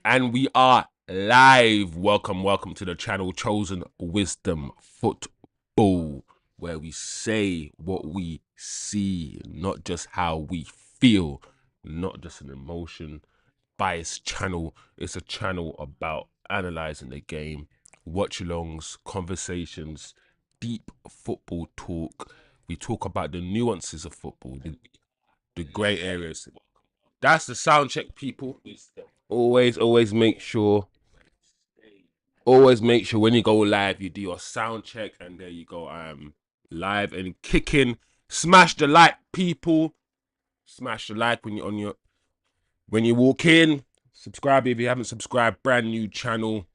And we are live. Welcome to the channel Chosen Wisdom Football, where we say what we see, not just how we feel, not just an emotion biased channel. It's a channel about analyzing the game, watch alongs, conversations, deep football talk. We talk about the nuances of football, the grey areas. That's the sound check, people. Always make sure when you go live, you do your sound check, and there you go. I am live and kicking. Smash the like, people. Smash the like when you walk in. Subscribe if you haven't subscribed. Brand new channel.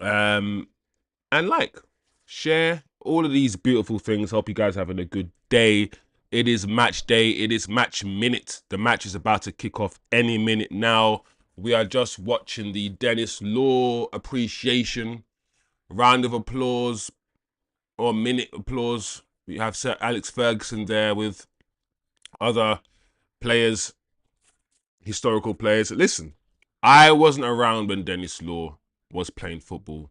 And like, share all of these beautiful things. Hope you guys having a good day. It is match day. It is match minute. The match is about to kick off any minute now. We are just watching the Denis Law appreciation round of applause or minute applause. We have Sir Alex Ferguson there with other players, historical players. Listen, I wasn't around when Denis Law was playing football,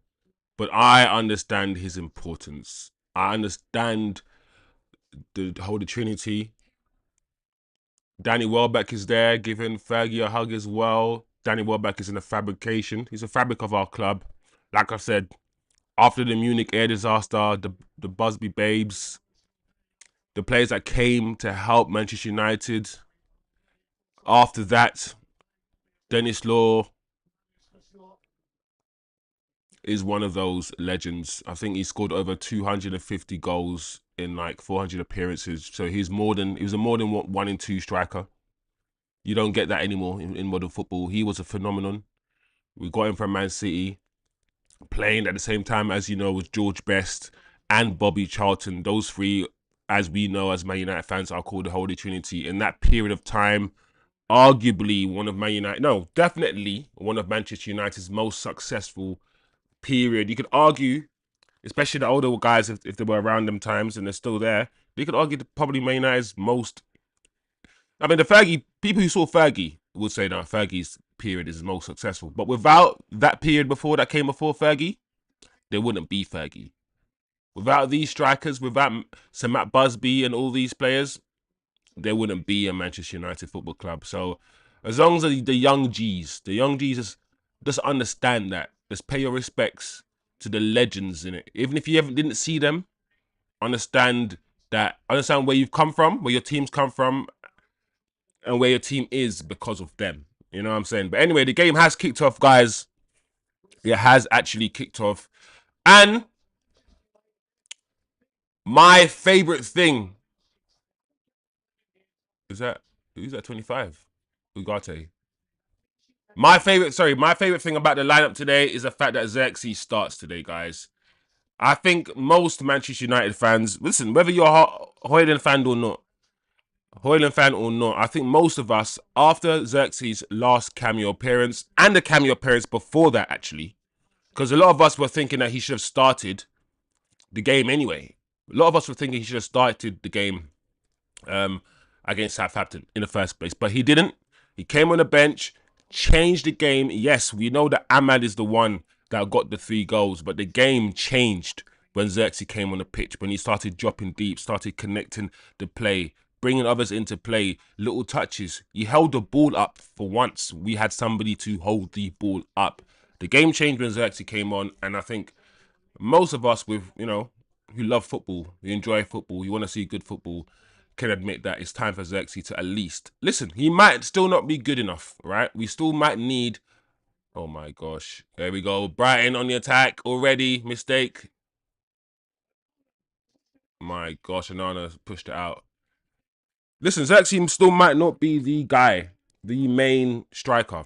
but I understand his importance. I understand the Holy Trinity. Danny Welbeck is there, giving Fergie a hug as well. Danny Welbeck is in a fabrication. He's a fabric of our club. Like I said, after the Munich air disaster, the Busby Babes, the players that came to help Manchester United. After that, Denis Law is one of those legends. I think he scored over 250 goals in like 400 appearances. So he was a more than 1 in 2 striker. You don't get that anymore in modern football. He was a phenomenon. We got him from Man City, playing at the same time as with George Best and Bobby Charlton. Those three, as we know as Man United fans, are called the Holy Trinity. In that period of time, arguably one of definitely one of Manchester United's most successful period. You could argue, especially the older guys, if they were around them times and they're still there, you could argue probably Man United's most. I mean, the Fergie people who saw Fergie would say that Fergie's period is most successful, but without that period before that came before Fergie, there wouldn't be Fergie. Without these strikers, without Sir Matt Busby and all these players, there wouldn't be a Manchester United Football Club. So, as long as the young G's just understand that, just pay your respects to the legends in it. Even if you didn't see them, understand where you've come from, where your team's come from, and where your team is because of them. You know what I'm saying? But anyway, the game has kicked off, guys. It has actually kicked off. And my favorite thing is that who's that 25? Ugarte. My favorite thing about the lineup today is the fact that Zirkzee starts today, guys. I think most Manchester United fans, listen, whether you're a Hojlund fan or not, I think most of us, after Zirkzee's last cameo appearance and the cameo appearance before that, actually, because a lot of us were thinking that he should have started the game anyway. A lot of us were thinking he should have started the game um, against Southampton in the first place, but he didn't. He came on the bench, changed the game. Yes, we know that Ahmad is the one that got the 3 goals, but the game changed when Zirkzee came on the pitch, when he started dropping deep, started connecting the play, bringing others into play, little touches. He held the ball up for once. We had somebody to hold the ball up. The game changed when Zirkzee came on, and I think most of us who love football, who enjoy football, you want to see good football, can admit that it's time for Zirkzee to at least listen. He might still not be good enough, right? We still might need. Oh my gosh, there we go. Brighton on the attack already. Mistake. My gosh, Anana pushed it out. Listen, Zirkzee still might not be the guy, the main striker,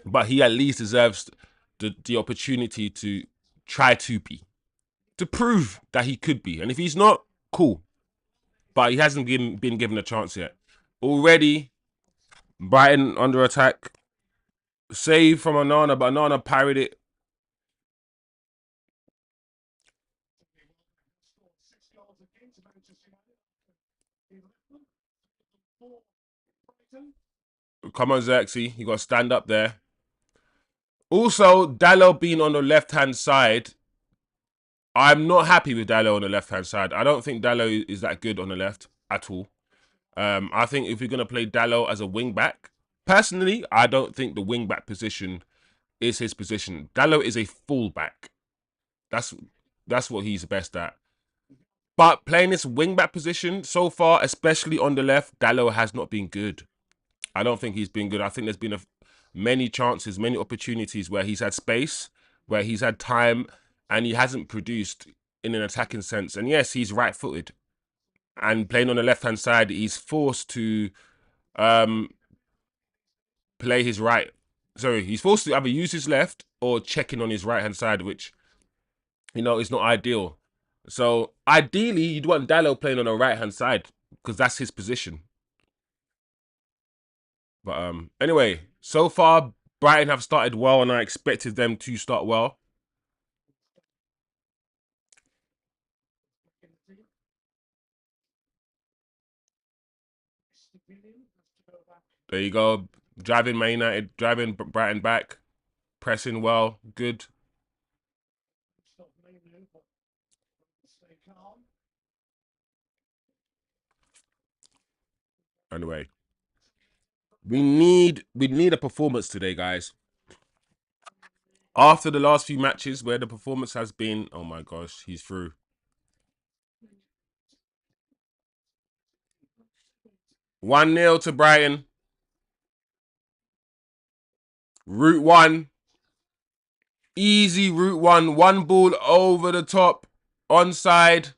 but he at least deserves the opportunity to try to be, to prove that he could be. And if he's not, cool. But he hasn't been given a chance yet. Already, Brighton under attack. Save from Anana, but Anana parried it. Come on, Zirkzee. You got to stand up there. Also, Dalot being on the left-hand side, I'm not happy with Dalot on the left-hand side. I don't think Dalot is that good on the left at all. I think if you're going to play Dalot as a wing-back, personally, I don't think the wing-back position is his position. Dalot is a full-back. That's what he's best at. But playing this wing-back position, so far, especially on the left, Dalot has not been good. I don't think he's been good. I think there's been many chances, many opportunities where he's had space, where he's had time, and he hasn't produced in an attacking sense. And yes, he's right-footed. And playing on the left-hand side, he's forced to play his right. Sorry, he's forced to either use his left or check in on his right-hand side, which, is not ideal. So ideally, you'd want Dalot playing on the right-hand side because that's his position. But anyway, so far Brighton have started well, and I expected them to start well. There you go, driving Man United, driving Brighton back, pressing well, good. Anyway, we need a performance today, guys. After the last few matches where the performance has been, oh my gosh, he's through. 1-0 to Brighton. Route 1. Easy route 1. One ball over the top. Onside.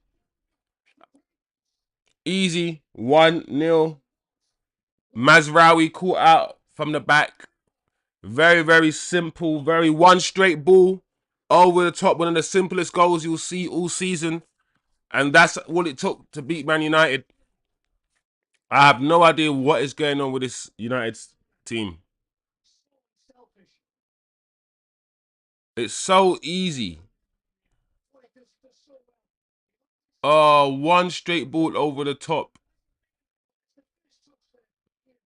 Easy. 1-0. Mazraoui caught out from the back. Very, very simple. Very one straight ball over the top. One of the simplest goals you'll see all season. And that's what it took to beat Man United. I have no idea what is going on with this United team. It's so easy. Oh, one straight ball over the top.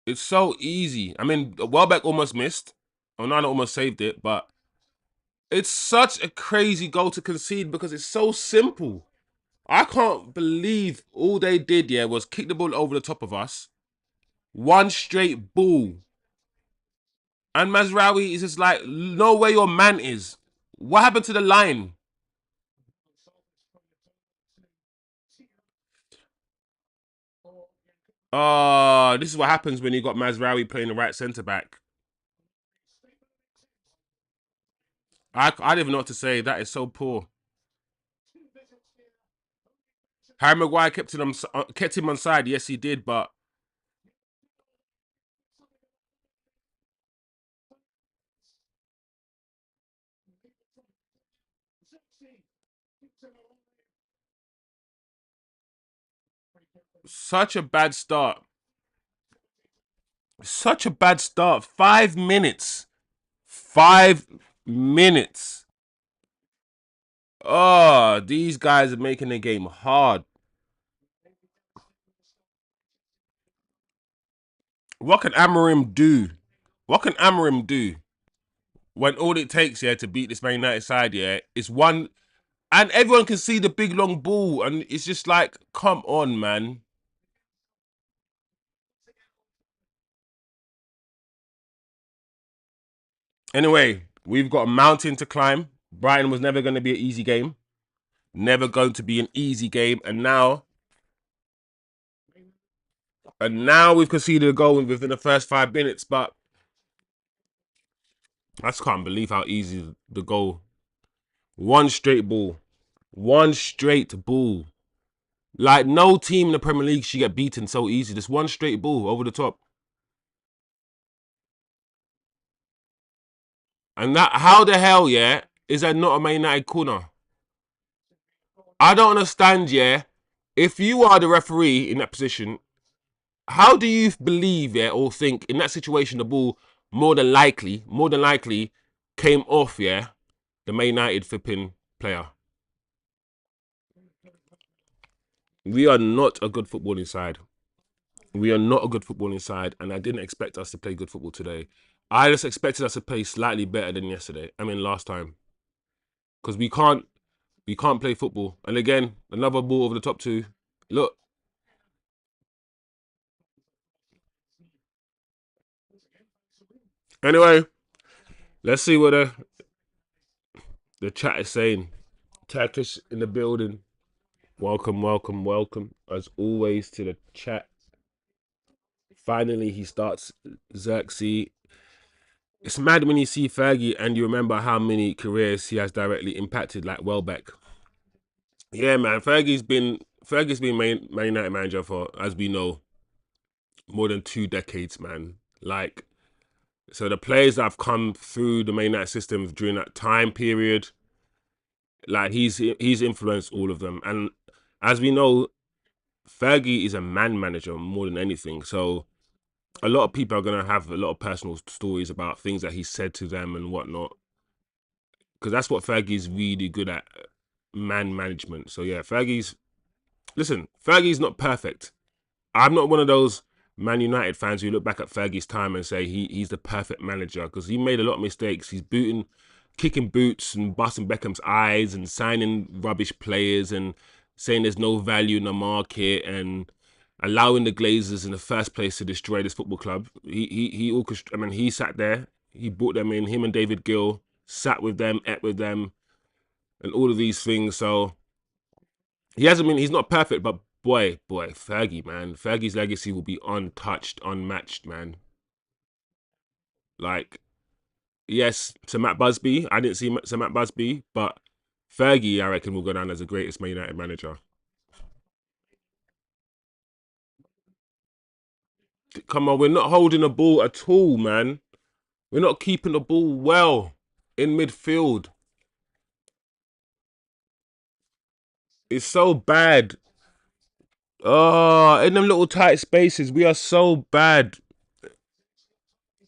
It's so easy. I mean, Welbeck almost missed. Onana almost saved it, but it's such a crazy goal to concede because it's so simple. I can't believe all they did, was kick the ball over the top of us. One straight ball. And Mazraoui is just like, know where your man is. What happened to the line? Oh, this is what happens when you got Mazraoui playing the right centre back. I don't even know what to say. That is so poor. Harry Maguire kept him on side. Yes, he did, but such a bad start. Such a bad start. 5 minutes. 5 minutes. Oh, these guys are making the game hard. What can Amorim do? What can Amorim do when all it takes, to beat this Man United side, is one, and everyone can see the big long ball, and it's just like, come on, man. Anyway, we've got a mountain to climb. Brighton was never going to be an easy game. Never going to be an easy game, and now we've conceded a goal within the first 5 minutes, but I just can't believe how easy the goal. One straight ball. One straight ball. Like, no team in the Premier League should get beaten so easy. Just one straight ball over the top. And that, how the hell, is that not a Man United corner? I don't understand, if you are the referee in that position, how do you believe, or think in that situation the ball more than likely came off, the Man United flipping player? We are not a good footballing side. We are not a good footballing side, and I didn't expect us to play good football today. I just expected us to play slightly better than yesterday. I mean, last time, because we can't play football. And again, another ball over the top two. Look, anyway, let's see what the chat is saying. Turkish in the building. Welcome, welcome, welcome, as always, to the chat. Finally, he starts Zirkzee. It's mad when you see Fergie and you remember how many careers he has directly impacted, like Welbeck. Yeah, man, Fergie's been Man United manager for, as we know, more than 2 decades, man. Like, so the players that have come through the Man United system during that time period, like he's influenced all of them. And as we know, Fergie is a man manager more than anything. So a lot of people are gonna have a lot of personal stories about things that he said to them and whatnot, because that's what Fergie's really good at, man management. So yeah, Fergie's not perfect. I'm not one of those Man United fans who look back at Fergie's time and say he's the perfect manager, because he made a lot of mistakes. He's kicking boots and busting Beckham's eyes and signing rubbish players and saying there's no value in the market and allowing the Glazers in the first place to destroy this football club. He orchestrated. I mean, he sat there. He brought them in. Him and David Gill sat with them, ate with them, and all of these things. So he hasn't been. He's not perfect, but boy, Fergie, man, Fergie's legacy will be untouched, unmatched, man. Like, yes, Sir Matt Busby. I didn't see Sir Matt Busby, but Fergie, I reckon, will go down as the greatest Man United manager. Come on, we're not holding the ball at all, man. We're not keeping the ball well in midfield. It's so bad. Oh, in them little tight spaces, we are so bad.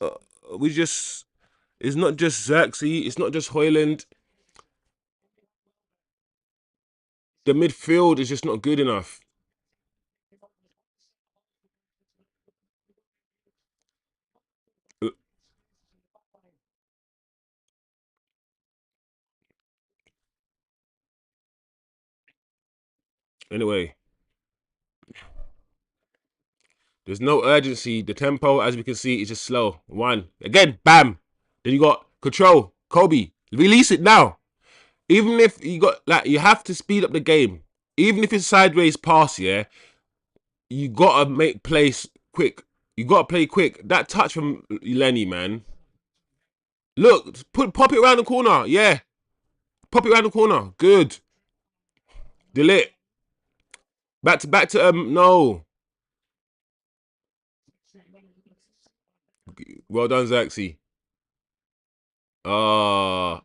Uh, we just, it's not just Zirkzee, it's not just Hojlund. The midfield is just not good enough. Uh, Anyway, there's no urgency. The tempo, as we can see, is just slow. One. Again, bam. Then you got control. Kobbie. Release it now. Even if you got, like, you have to speed up the game. Even if it's sideways pass, yeah, you gotta make plays quick. You gotta play quick. That touch from Lenny, man. Look, pop it around the corner. Yeah. Pop it around the corner. Good. Delete. Back to no. Well done, Zirkzee. Ah,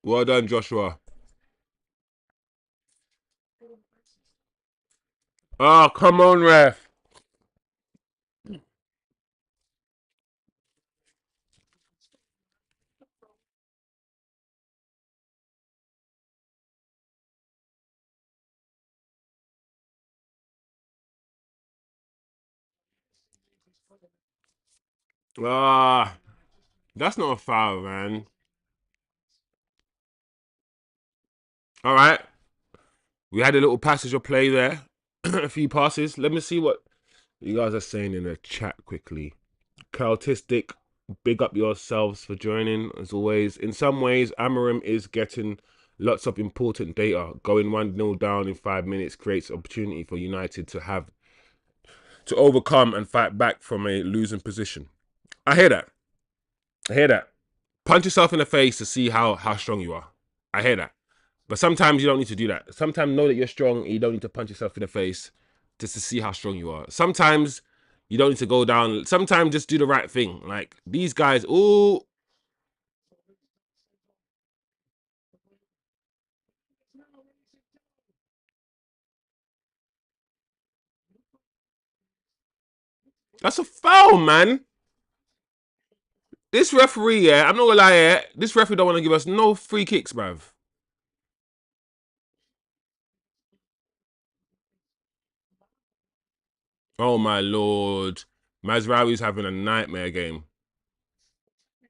well done, Joshua. Ah, come on, ref. Ah, that's not a foul, man. All right, we had a little passage of play there, a few passes. Let me see what you guys are saying in the chat quickly. Chaotistic, big up yourselves for joining as always. In some ways, Amorim is getting lots of important data. Going 1-0 down in 5 minutes creates opportunity for United to overcome and fight back from a losing position. I hear that. I hear that. Punch yourself in the face to see how strong you are. I hear that. But sometimes you don't need to do that. Sometimes know that you're strong and you don't need to punch yourself in the face just to see how strong you are. Sometimes you don't need to go down. Sometimes just do the right thing. Like these guys, oh, that's a foul, man. This referee, yeah, I'm not gonna lie, yeah, this referee don't want to give us no free kicks, bruv. Oh my lord. Mazraoui's having a nightmare game.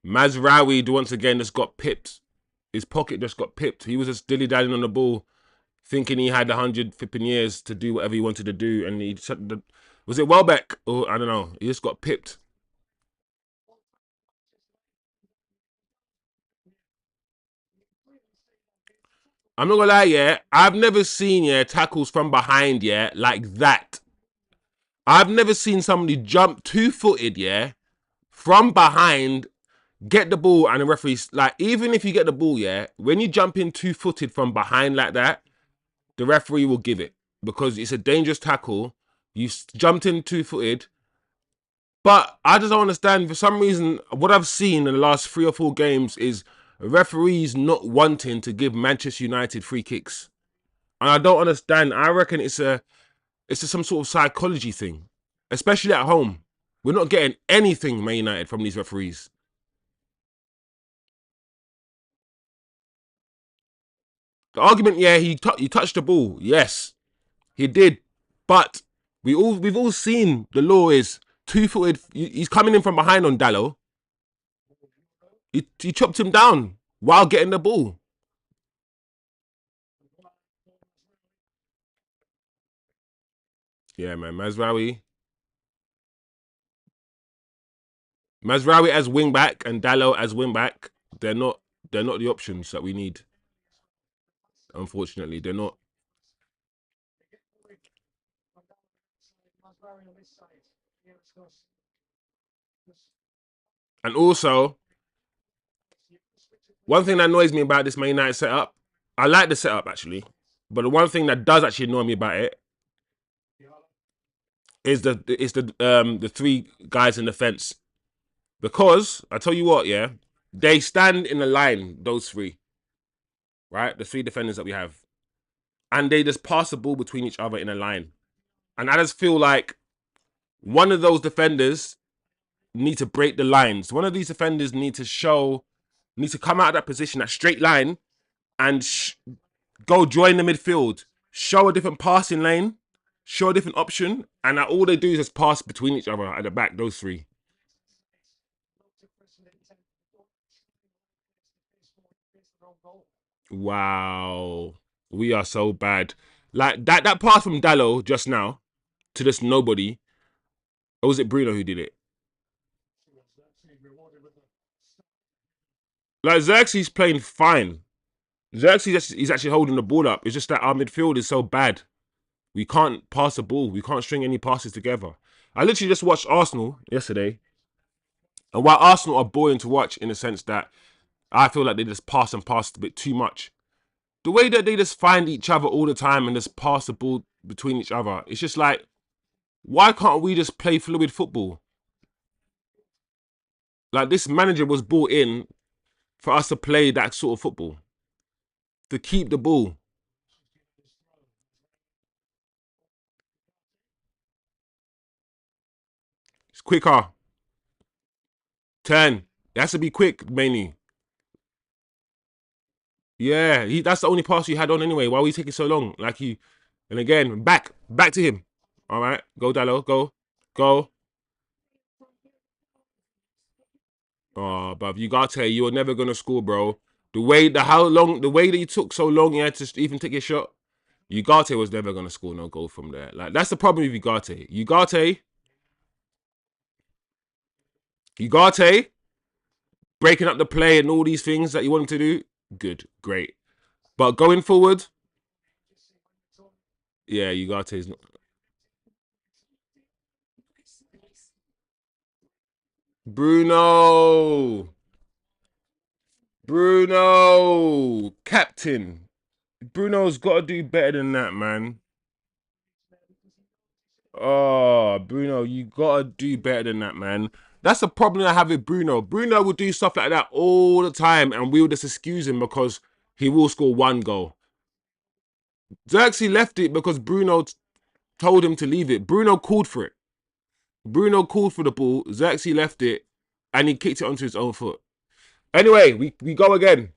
Mazraoui once again just got pipped. His pocket just got pipped. He was just dilly-dallying on the ball, thinking he had 100 flipping years to do whatever he wanted to do, and he shut the. Was it Welbeck? Or I don't know. He just got pipped. I'm not gonna lie, yeah. I've never seen tackles from behind, like that. I've never seen somebody jump two-footed, from behind, get the ball, and the referee's like, even if you get the ball, when you jump in two-footed from behind like that, the referee will give it because it's a dangerous tackle. You jumped in two-footed, but I just don't understand. For some reason, what I've seen in the last 3 or 4 games is referees not wanting to give Manchester United free kicks, and I don't understand. I reckon it's some sort of psychology thing, especially at home. We're not getting anything, Man United, from these referees. The argument, he touched the ball. Yes, he did, but we've all seen the law is two-footed. He's coming in from behind on Dalot. He chopped him down while getting the ball. Yeah, man, Mazraoui as wing back and Dalot as wing back. They're not they're not the options that we need. Unfortunately, they're not. And also, one thing that annoys me about this Man United setup, I like the setup actually, but the one thing that does actually annoy me about it is the three guys in the fence. Because I tell you what, they stand in a line. Those three, right? The three defenders that we have, and they just pass the ball between each other in a line. And I just feel like one of those defenders need to break the lines. One of these defenders need to come out of that position, that straight line, and go join the midfield, show a different passing lane, show a different option, and all they do is just pass between each other at the back. Those three. Wow, we are so bad. Like that pass from Dalot just now to this nobody. Or was it Bruno who did it? Like Zirkzee's playing fine. He's actually holding the ball up. It's just that our midfield is so bad. We can't pass the ball. We can't string any passes together. I literally just watched Arsenal yesterday, and while Arsenal are boring to watch in the sense that I feel like they just pass and pass a bit too much, the way that they just find each other all the time and just pass the ball between each other, it's just like, why can't we just play fluid football? Like this manager was brought in for us to play that sort of football, to keep the ball. It's quicker. Turn. It has to be quick, mainly. Yeah, that's the only pass you had on anyway. Why were you taking so long? Like you, and again, back to him. All right, go Dallo, go. Oh, but ugarte, you were never gonna score, bro. The way that you took so long, you had to even take your shot. Ugarte was never gonna score no goal from there. Like that's the problem with Ugarte breaking up the play and all these things that you want him to do. Good, great. But going forward, yeah, Ugarte is not. Bruno, captain. Bruno's got to do better than that, man. Oh, Bruno, you gotta do better than that, man. That's the problem I have with Bruno. Bruno will do stuff like that all the time, and we'll just excuse him because he will score one goal. Zirkzee left it because Bruno told him to leave it. Bruno called for it. Bruno called for the ball. Zirkzee left it, and he kicked it onto his own foot. Anyway, we go again.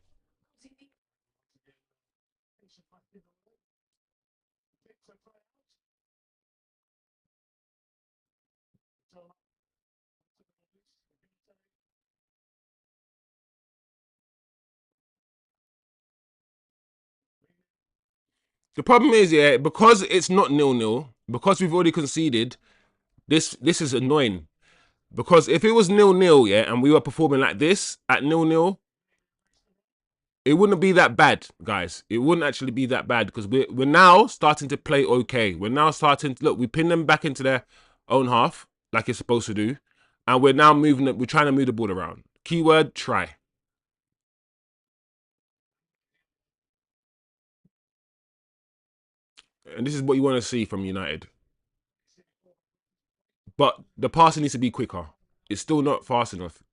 The problem is, yeah, because it's not 0-0, because we've already conceded, this is annoying. Because if it was 0-0, yeah, and we were performing like this at 0-0, it wouldn't be that bad, guys. It wouldn't actually be that bad because we're now starting to play okay. We're now starting to look. We pin them back into their own half like it's supposed to do, and we're now moving it. We're trying to move the ball around. Keyword: try. And this is what you want to see from United. But the passing needs to be quicker. It's still not fast enough.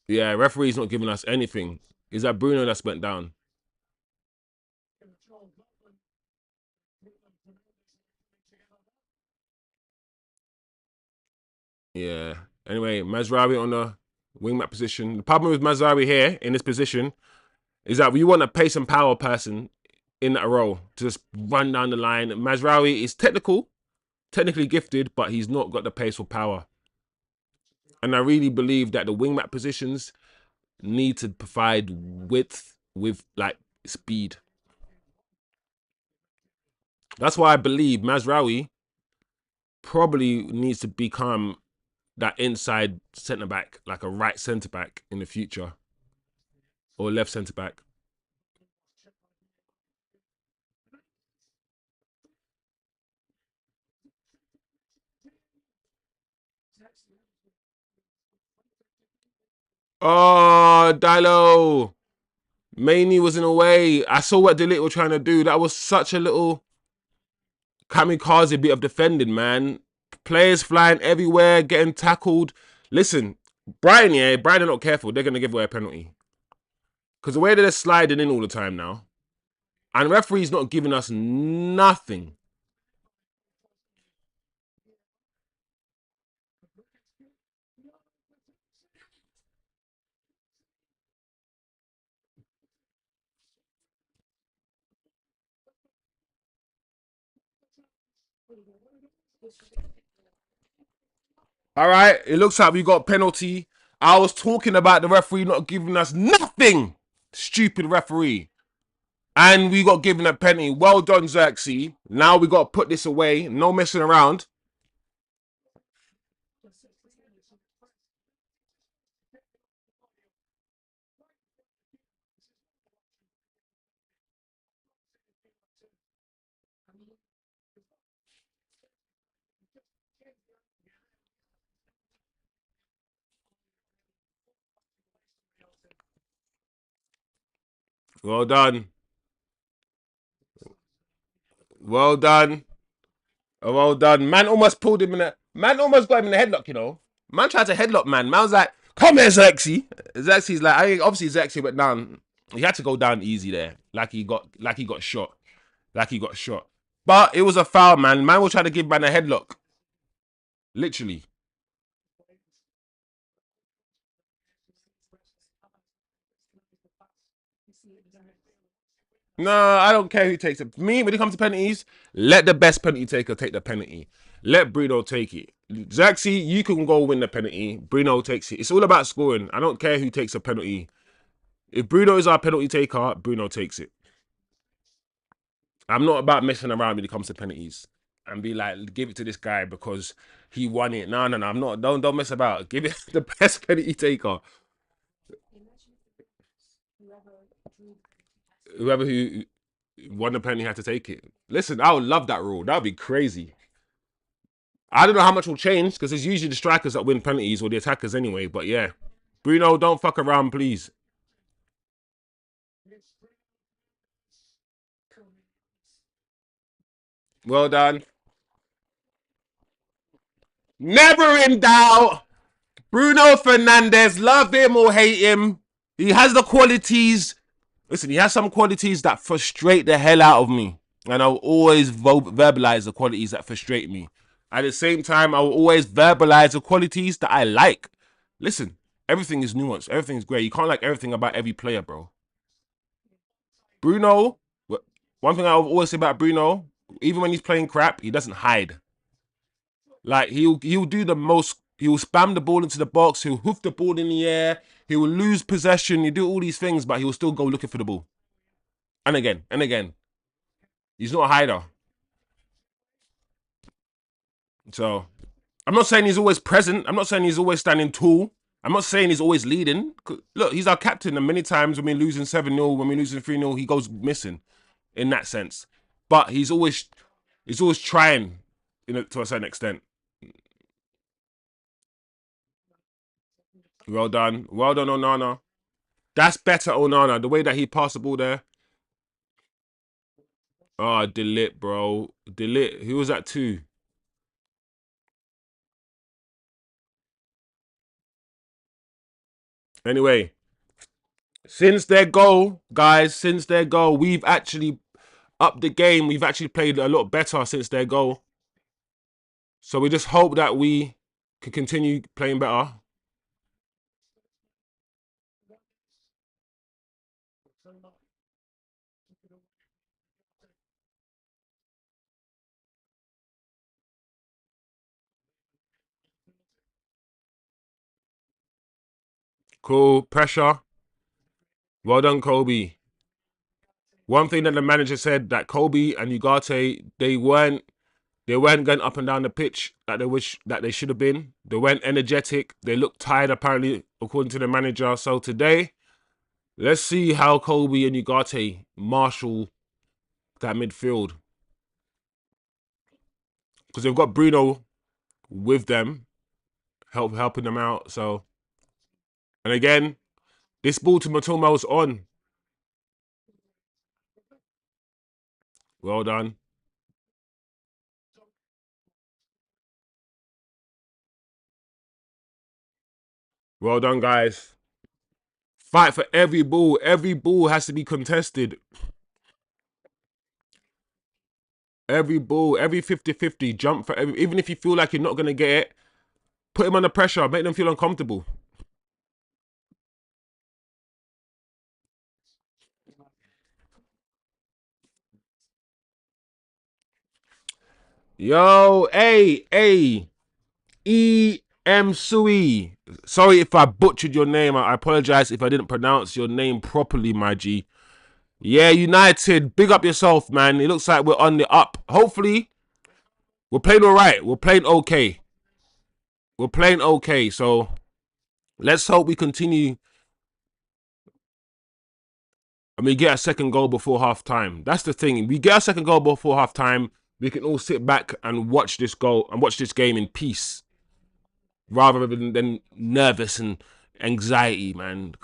Yeah, referee's not giving us anything. Is that Bruno that's went down? Yeah. Anyway, Mazraoui on the wingback position. The problem with Mazraoui here in this position is that we want a pace and power person in that role to just run down the line. Mazraoui is technically gifted, but he's not got the pace or power. And I really believe that the wingback positions need to provide width with like speed. That's why I believe Mazraoui probably needs to become that inside centre back, like a right centre back in the future, or left centre back. Oh, Dalot. Mainly was in a way. I saw what Dalot were trying to do. That was such a little kamikaze bit of defending, man. Players flying everywhere, getting tackled. Listen, Brighton, yeah, Brighton are not careful. They're going to give away a penalty. Because the way that they're sliding in all the time now, and the referee's not giving us nothing. All right, it looks like we got a penalty. I was talking about the referee not giving us nothing. Stupid referee. And we got given a penalty. Well done, Zirkzee. Now we got to put this away. No messing around. Well done. Well done. Well done. Man almost pulled him in a... Man almost got him in the headlock, you know. Man tried to headlock, man. Man was like, come here, Zirkzee. Zirkzee's like, obviously Zirkzee went down. He had to go down easy there. Like he got shot. Like he got shot. But it was a foul, man. Man was trying to give man a headlock. Literally. No, I don't care who takes it. Me, when it comes to penalties, let the best penalty taker take the penalty. Let Bruno take it. Zirkzee, you can go win the penalty. Bruno takes it. It's all about scoring. I don't care who takes a penalty. If Bruno is our penalty taker, Bruno takes it. I'm not about messing around when it comes to penalties and be like, give it to this guy because he won it. No, no, no. I'm not. Don't mess about. Give it the best penalty taker. Whoever who won the penalty had to take it. Listen, I would love that rule. That would be crazy. I don't know how much will change because it's usually the strikers that win penalties or the attackers anyway. But yeah, Bruno, don't fuck around, please. Well done. Never in doubt. Bruno Fernandes, love him or hate him, he has the qualities. Listen, he has some qualities that frustrate the hell out of me. And I'll always verbalize the qualities that frustrate me. At the same time, I will always verbalize the qualities that I like. Listen, everything is nuanced. Everything is great. You can't like everything about every player, bro. Bruno, one thing I'll always say about Bruno, even when he's playing crap, he doesn't hide. Like he'll do the most. He'll spam the ball into the box. He'll hoof the ball in the air. He will lose possession. He do all these things, but he will still go looking for the ball. And again, and again. He's not a hider. So I'm not saying he's always present. I'm not saying he's always standing tall. I'm not saying he's always leading. Look, he's our captain, and many times when we're losing 7-0, when we're losing 3-0, he goes missing in that sense. But he's always trying, to a certain extent. Well done. Well done, Onana. That's better, Onana. The way that he passed the ball there. Oh, Dalot, bro. Dalot. Who was that too? Anyway, since their goal, guys, we've actually upped the game. We've actually played a lot better since their goal. So we just hope that we can continue playing better. Cool. Pressure. Well done, Kobbie. One thing that the manager said, that Kobbie and ugarte, they weren't going up and down the pitch that they should have been. They weren't energetic. They looked tired, apparently, according to the manager. So today, let's see how Kobbie and ugarte marshal that midfield, because they've got Bruno with them, helping them out. So, and again, this ball to Matomo's on. Well done. Well done, guys. Fight for every ball. Every ball has to be contested. Every ball, every 50-50, jump for every, even if you feel like you're not going to get it, put them under pressure, make them feel uncomfortable. Yo, Sui. Sorry if I butchered your name. I apologize if I didn't pronounce your name properly, my G. Yeah, United, big up yourself, man. It looks like we're on the up. Hopefully, we're playing all right. We're playing okay. We're playing okay. So let's hope we continue. And we get a second goal before half time. That's the thing. We get a second goal before half time, we can all sit back and watch this game in peace, rather than nervous and anxiety, man.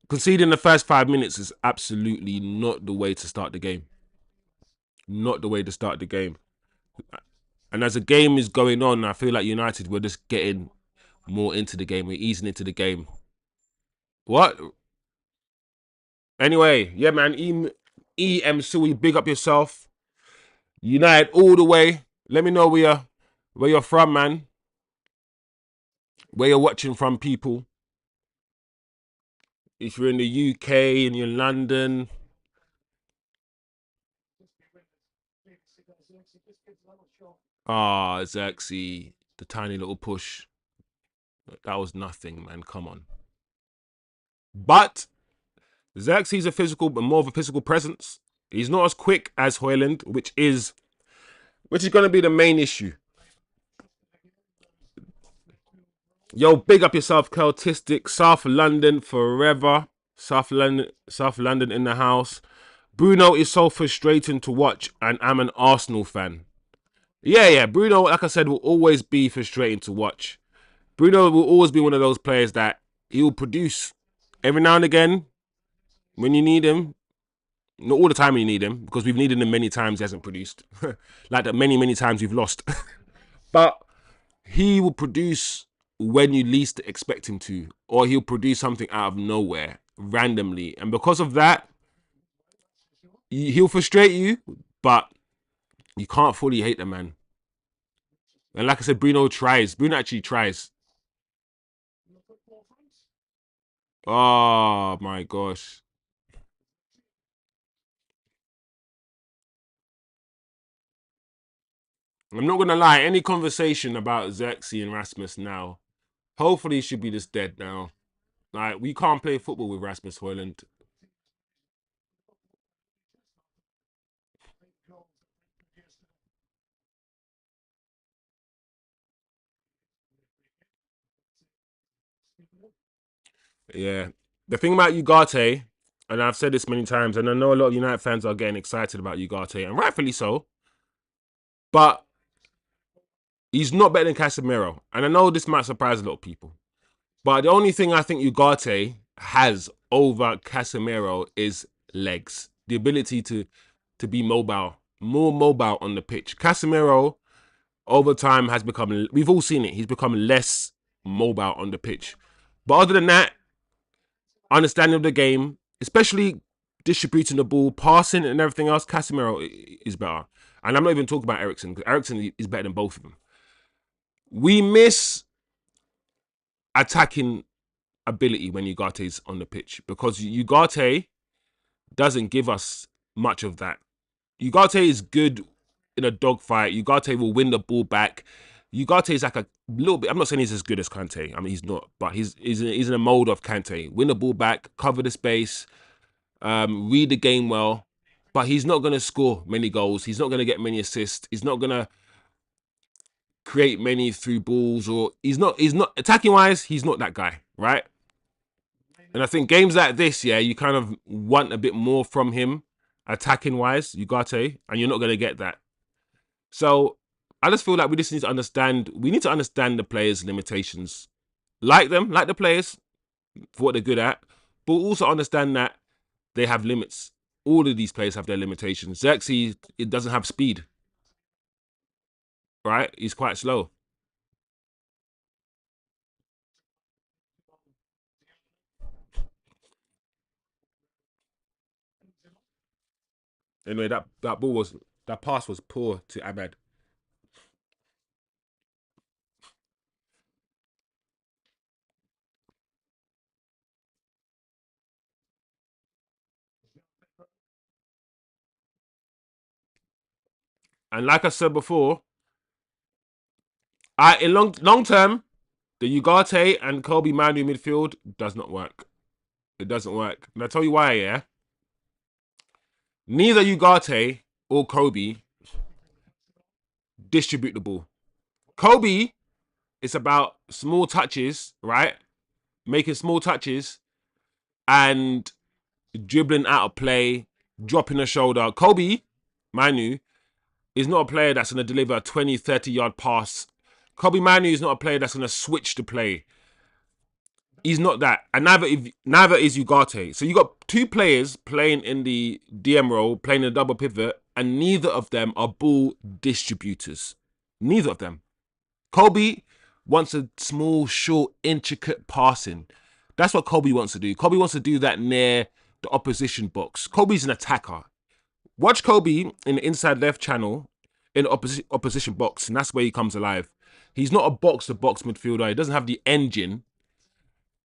Conceding the first 5 minutes is absolutely not the way to start the game. Not the way to start the game. And as the game is going on, I feel like United, we're just getting more into the game. We're easing into the game. What? Anyway, yeah, man. Sui, big up yourself. United all the way. Let me know where you're from, man. Where you're watching from, people. If you're in the UK and you're in London. Ah, Zirkzee, the tiny little push. That was nothing, man. Come on. But Zirkzee's more of a physical presence. He's not as quick as hojlund, which is going to be the main issue. Yo, big up yourself, Celtistic. South London forever. South London in the house. Bruno is so frustrating to watch, and I'm an Arsenal fan. Yeah. Bruno, like I said, will always be frustrating to watch. Bruno will always be one of those players that he will produce every now and again when you need him. Not all the time when you need him, because we've needed him many times, he hasn't produced. Like that many times we've lost. But he will produce when you least expect him to, or he'll produce something out of nowhere, randomly. And because of that, he'll frustrate you, but you can't fully hate the man. And like I said, Bruno tries. Bruno actually tries. Oh my gosh. I'm not gonna lie, any conversation about Zirkzee and Rasmus now, Hopefully, he should be just dead now. Like, we can't play football with Rasmus Hojlund. Yeah. The thing about Ugarte, and I've said this many times, and I know a lot of United fans are getting excited about Ugarte, and rightfully so, but he's not better than Casemiro. And I know this might surprise a lot of people, but the only thing I think Ugarte has over Casemiro is legs. The ability to be mobile, more mobile on the pitch. Casemiro, over time, has become, we've all seen it, he's become less mobile on the pitch. But other than that, understanding of the game, especially distributing the ball, passing, and everything else, Casemiro is better. And I'm not even talking about Eriksen, because Eriksen is better than both of them. We miss attacking ability when Ugarte's on the pitch, because Ugarte doesn't give us much of that. Ugarte is good in a dogfight. Ugarte will win the ball back. Ugarte is like a little bit. I'm not saying he's as good as Kante. I mean, he's not, but he's in a mold of Kante. Win the ball back, cover the space, read the game well. But he's not going to score many goals. He's not going to get many assists. He's not going to create many through balls, or he's not attacking wise. He's not that guy, right? And I think games like this, yeah, you kind of want a bit more from him, attacking wise, Ugarte, and you're not going to get that. So I just feel like we just need to understand. We need to understand the players' limitations, like them, like the players for what they're good at, but also understand that they have limits. All of these players have their limitations. Zirkzee, it doesn't have speed, right? He's quite slow. Anyway, that pass was poor to Ahmad. And like I said before, in long term, the Ugarte and Kobbie Manu midfield does not work. It doesn't work. And I'll tell you why, yeah? Neither Ugarte or Kobbie distribute the ball. Kobbie is about small touches, right? Making small touches and dribbling out of play, dropping a shoulder. Kobbie, Manu, is not a player that's going to deliver a 20, 30-yard pass. Kobbie Manu is not a player that's going to switch the play. He's not that, and neither is Ugarte. So you got two players playing in the DM role, playing in a double pivot, and neither of them are ball distributors. Neither of them. Kobbie wants a small, short, intricate passing. That's what Kobbie wants to do. Kobbie wants to do that near the opposition box. Kobbie's an attacker. Watch Kobbie in the inside left channel in the opposition box, and that's where he comes alive. He's not a box-to-box midfielder. He doesn't have the engine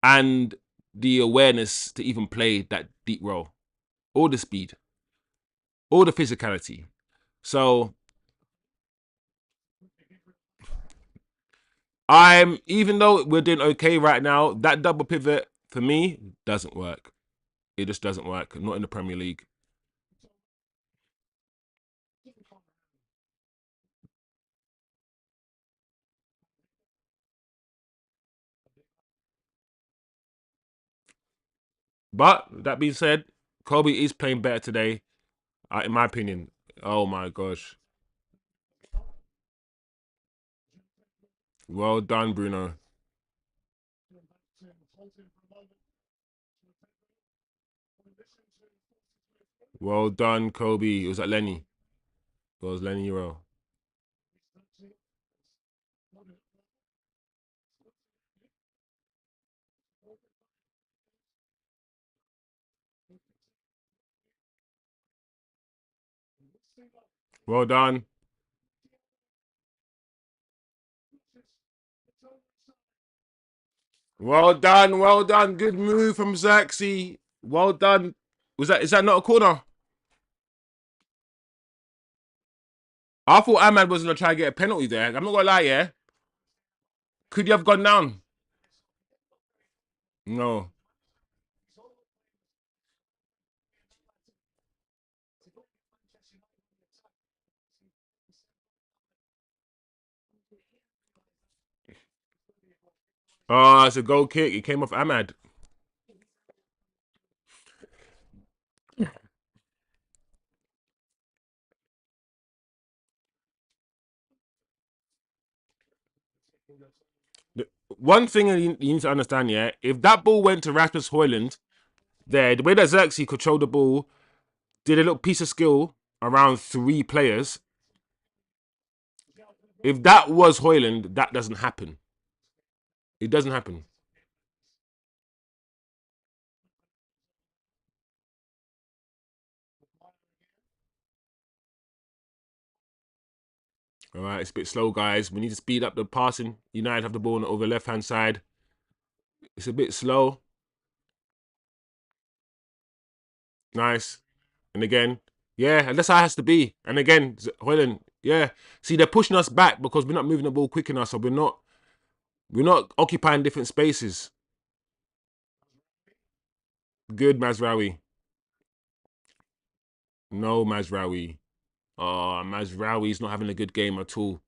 and the awareness to even play that deep role, or the speed, or the physicality. So even though we're doing okay right now, that double pivot for me doesn't work. It just doesn't work. Not in the Premier League. But that being said, Kobbie is playing better today, in my opinion. Oh my gosh. Well done, Bruno. Well done, Kobbie. It was at Lenny. It was Lenny Euro. Well done. Well done. Well done. Good move from Zirkzee. Well done. Is that not a corner? I thought Ahmad was gonna try and get a penalty there. I'm not gonna lie, yeah. Could you have gone down? No. Oh, it's a goal kick. It came off Ahmad. One thing you need to understand, yeah, if that ball went to Rasmus Hojlund, there, the way that Zirkzee controlled the ball, did a little piece of skill around 3 players. If that was Hojlund, that doesn't happen. It doesn't happen. All right, it's a bit slow, guys. We need to speed up the passing. United have the ball over the left-hand side. It's a bit slow. Nice. And again, yeah, and that's how it has to be. And again, Hojlund, yeah. See, they're pushing us back because we're not moving the ball quick enough, so we're not occupying different spaces. Good, Mazraoui. No, Mazraoui. Oh, Mazraoui's not having a good game at all.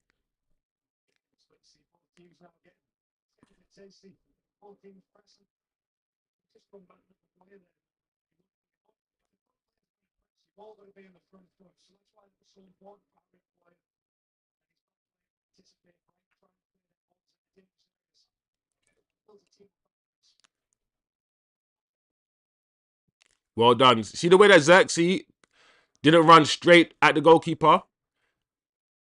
Well done. See the way that Zirkzee didn't run straight at the goalkeeper?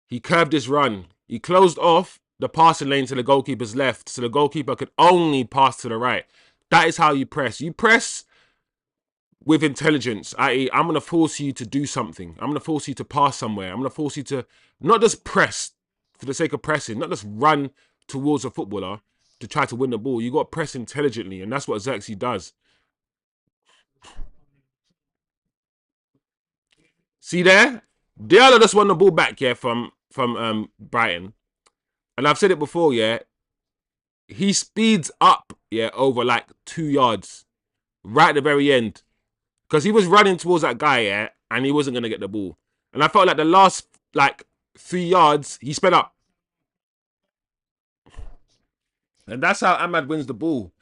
He curved his run. He closed off the passing lane to the goalkeeper's left, so the goalkeeper could only pass to the right. That is how you press. You press with intelligence, i.e., I'm going to force you to do something. I'm going to force you to pass somewhere. I'm going to force you to not just press for the sake of pressing, not just run towards a footballer to try to win the ball. You got to press intelligently, and that's what Zirkzee does. See there? Dalot just won the ball back, yeah, from Brighton. And I've said it before, yeah. He speeds up, yeah, over like 2 yards, right at the very end. Because he was running towards that guy, yeah, and he wasn't gonna get the ball. And I felt like the last like 3 yards, he sped up. And that's how Ahmad wins the ball.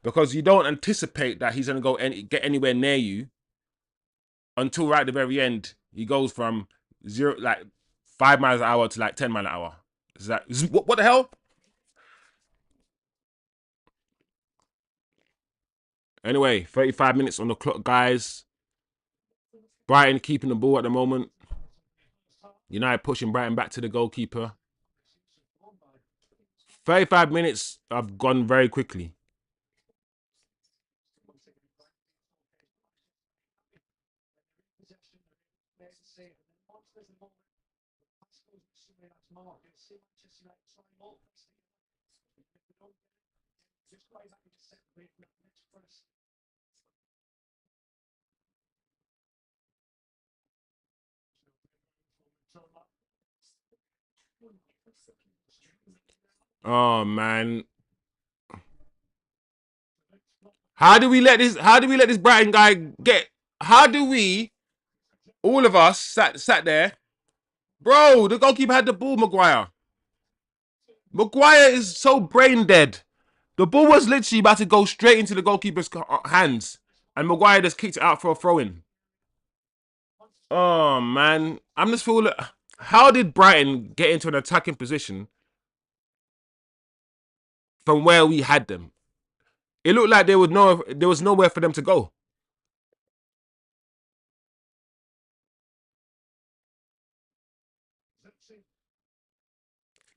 Because you don't anticipate that he's gonna get anywhere near you until right at the very end. He goes from 5 miles an hour to like 10 miles an hour. What the hell? Anyway, 35 minutes on the clock, guys. Brighton keeping the ball at the moment. United pushing Brighton back to the goalkeeper. 35 minutes have gone very quickly. Oh man. How do we let this Brighton guy get how do we all of us sat there? Bro, the goalkeeper had the ball, Maguire. Maguire is so brain dead. The ball was literally about to go straight into the goalkeeper's hands. And Maguire just kicked it out for a throw-in. Oh man. I'm just feeling how did Brighton get into an attacking position from where we had them? It looked like there was nowhere for them to go.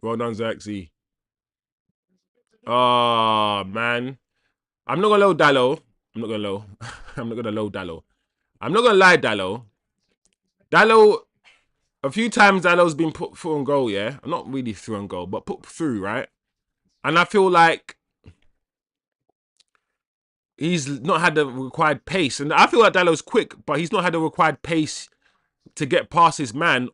Well done, Zirkzee. Oh man. I'm not gonna load Dalot. I'm not gonna load. I'm not gonna load Dalot. I'm not gonna lie, Dalot. Dalot, a few times Dalot's been put through on goal, yeah? Not really through on goal, but put through, right? And I feel like he's not had the required pace. And I feel like Dalot's quick, but he's not had the required pace to get past his man.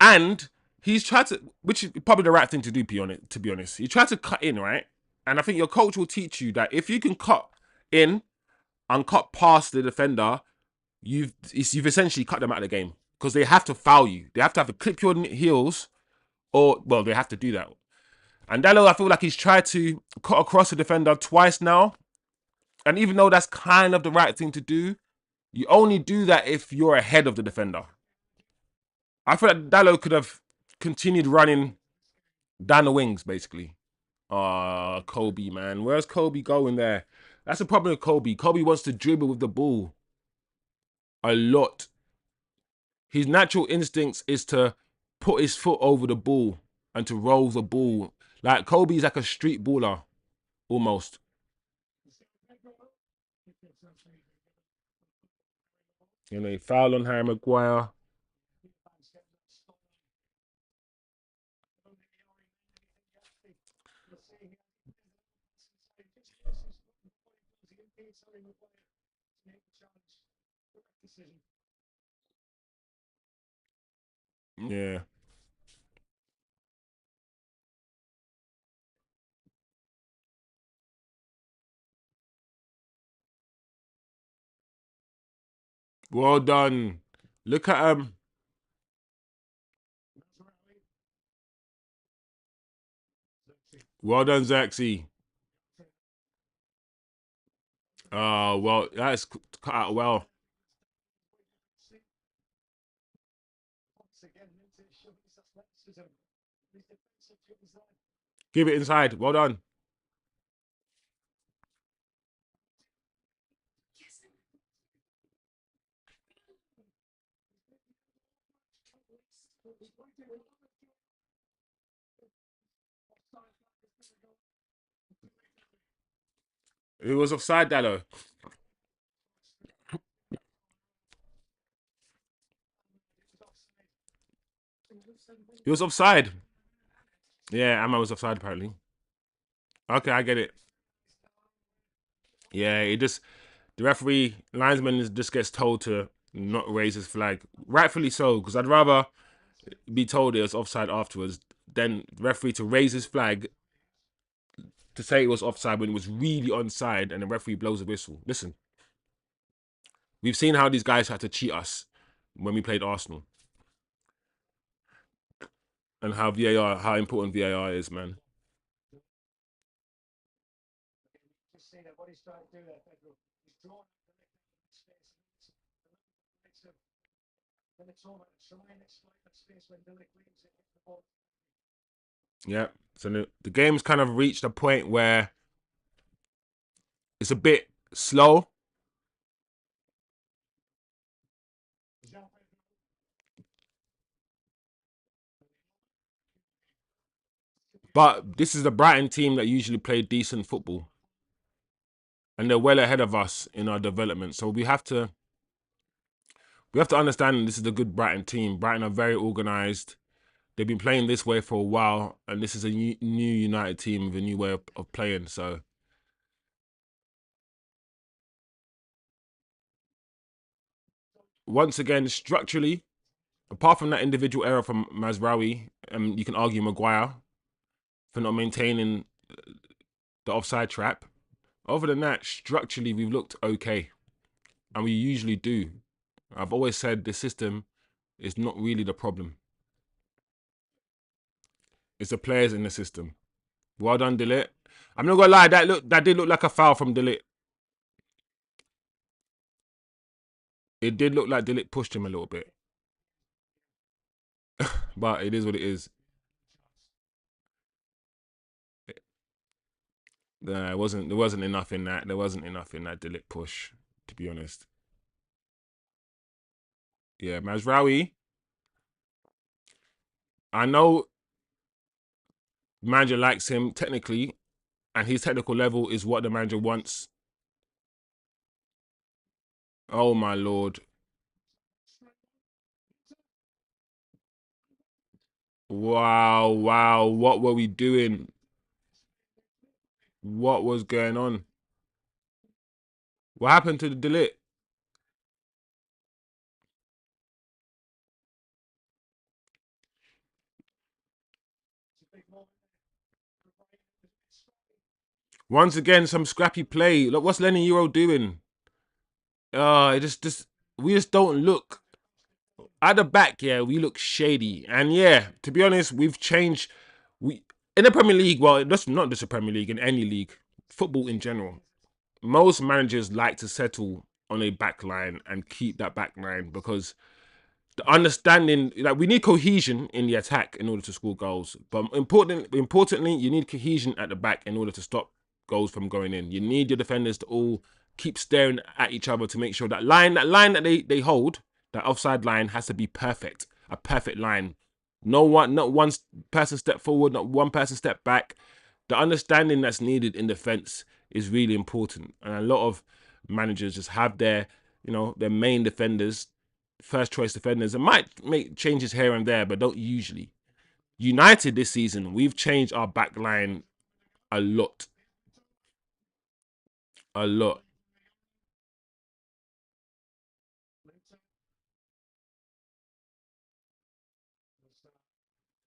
And he's tried to, which is probably the right thing to do, to be honest. He tried to cut in, right? And I think your coach will teach you that if you can cut in and cut past the defender, you've essentially cut them out of the game because they have to foul you. They have to clip your heels, or well, they have to do that. And Dalot, I feel like he's tried to cut across the defender twice now. And even though that's kind of the right thing to do, you only do that if you're ahead of the defender. I feel like Dalot could have continued running down the wings, basically. Kobbie, man. Where's Kobbie going there? That's the problem with Kobbie. Kobbie wants to dribble with the ball a lot. His natural instincts is to put his foot over the ball and to roll the ball. Like, Kobbie's like a street baller, almost. You know, foul on Harry Maguire. Yeah. Well done. Look at him. Well done, Zirkzee. Well, that's cut out well. Give it inside. Well done. It was offside, Dalot. It was offside. Yeah, Amma was offside apparently. Okay, I get it. Yeah, it just the referee linesman just gets told to not raise his flag, rightfully so, because I'd rather be told it was offside afterwards than the referee to raise his flag to say it was offside when it was really onside and the referee blows a whistle. Listen, we've seen how these guys had to cheat us when we played Arsenal and how VAR, how important VAR is, man. Yeah. So the game's kind of reached a point where it's a bit slow. But this is the Brighton team that usually play decent football. And they're well ahead of us in our development. So we have to understand this is a good Brighton team. Brighton are very organised. They've been playing this way for a while, and this is a new United team with a new way of playing. So once again, structurally, apart from that individual error from Mazraoui, you can argue Maguire for not maintaining the offside trap. Other than that, structurally, we've looked okay, and we usually do. I've always said the system is not really the problem. It's the players in the system. Well done, Dalot. I'm not gonna lie, that did look like a foul from Dalot. It did look like Dalot pushed him a little bit, but it is what it is. There wasn't enough in that. There wasn't enough in that Dalot push, to be honest. Yeah, Mazraoui. I know manager likes him technically, and his technical level is what the manager wants. Oh my lord! Wow, wow! What were we doing? What was going on? What happened to the Dalot? Once again, some scrappy play. Look, what's Lenny Euro doing? It just we just don't look at the back. Yeah, we look shady, and yeah, to be honest, we've changed. We in the Premier League. Well, that's not just the Premier League, in any league, football in general. Most managers like to settle on a back line and keep that back line because the understanding, like, we need cohesion in the attack in order to score goals. But importantly, you need cohesion at the back in order to stop goals from going in. You need your defenders to all keep staring at each other to make sure that line that they hold, that offside line, has to be perfect. A perfect line. Not one person step forward, not one person step back. The understanding that's needed in defense is really important. And a lot of managers just have their main defenders, first choice defenders, and might make changes here and there, but don't usually. United this season, we've changed our back line a lot. A lot.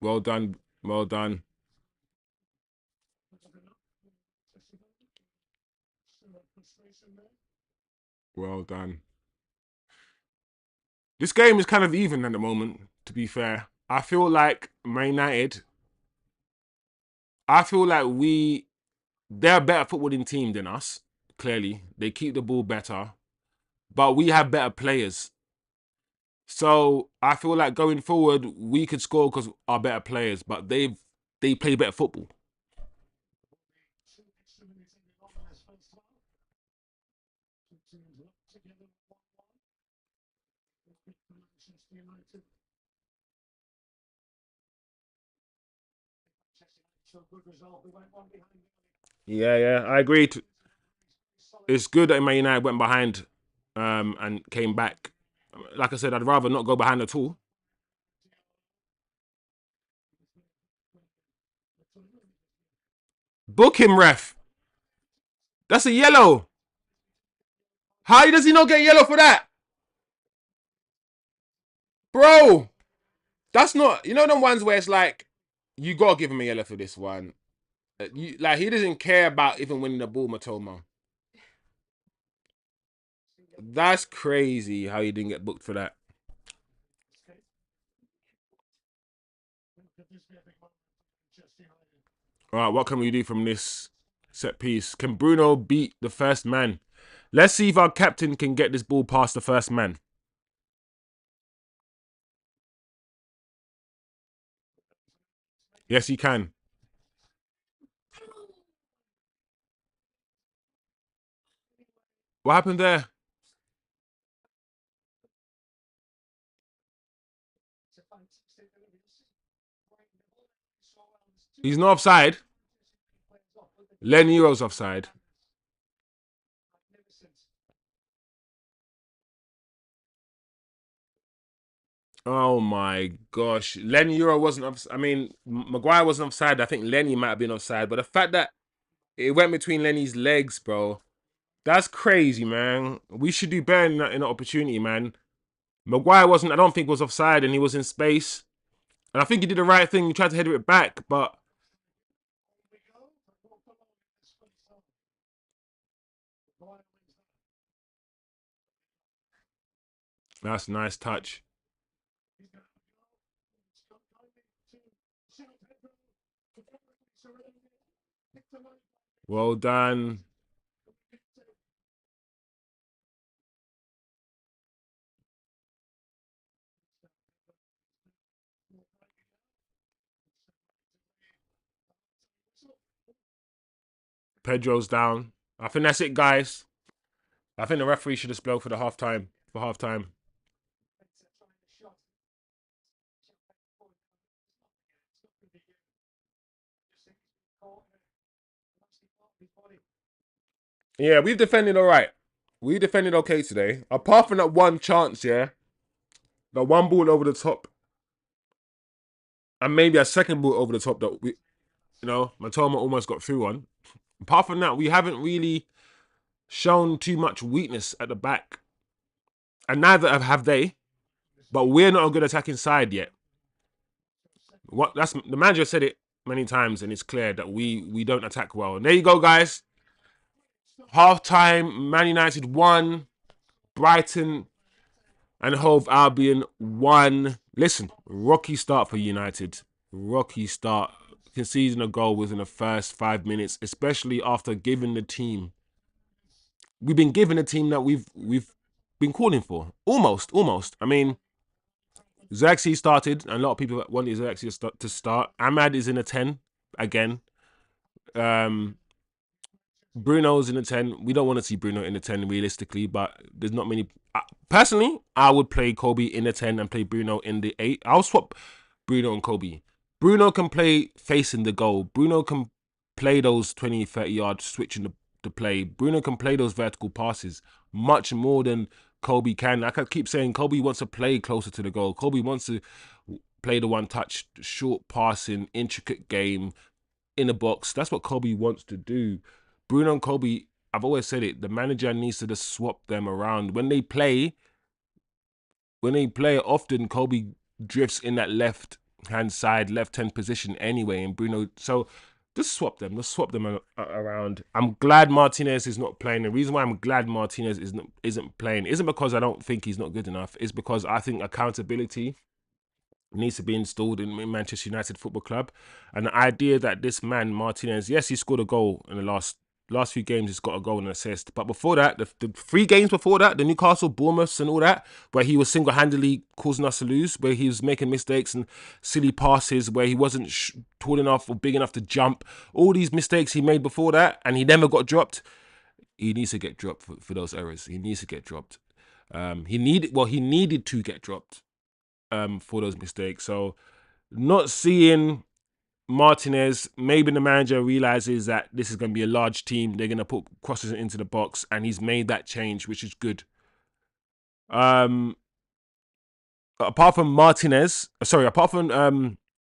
Well done. Well done. Well done. This game is kind of even at the moment, to be fair. I feel like Man United, I feel like they're a better footballing team than us, clearly. They keep the ball better, but we have better players. So I feel like going forward, we could score because our better players, but they play better football. Yeah, yeah, I agree. It's good that Man United went behind, and came back. Like I said, I'd rather not go behind at all. Book him, ref. That's a yellow. How does he not get yellow for that, bro? That's not. You know them ones where it's like you gotta give him a yellow for this one. Like, he doesn't care about even winning the ball, Matoma. That's crazy how you didn't get booked for that. All right, what can we do from this set piece? Can Bruno beat the first man? Let's see if our captain can get this ball past the first man. Yes, he can. What happened there? He's not offside. Len Euro's offside. Oh my gosh. Len Euro wasn't offside. I mean, Maguire wasn't offside. I think Lenny might have been offside. But the fact that it went between Lenny's legs, bro, that's crazy, man. We should do better in that opportunity, man. Maguire wasn't, I don't think, was offside, and he was in space. And I think he did the right thing. He tried to header it back, but that's a nice touch. Well done. Pedro's down. I think that's it, guys. I think the referee should have blown for the halftime. For halftime. Yeah, we've defended all right. We defended okay today. Apart from that one chance, yeah, the one ball over the top, and maybe a second ball over the top that Matoma almost got through on. Apart from that, we haven't really shown too much weakness at the back, and neither have they. But we're not a good attacking side yet. That's the manager said it many times, and it's clear that we don't attack well. And there you go, guys. Half time, Man United 1, Brighton and Hove Albion 1. Listen, rocky start for United. Rocky start. Conceding a goal within the first 5 minutes, especially after giving the team. We've been given a team that we've been calling for. Almost. I mean, Zirkzee started, and a lot of people wanted Zirkzee to start. Ahmad is in a 10 again. Um, Bruno's in a 10. We don't want to see Bruno in a 10 realistically, but there's not many. Personally, I would play Kobbie in a 10 and play Bruno in the 8. I'll swap Bruno and Kobbie. Bruno can play facing the goal. Bruno can play those 20, 30 yards switching the play. Bruno can play those vertical passes much more than Kobbie can. Like I keep saying, Kobbie wants to play closer to the goal. Kobbie wants to play the one touch, short passing, intricate game in the box. That's what Kobbie wants to do. Bruno and Kobbie, I've always said it, the manager needs to just swap them around. When they play often Kobbie drifts in that left hand side, left hand position anyway, and Bruno. So just swap them. Let's swap them around. I'm glad Martinez is not playing. The reason why I'm glad Martinez isn't playing isn't because I don't think he's not good enough. It's because I think accountability needs to be installed in Manchester United Football Club. And the idea that this man, Martinez, yes, he scored a goal in the last few games, he's got a goal and an assist. But before that, the 3 games before that, the Newcastle, Bournemouth and all that, where he was single-handedly causing us to lose, where he was making mistakes and silly passes, where he wasn't tall enough or big enough to jump. All these mistakes he made before that, and he never got dropped. He needs to get dropped for those errors. He needs to get dropped. He needed to get dropped for those mistakes. So not seeing Martinez, maybe the manager realizes that this is going to be a large team. They're going to put crosses into the box, and he's made that change, which is good. Apart from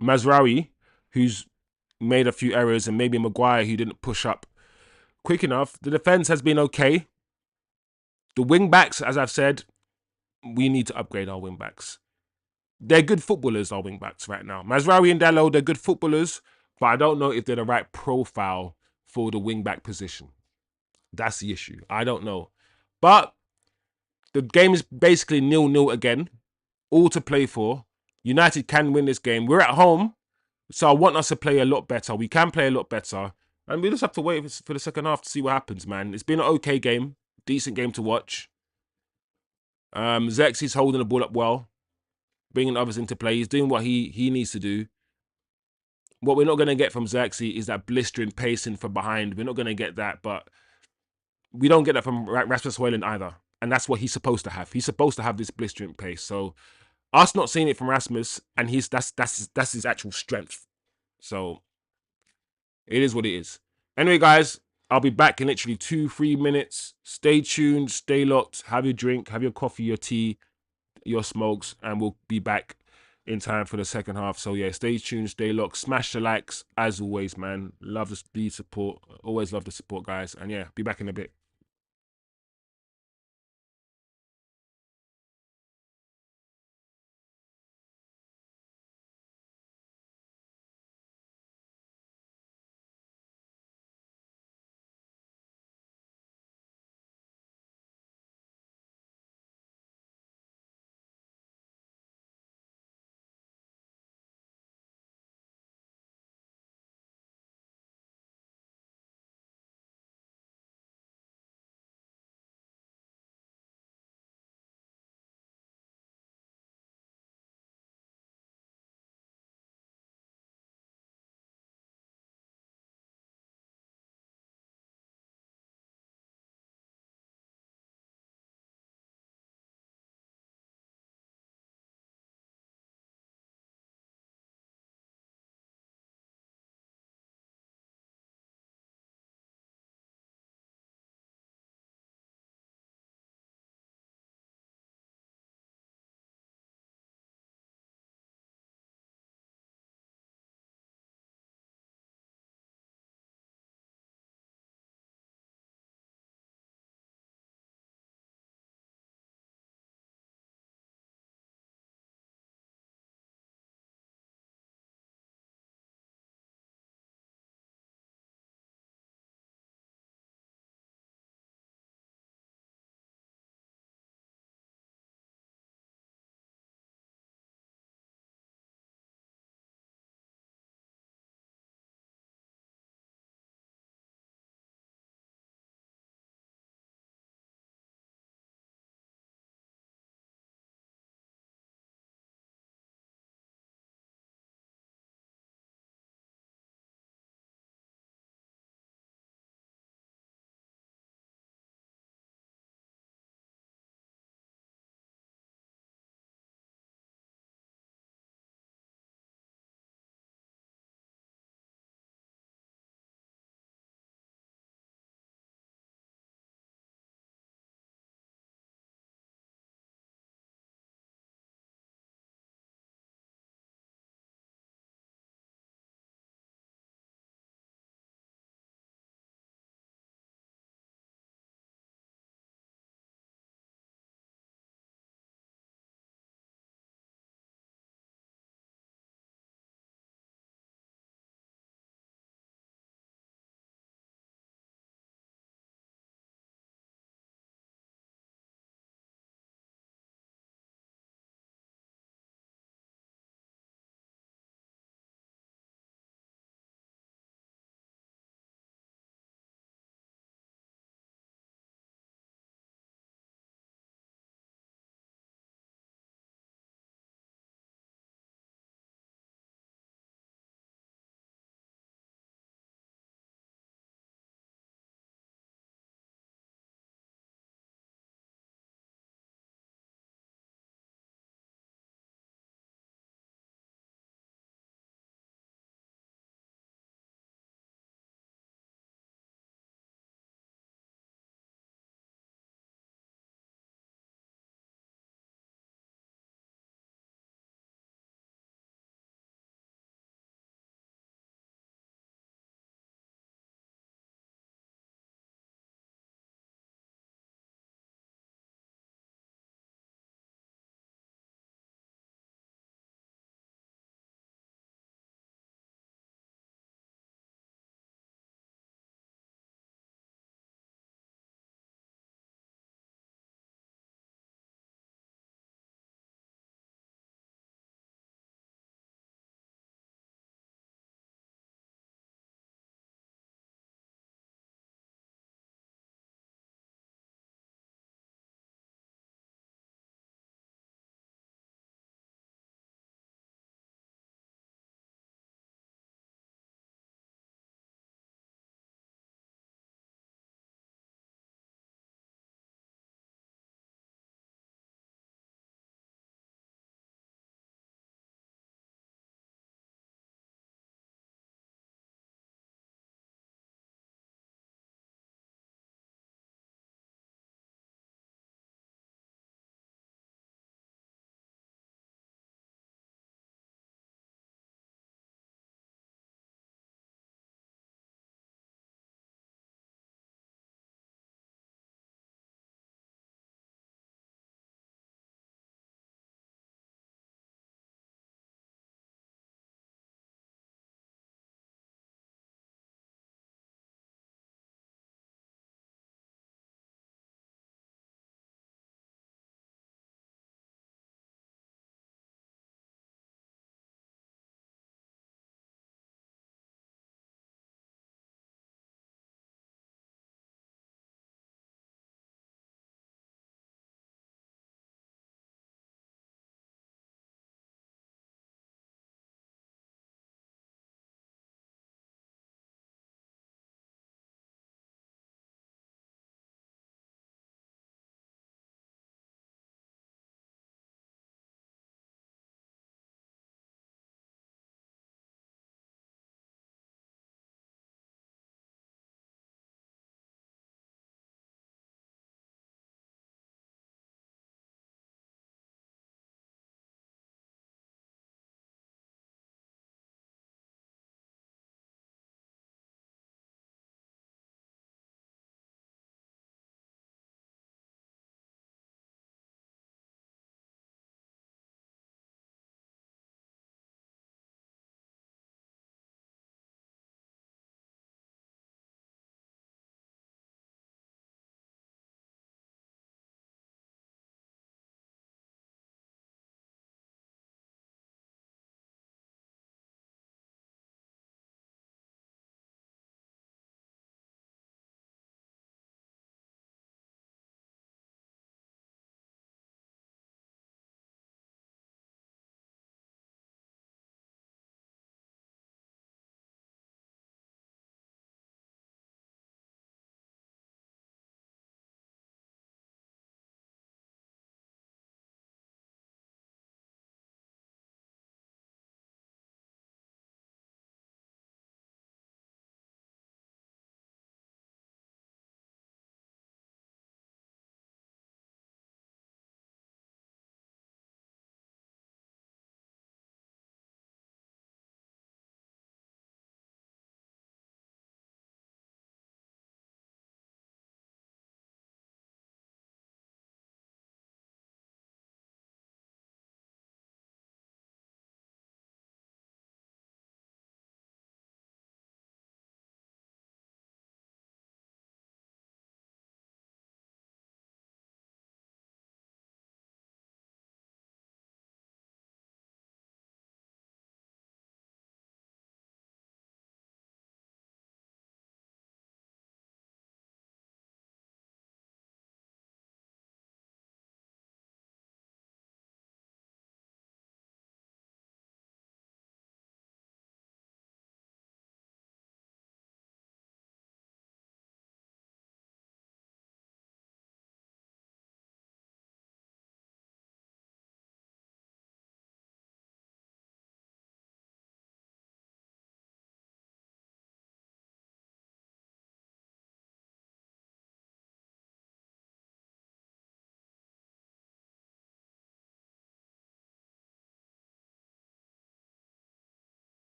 Mazraoui, who's made a few errors, and maybe Maguire, who didn't push up quick enough, the defense has been okay. The wing backs, as I've said, we need to upgrade our wing backs. They're good footballers, our wing backs right now. Mazraoui and Dalot, they're good footballers, but I don't know if they're the right profile for the wing back position. That's the issue. I don't know. But the game is basically 0-0 again. All to play for. United can win this game. We're at home, so I want us to play a lot better. We can play a lot better. And we just have to wait for the second half to see what happens, man. It's been an okay game. Decent game to watch. Zirkzee's holding the ball up well, bringing others into play. He's doing what he needs to do. What we're not going to get from Zirkzee is that blistering pacing from behind. We're not going to get that, but we don't get that from Rasmus Hojlund either. And that's what he's supposed to have. He's supposed to have this blistering pace. So us not seeing it from Rasmus, and that's his actual strength. So it is what it is. Anyway, guys, I'll be back in literally 2-3 minutes. Stay tuned, stay locked, have your drink, have your coffee, your tea, your smokes, and we'll be back in time for the second half. So yeah, stay tuned, stay locked, smash the likes as always, man. Love the support, always love the support, guys. And yeah, be back in a bit.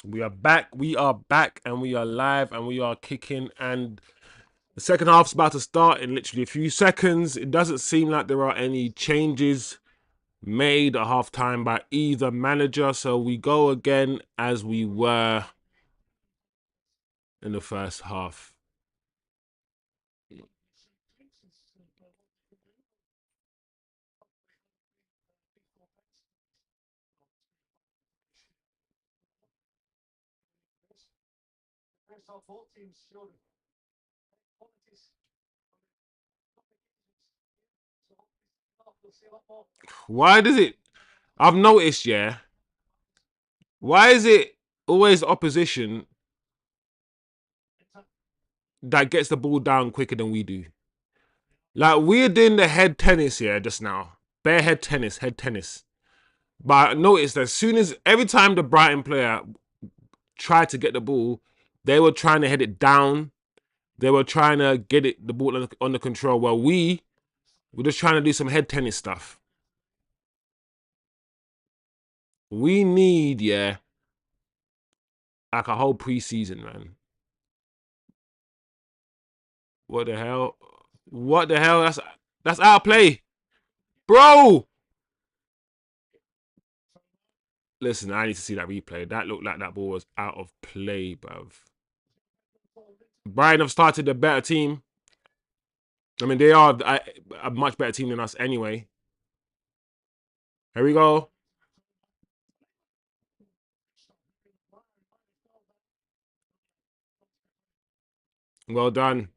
We are back. We are back, and we are live, and we are kicking. And the second half's about to start in literally a few seconds. It doesn't seem like there are any changes made at halftime by either manager, so we go again as we were in the first half. Why does it? I've noticed, yeah. Why is it always opposition that gets the ball down quicker than we do? Like, we're doing the head tennis here just now. Bare head tennis, head tennis. But I noticed that as soon as every time the Brighton player tried to get the ball, they were trying to head it down. They were trying to get the ball under control. While we were just trying to do some head tennis stuff. We need, yeah, like a whole preseason, man. What the hell? What the hell? That's out of play, bro. Listen, I need to see that replay. That looked like that ball was out of play, bruv. Brighton have started a better team. I mean, they are a much better team than us anyway. Here we go. Well done.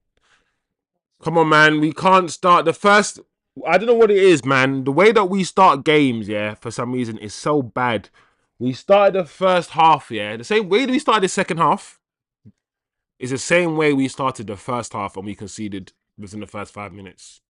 Come on, man. We can't start the first. I don't know what it is, man. The way that we start games, yeah, for some reason, is so bad. We started the first half, yeah. The same way we started the second half is the same way we started the first half and we conceded within the first 5 minutes.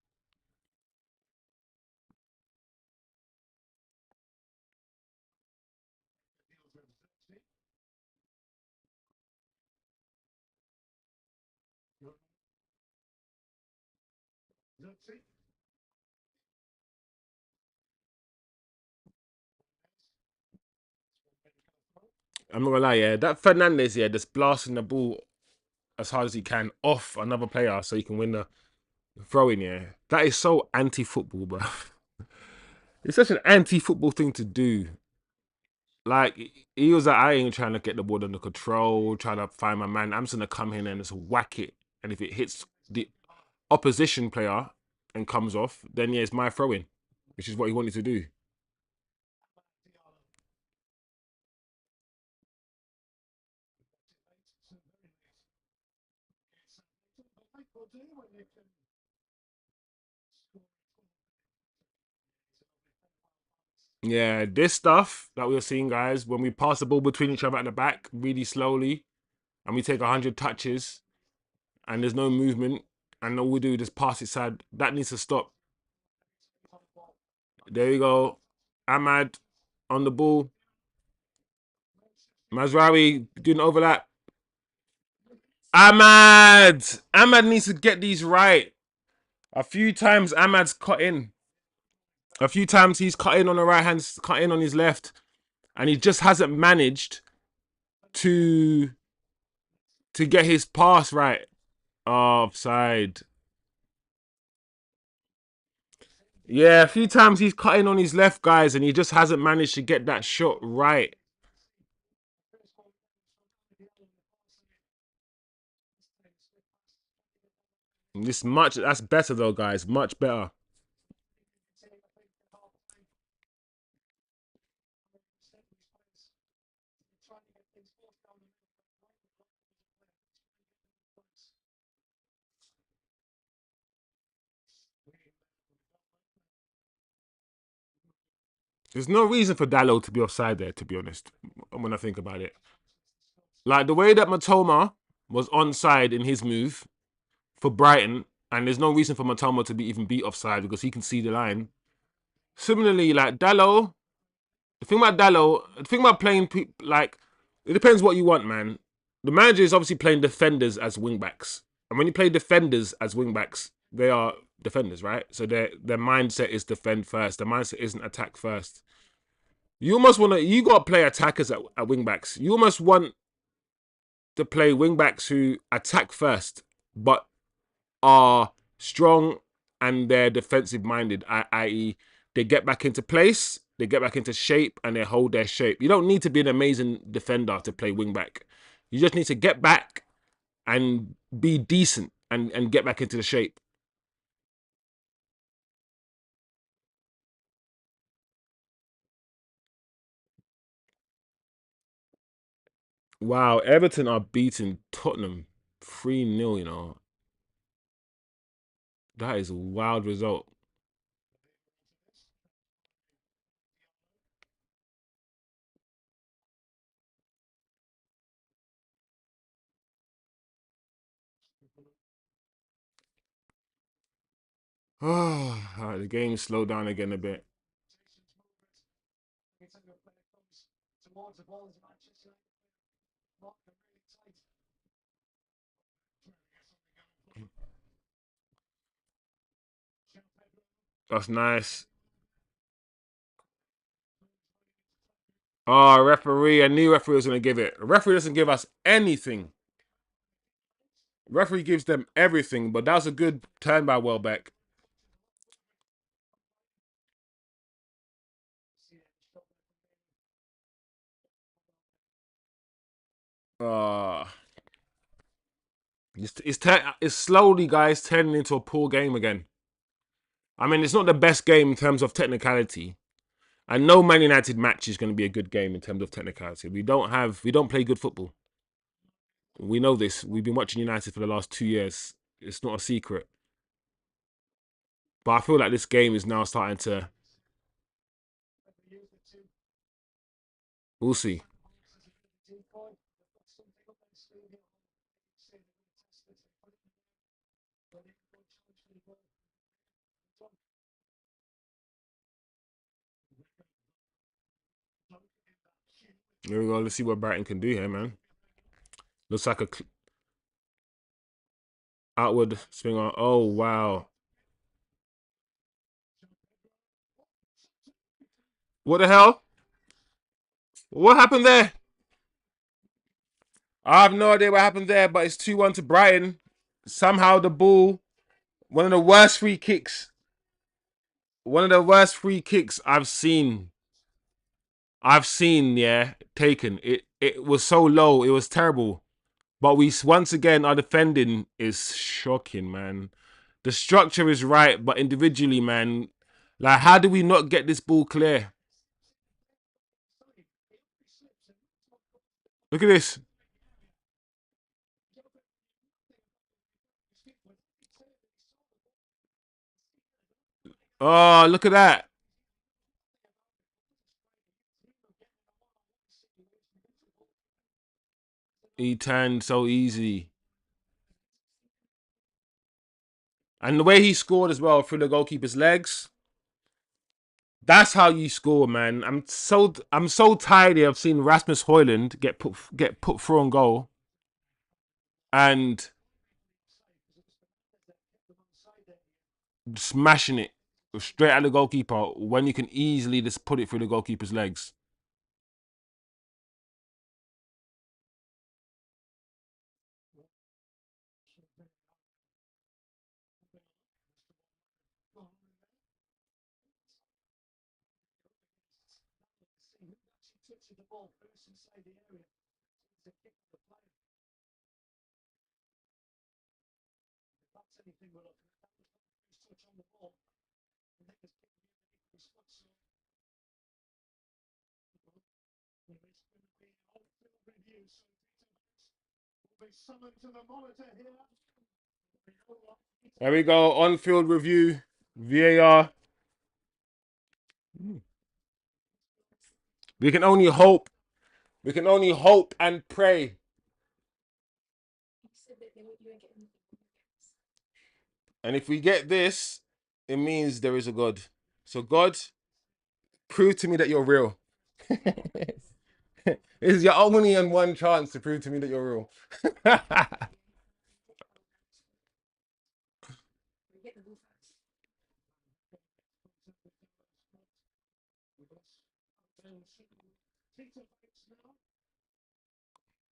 I'm not gonna lie, yeah. That Fernandez, yeah, just blasting the ball as hard as he can off another player so he can win the throw-in, yeah. That is so anti-football, bro. It's such an anti-football thing to do. Like, he was like, I ain't trying to get the ball under control, trying to find my man. I'm just gonna come in and just whack it. And if it hits the opposition player and comes off, then yeah, it's my throw-in, which is what he wanted to do. Yeah, this stuff that we are seeing, guys, when we pass the ball between each other at the back really slowly and we take 100 touches and there's no movement and all we do is just pass it side, that needs to stop. There you go. Ahmad on the ball. Mazraoui doing overlap. Ahmad! Ahmad needs to get these right. A few times Ahmad's cut in. A few times he's cut in on the right hand, cut in on his left. And he just hasn't managed to get his pass right. Offside. Yeah, a few times he's cutting on his left, guys, and he just hasn't managed to get that shot right. That's better though, guys. Much better. There's no reason for Dalot to be offside there, to be honest, when I think about it. Like, the way that Matoma was onside in his move for Brighton, and there's no reason for Matoma to be even beat offside because he can see the line. Similarly, like Dalot, the thing about playing, like, it depends what you want, man. The manager is obviously playing defenders as wingbacks. And when you play defenders as wingbacks, they are defenders, right? So their mindset is defend first. Their mindset isn't attack first. You almost want to. You got to play attackers at wing backs. You almost want to play wing backs who attack first, but are strong and they're defensive minded, i.e., they get back into place, they get back into shape, and they hold their shape. You don't need to be an amazing defender to play wing back. You just need to get back and be decent and get back into the shape. Wow, Everton are beating Tottenham 3-0, you know. That is a wild result. Oh, the game slowed down again a bit. That's nice. Oh, referee. I knew referee was going to give it. A referee doesn't give us anything. Referee gives them everything, but that was a good turn by Welbeck. Uh, it's slowly, guys, turning into a poor game again. I mean, it's not the best game in terms of technicality. And no Man United match is going to be a good game in terms of technicality. We don't play good football. We know this. We've been watching United for the last 2 years. It's not a secret. But I feel like this game is now starting to. We'll see. Here we go. Let's see what Brighton can do here, man. Looks like a outward swinger. Oh wow! What the hell? What happened there? I have no idea what happened there, but it's 2-1 to Brighton. Somehow the ball, one of the worst free kicks, one of the worst free kicks I've seen. Yeah, taken. It was so low. It was terrible. But we once again our defending is shocking, man. The structure is right, but individually, man, like how do we not get this ball clear? Look at this. Oh, look at that. He turned so easy. And the way he scored as well through the goalkeeper's legs. That's how you score, man. I'm so tired of seeing Rasmus Hojlund get put through on goal and smashing it straight at the goalkeeper when you can easily just put it through the goalkeeper's legs. There we go. On-field review, VAR. We can only hope. We can only hope and pray. And if we get this, it means there is a God. So God, prove to me that you're real. This is your only and one chance to prove to me that you're real.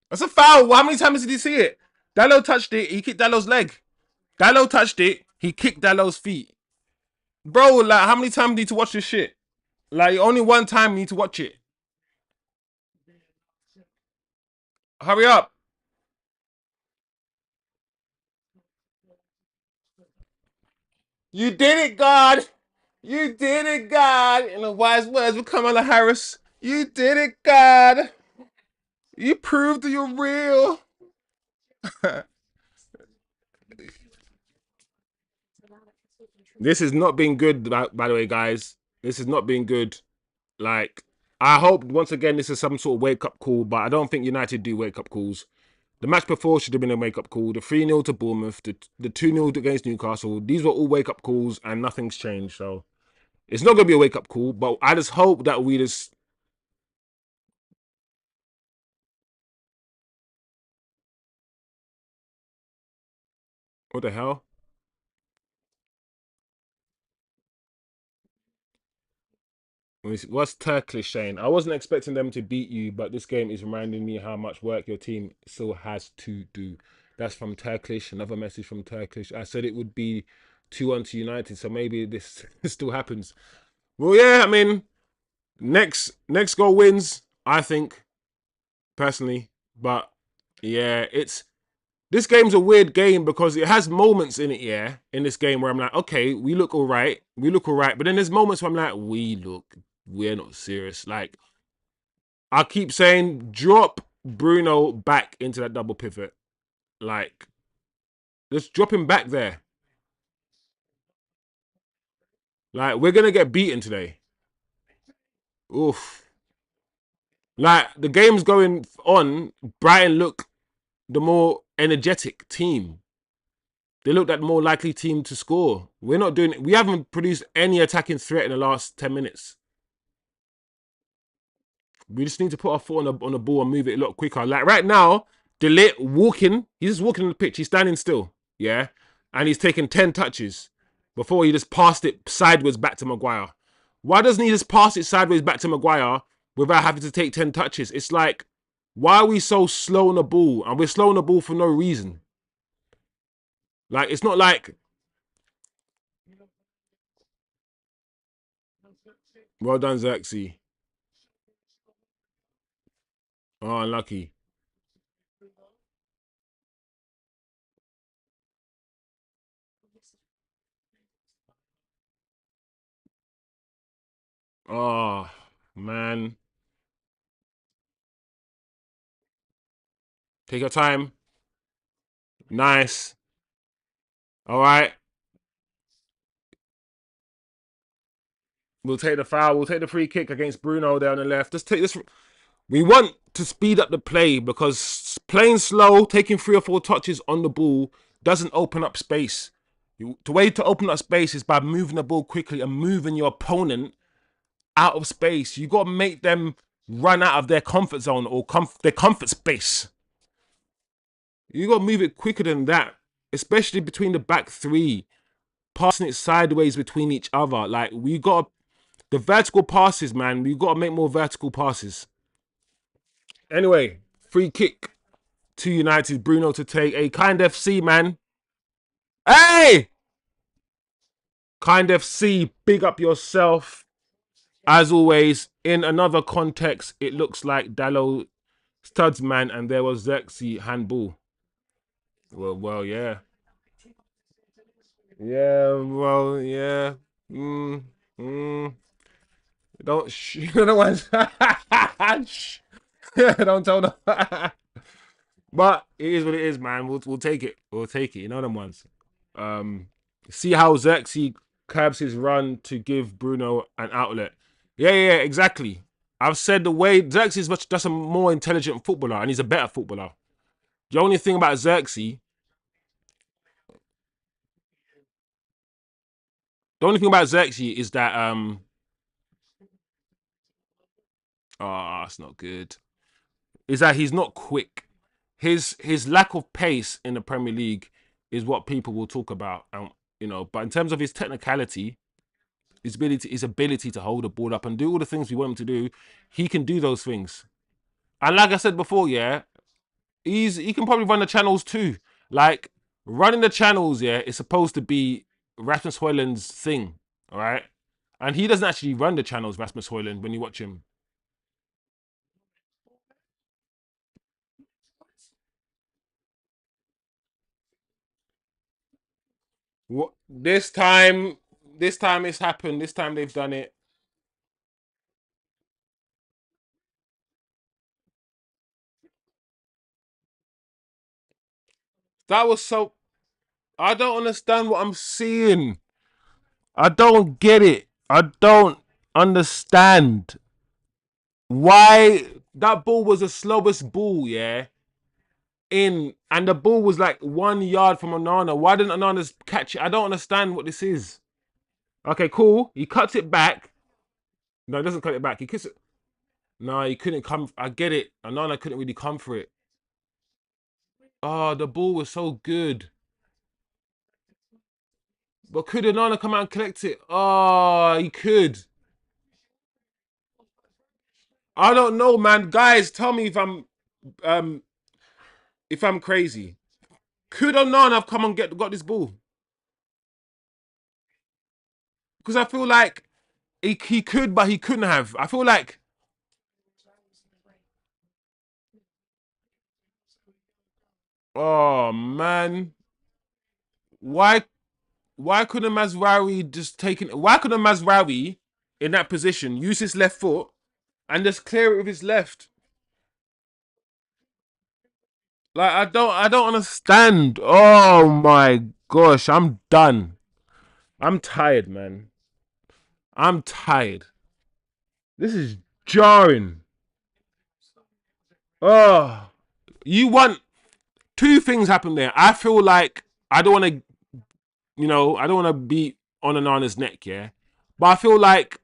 That's a foul. How many times did you see it? Dalot touched it. He kicked Dalot's leg. Dalot touched it. He kicked Dalot's feet. Bro, like, how many times do you need to watch this shit? Like, only one time you need to watch it. Hurry up. You did it, God. You did it, God. In the wise words of Kamala Harris. You did it, God. You proved that you're real. This has not been good, by the way, guys. This has not been good. Like, I hope, once again, this is some sort of wake-up call, but I don't think United do wake-up calls. The match before should have been a wake-up call. The 3-0 to Bournemouth, the 2-0 against Newcastle, these were all wake-up calls and nothing's changed. So, it's not going to be a wake-up call, but I just hope that we just... What the hell? What's Turkish saying? I wasn't expecting them to beat you, but this game is reminding me how much work your team still has to do. That's from Turkish. Another message from Turkish. I said it would be 2-1 to United, so maybe this still happens. Well, yeah, I mean, next goal wins, I think, personally. But yeah, this game's a weird game because it has moments in it, yeah, in this game where I'm like, okay, we look all right. But then there's moments where I'm like, we're not serious. Like, I keep saying, drop Bruno back into that double pivot. Like, just drop him back there. Like, we're going to get beaten today. Oof. Like, the game's going on. Brighton look the more energetic team. They look that more likely team to score. We haven't produced any attacking threat in the last 10 minutes. We just need to put our foot on the ball and move it a lot quicker. Like right now, Dalot walking, he's just walking on the pitch. He's standing still, yeah? And he's taken 10 touches before he just passed it sideways back to Maguire. Why doesn't he just pass it sideways back to Maguire without having to take 10 touches? It's like, why are we so slow on the ball? And we're slow on the ball for no reason. Like, it's not like... Well done, Zirkzee. Oh, unlucky. Oh, man. Take your time. Nice. All right. We'll take the foul. We'll take the free kick against Bruno there on the left. Just take this. We want to speed up the play because playing slow, taking 3 or 4 touches on the ball doesn't open up space. The way to open up space is by moving the ball quickly and moving your opponent out of space. You got to make them run out of their comfort zone or their comfort space. You got to move it quicker than that, especially between the back 3, passing it sideways between each other. Like, we got to... The vertical passes, man. We've got to make more vertical passes. Anyway, free kick to United. Bruno to take a kind FC, man. Hey! Kind FC, big up yourself. As always, in another context, it looks like Dalot studs, man, and there was Zirkzee handball. Well, yeah. Yeah, well, yeah. Don't don't want don't tell them. But it is what it is, man. We'll take it. We'll take it. You know them ones. See how Zirkzee curbs his run to give Bruno an outlet. Yeah, exactly. I've said the way Zirkzee is just a more intelligent footballer and he's a better footballer. The only thing about Zirkzee, is that it's not good. Is that he's not quick. His lack of pace in the Premier League is what people will talk about. But in terms of his technicality, his ability to hold the ball up and do all the things we want him to do. He can do those things. And like I said before, yeah, he can probably run the channels too. Like running the channels, yeah, is supposed to be Rasmus Hojlund's thing, all right? And he doesn't actually run the channels, Rasmus Hojlund, when you watch him. What this time? This time it's happened. This time they've done it. That was so. I don't understand what I'm seeing. I don't get it. I don't understand why that ball was the slowest ball, yeah. And the ball was like 1 yard from Onana. Why didn't Onana catch it? I don't understand what this is. Okay, cool. He cuts it back. No, he doesn't cut it back. He kicks it. No, he couldn't come. I get it. Onana couldn't really come for it. Oh, the ball was so good. But could Onana come out and collect it? Oh, he could. I don't know, man. Guys, tell me um if I'm crazy. Could Onana have come and got this ball? Because I feel like he could, but he couldn't have. I feel like, oh man, why couldn't Mazraoui just taken? Why couldn't Mazraoui in that position use his left foot and just clear it with his left? Like I don't understand. Oh my gosh, I'm done. I'm tired, man. I'm tired. This is jarring. Oh, you want two things happen there. I feel like I don't want to, I don't want to be on Onana's neck, yeah. But I feel like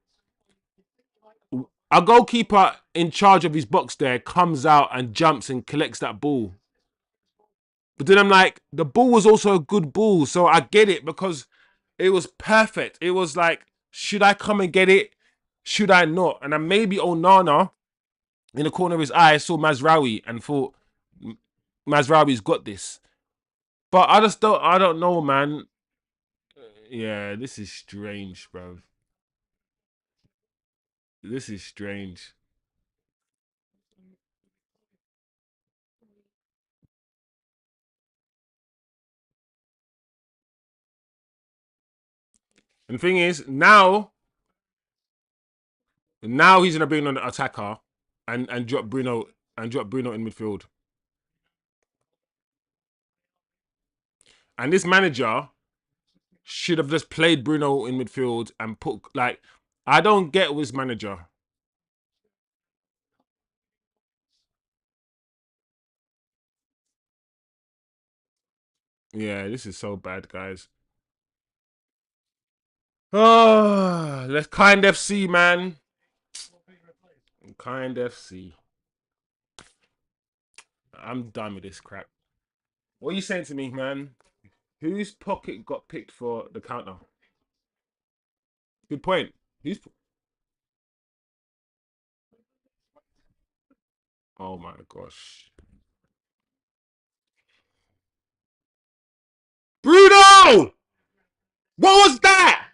a goalkeeper in charge of his box there comes out and jumps and collects that ball. But then I'm like, the ball was also a good ball, so I get it because it was perfect. It was like, should I come and get it? Should I not? And then maybe Onana, in the corner of his eye, saw Mazraoui and thought, Mazraoui's got this. But I don't know, man. Yeah, this is strange, bro. This is strange. And the thing is, now he's gonna bring on an attacker and drop Bruno in midfield. And this manager should have just played Bruno in midfield and put like I don't get with this manager. Yeah, this is so bad, guys. Oh, let's kind FC, man. Kind FC. I'm done with this crap. What are you saying to me, man? Whose pocket got picked for the counter? Good point. Who's? Oh my gosh, Bruno! What was that?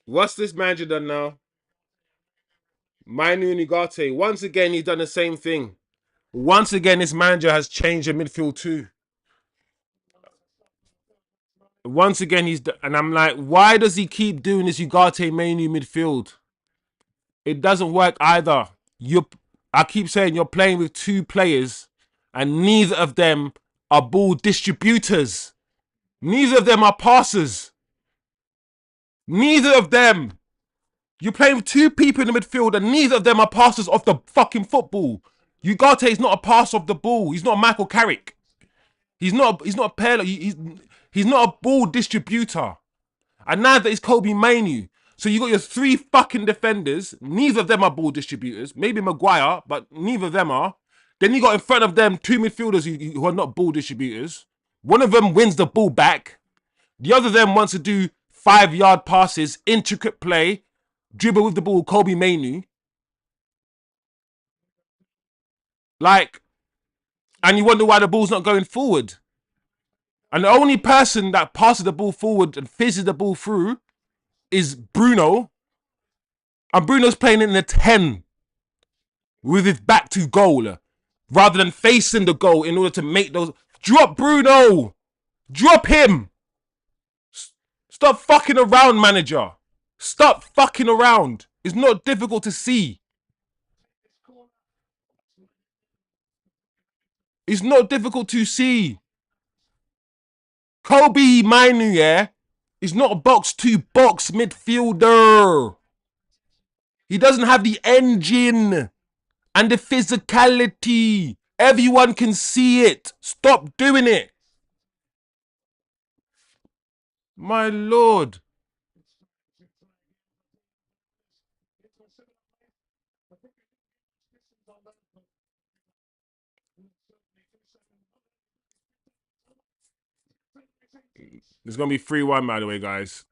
What's this manager done now? Manu Ugarte. Once again, he's done the same thing. Once again, this manager has changed the midfield too. Once again, and I'm like, why does he keep doing this Ugarte Manu midfield? It doesn't work either. I keep saying you're playing with two players, and neither of them are ball distributors. Neither of them are passers. Neither of them. You're playing with two people in the midfield, and neither of them are passers of the fucking football. Ugarte is not a passer of the ball. He's not Michael Carrick. He's not a pair. He's not a ball distributor. And now that it's Kobbie Mainoo. So you got your 3 fucking defenders. Neither of them are ball distributors. Maybe Maguire, but neither of them are. Then you got in front of them 2 midfielders who are not ball distributors. One of them wins the ball back. The other of them wants to do 5-yard passes, intricate play, dribble with the ball, Kobbie Mainoo. Like, and you wonder why the ball's not going forward. And the only person that passes the ball forward and fizzes the ball through is Bruno. And Bruno's playing in the 10 with his back to goal rather than facing the goal in order to make those. Drop Bruno. Drop him. Stop fucking around, manager. Stop fucking around. It's not difficult to see. It's not difficult to see. Kobbie Mainoo, yeah, is not a box-to-box midfielder. He doesn't have the engine and the physicality. Everyone can see it. Stop doing it. My lord. It's going to be 3-1, by the way, guys.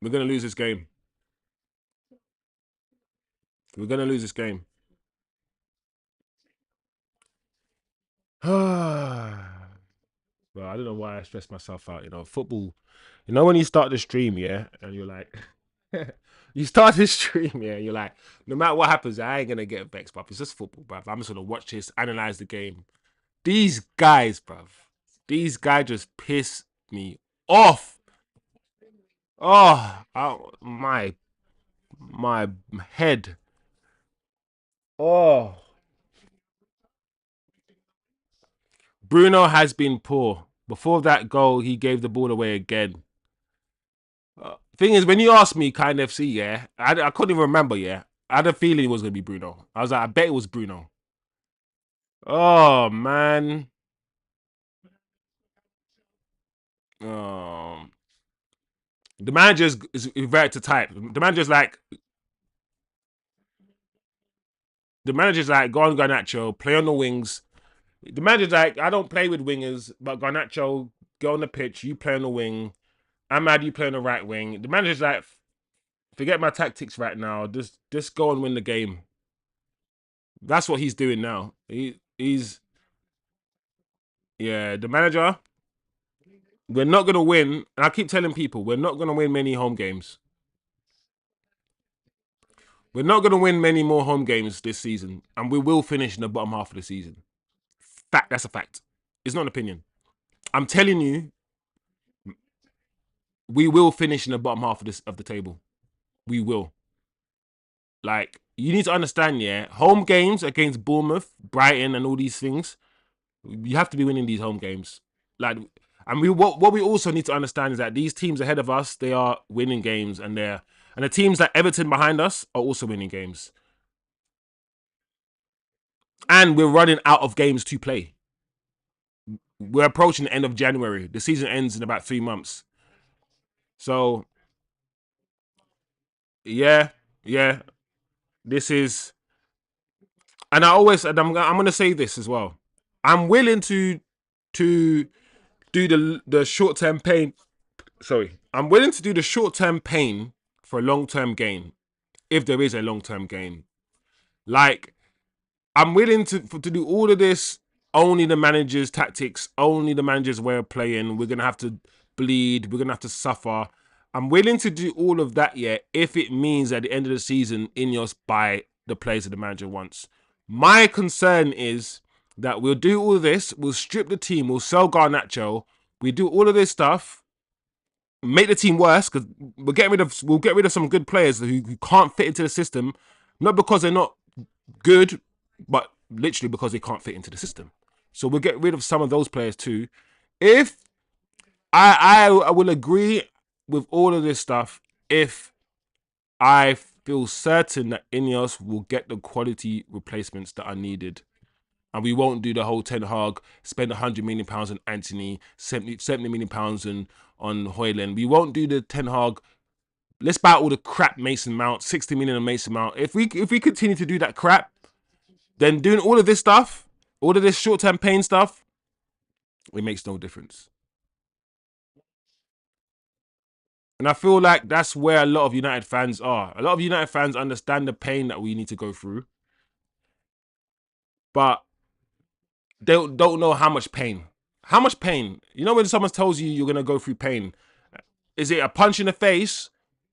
We're going to lose this game. We're going to lose this game. Well, I don't know why I stress myself out. You know, football. You know when you start the stream, yeah, and you're like, you start this stream, yeah, you're like, no matter what happens, I ain't gonna get vexed, bruv. It's just football, bruv. I'm just gonna watch this, analyze the game. These guys, bruv. These guys just piss me off. Oh, my head. Oh. Bruno has been poor. Before that goal, he gave the ball away again. Thing is, when you asked me, kind FC, yeah, I couldn't even remember, yeah. I had a feeling it was going to be Bruno. I was like, I bet it was Bruno. Oh, man. The manager is very to type. The manager's like, go on Garnacho, play on the wings. The manager's like, I don't play with wingers, but Garnacho, go on the pitch, you play on the wing. Ahmad, you play on the right wing. The manager's like, forget my tactics right now. Just go and win the game. That's what he's doing now. He's yeah, the manager. We're not gonna win, and I keep telling people we're not gonna win many home games. We're not gonna win many more home games this season, and we will finish in the bottom half of the season. Fact, that's a fact. It's not an opinion. I'm telling you, we will finish in the bottom half of the table. We will. Like, you need to understand, yeah, home games against Bournemouth, Brighton, and all these things, you have to be winning these home games. Like, and what we also need to understand is that these teams ahead of us, they are winning games, and the teams like Everton behind us are also winning games. And we're running out of games to play. We're approaching the end of January. The season ends in about 3 months. So, yeah. This is, and I'm going to say this as well. I'm willing to do the short-term pain. Sorry. I'm willing to do the short-term pain for a long-term gain, if there is a long-term gain. Like, I'm willing to do all of this, only the manager's tactics, only the manager's way of playing. We're going to have to bleed. We're going to have to suffer. I'm willing to do all of that, yeah, if it means at the end of the season, Ineos buy the players that the manager wants. My concern is that we'll do all of this, we'll strip the team, we'll sell Garnacho, we do all of this stuff, make the team worse, because we'll get rid of some good players who can't fit into the system, not because they're not good, but literally because they can't fit into the system. So we'll get rid of some of those players too. If I will agree with all of this stuff if I feel certain that Ineos will get the quality replacements that are needed. And we won't do the whole Ten Hag, spend £100 million on Antony, 70 million pounds on hojlund. We won't do the Ten Hag. Let's buy all the crap Mason Mount, 60 million on Mason Mount. If we continue to do that crap, then doing all of this stuff, all of this short-term pain stuff, it makes no difference. And I feel like that's where a lot of United fans are. A lot of United fans understand the pain that we need to go through, but they don't know how much pain. How much pain? You know when someone tells you you're going to go through pain, is it a punch in the face,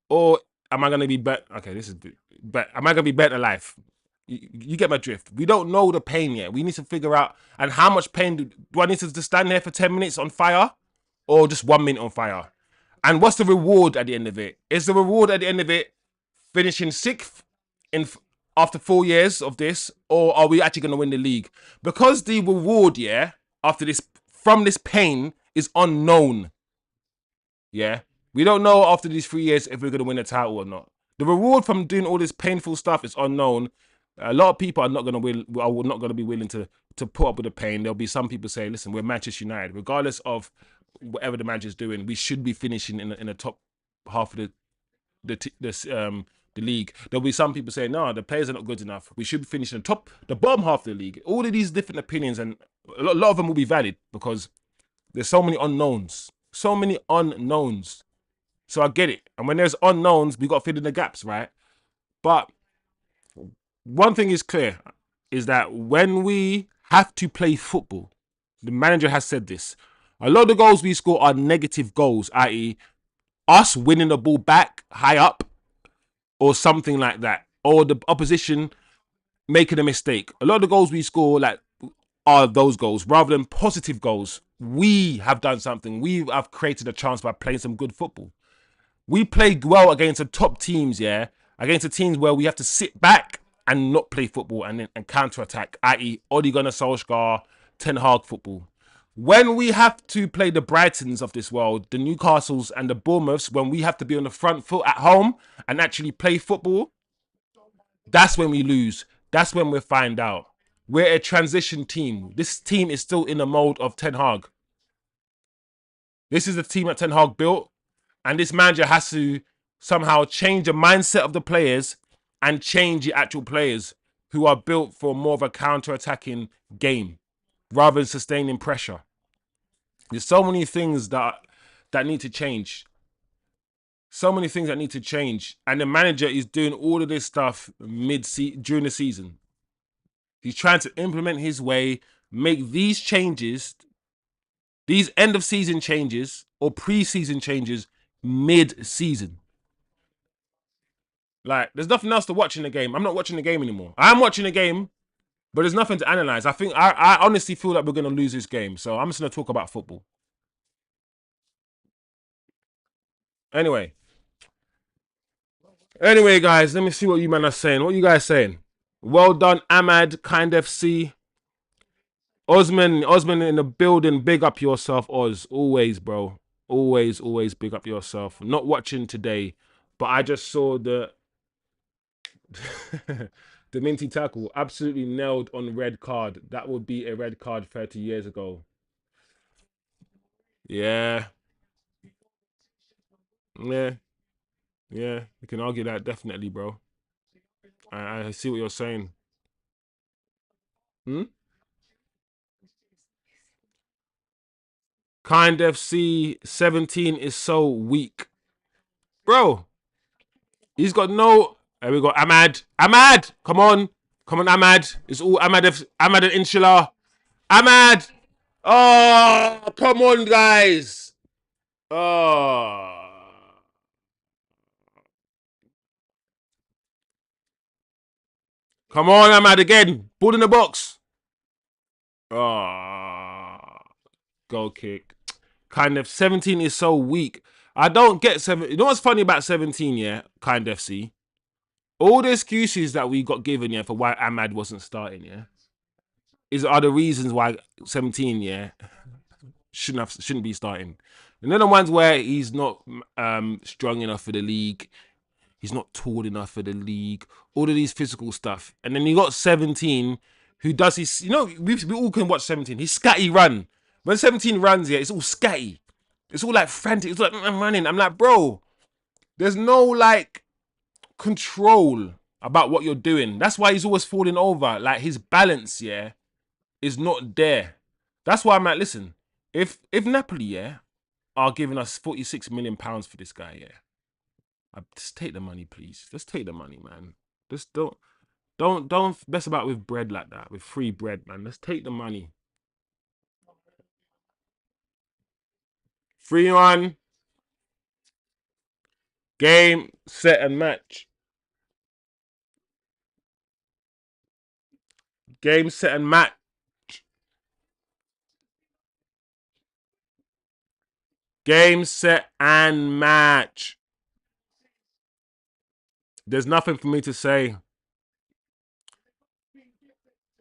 or am I going to be better? Okay, this is but am I going to be better alive? You get my drift. We don't know the pain yet. We need to figure out, and how much pain do I need to stand there for 10 minutes on fire, or just 1 minute on fire? And what's the reward at the end of it? Is the reward at the end of it finishing 6th after 4 years of this, or are we actually going to win the league? Because the reward, yeah, after this, from this pain, is unknown. Yeah, we don't know after these 3 years if we're going to win a title or not. The reward from doing all this painful stuff is unknown. A lot of people are not going to be willing to put up with the pain. There'll be some people saying, listen, we're Manchester United, regardless of whatever the manager's doing, we should be finishing in the top half of the league. There'll be some people saying, no, the players are not good enough, we should be finishing the bottom half of the league. All of these different opinions, and a lot of them will be valid because there's so many unknowns. So I get it. And when there's unknowns, we got to fill in the gaps, right? But one thing is clear, is that when we have to play football, the manager has said this, a lot of the goals we score are negative goals, i.e. us winning the ball back high up or something like that, or the opposition making a mistake. A lot of the goals we score are those goals rather than positive goals. We have done something. We have created a chance by playing some good football. We play well against the top teams, yeah, against the teams where we have to sit back and not play football and counter-attack, i.e. Ole Gunnar Solskjaer, Ten Hag football. When we have to play the Brightons of this world, the Newcastles and the Bournemouths, when we have to be on the front foot at home and actually play football, that's when we lose. That's when we find out. We're a transition team. This team is still in the mold of Ten Hag. This is the team that Ten Hag built, and this manager has to somehow change the mindset of the players and change the actual players who are built for more of a counter-attacking game rather than sustaining pressure. There's so many things that need to change. So many things that need to change. And the manager is doing all of this stuff during the season. He's trying to implement his way, make these changes, these end-of-season changes or pre-season changes mid-season. Like, there's nothing else to watch in the game. I'm not watching the game anymore. I'm watching the game, but there's nothing to analyze. I honestly feel like we're going to lose this game. So I'm just going to talk about football. Anyway, guys, let me see what you men are saying. What are you guys saying? Well done, Ahmad, Kind FC. Osman in the building. Big up yourself, Oz. Always, bro. Always big up yourself. Not watching today, but I just saw the the minty tackle. Absolutely nailed on red card. That would be a red card 30 years ago. Yeah. Yeah, you can argue that, definitely, bro. I see what you're saying. Kind FC 17 is so weak. Bro, he's got no... There we go, Ahmad. Ahmad! Come on, Ahmad. It's all Ahmad and Inshallah. Ahmad! Oh, come on, guys. Oh... Come on, Ahmad, again. Ball in the box. Oh, goal kick. Kind of 17 is so weak. I don't get 7. You know what's funny about 17, yeah? Kind FC. All the excuses that we got given, yeah, for why Ahmad wasn't starting, yeah, are the reasons why 17, yeah, shouldn't be starting. And then the ones where he's not strong enough for the league, he's not tall enough for the league, all of these physical stuff. And then you got 17, who does his, we all can watch 17. His scatty run. When 17 runs, yeah, it's all scatty. It's all like frantic. It's like, I'm running. I'm like, bro, there's no like control about what you're doing. That's why he's always falling over. Like his balance, yeah, is not there. That's why I'm like, listen, if Napoli, yeah, are giving us £46 million for this guy, yeah, just take the money, please. Just take the money, man. Just don't mess about with bread like that, with free bread, man. Let's take the money. 3-1. Game, set, and match. Game, set, and match. Game, set, and match. There's nothing for me to say.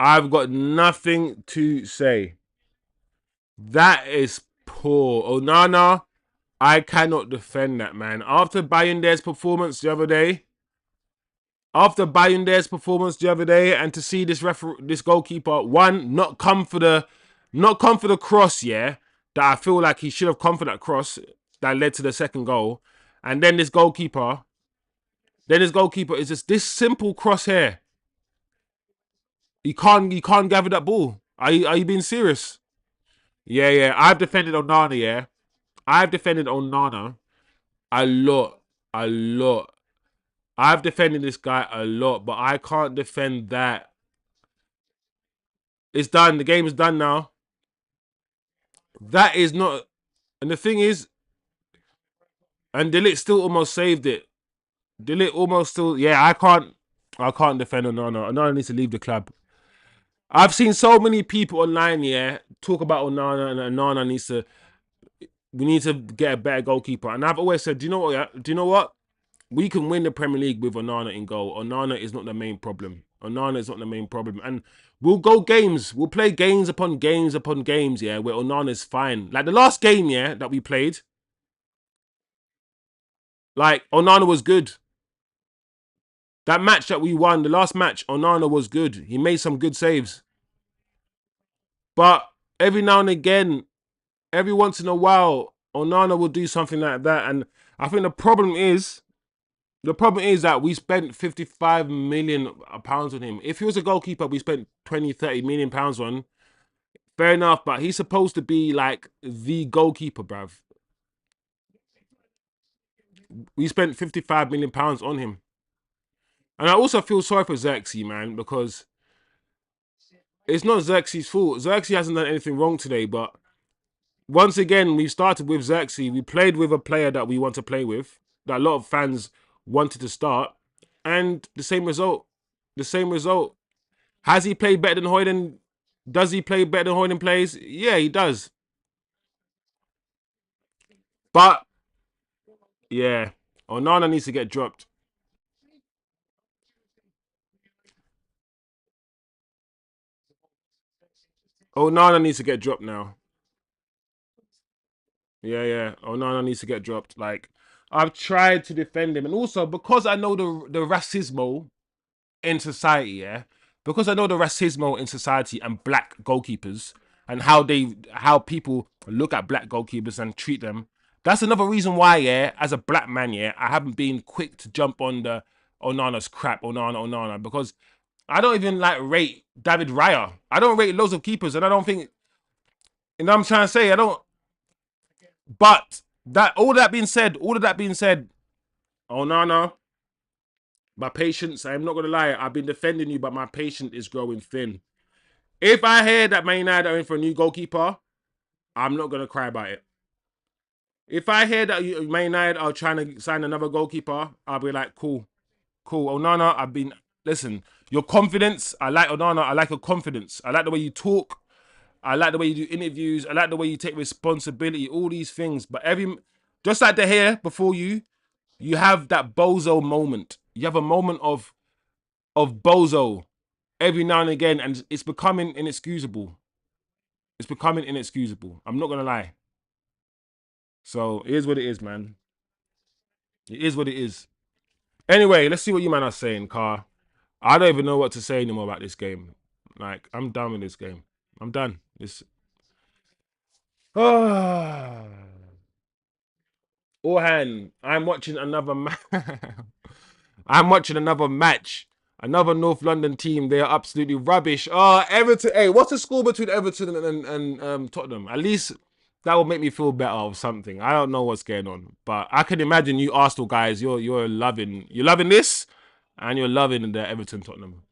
I've got nothing to say. That is poor. Onana, I cannot defend that, man. After Bayinder's performance the other day, and to see this goalkeeper, one, not come for the cross, yeah, that I feel like he should have come for that cross that led to the second goal. And then this goalkeeper is just this simple cross here. You can't gather that ball. Are you being serious? Yeah. I've defended Onana, yeah. I've defended Onana a lot. I've defended this guy a lot, but I can't defend that. It's done. The game is done now. That is not... And the thing is, and Ligt still almost saved it. Ligt almost still... Yeah, I can't defend Onana. Onana needs to leave the club. I've seen so many people online, yeah, talk about Onana, and Onana needs to... We need to get a better goalkeeper. And I've always said, do you know what? We can win the Premier League with Onana in goal. Onana is not the main problem. And we'll go games. We'll play games upon games upon games, yeah, where Onana's fine. Like the last game, yeah, that we played, like Onana was good. That match that we won, the last match, Onana was good. He made some good saves. But every now and again, every once in a while, Onana will do something like that. And I think the problem is that we spent £55 million on him. If he was a goalkeeper, we spent 20, 30 million pounds on. Fair enough, but he's supposed to be like the goalkeeper, bruv. We spent £55 million on him. And I also feel sorry for Zirkzee, man, because it's not Zirkzee's fault. Zirkzee hasn't done anything wrong today, but once again, we started with Zirkzee. We played with a player that we want to play with, that a lot of fans wanted to start, and the same result. Has he played better than Hojlund? Does he play better than Hojlund plays? Yeah, he does. But, yeah, Onana needs to get dropped. Onana needs to get dropped now. Yeah. Onana needs to get dropped. Like, I've tried to defend him. And also, because I know the racismo in society, yeah, because I know the racismo in society and black goalkeepers and how people look at black goalkeepers and treat them. That's another reason why, yeah, as a black man, yeah, I haven't been quick to jump on the Onana's crap, Onana, because I don't even like rate David Raya. I don't rate loads of keepers, and I don't think, you know what I'm trying to say? I don't. But all of that being said, Onana, my patience, I'm not gonna lie, I've been defending you, but my patience is growing thin. If I hear that Man United are in for a new goalkeeper, I'm not gonna cry about it. If I hear that Man United are trying to sign another goalkeeper, I'll be like, cool. Onana, listen, your confidence, I like Onana, I like your confidence. I like the way you talk. I like the way you do interviews. I like the way you take responsibility, all these things. But just like the hair before you have that bozo moment. You have a moment of bozo every now and again, and it's becoming inexcusable. I'm not gonna lie. So it is what it is, man. It is what it is. Anyway, let's see what you man are saying, Car. I don't even know what to say anymore about this game. Like, I'm done with this game. I'm done. This. Oh. Orhan, I'm watching another I'm watching another match. Another North London team. They are absolutely rubbish. Oh, Everton. Hey, what's the score between Everton and Tottenham? At least that will make me feel better of something. I don't know what's going on, but I can imagine you Arsenal guys. You're loving this, and you're loving the Everton Tottenham.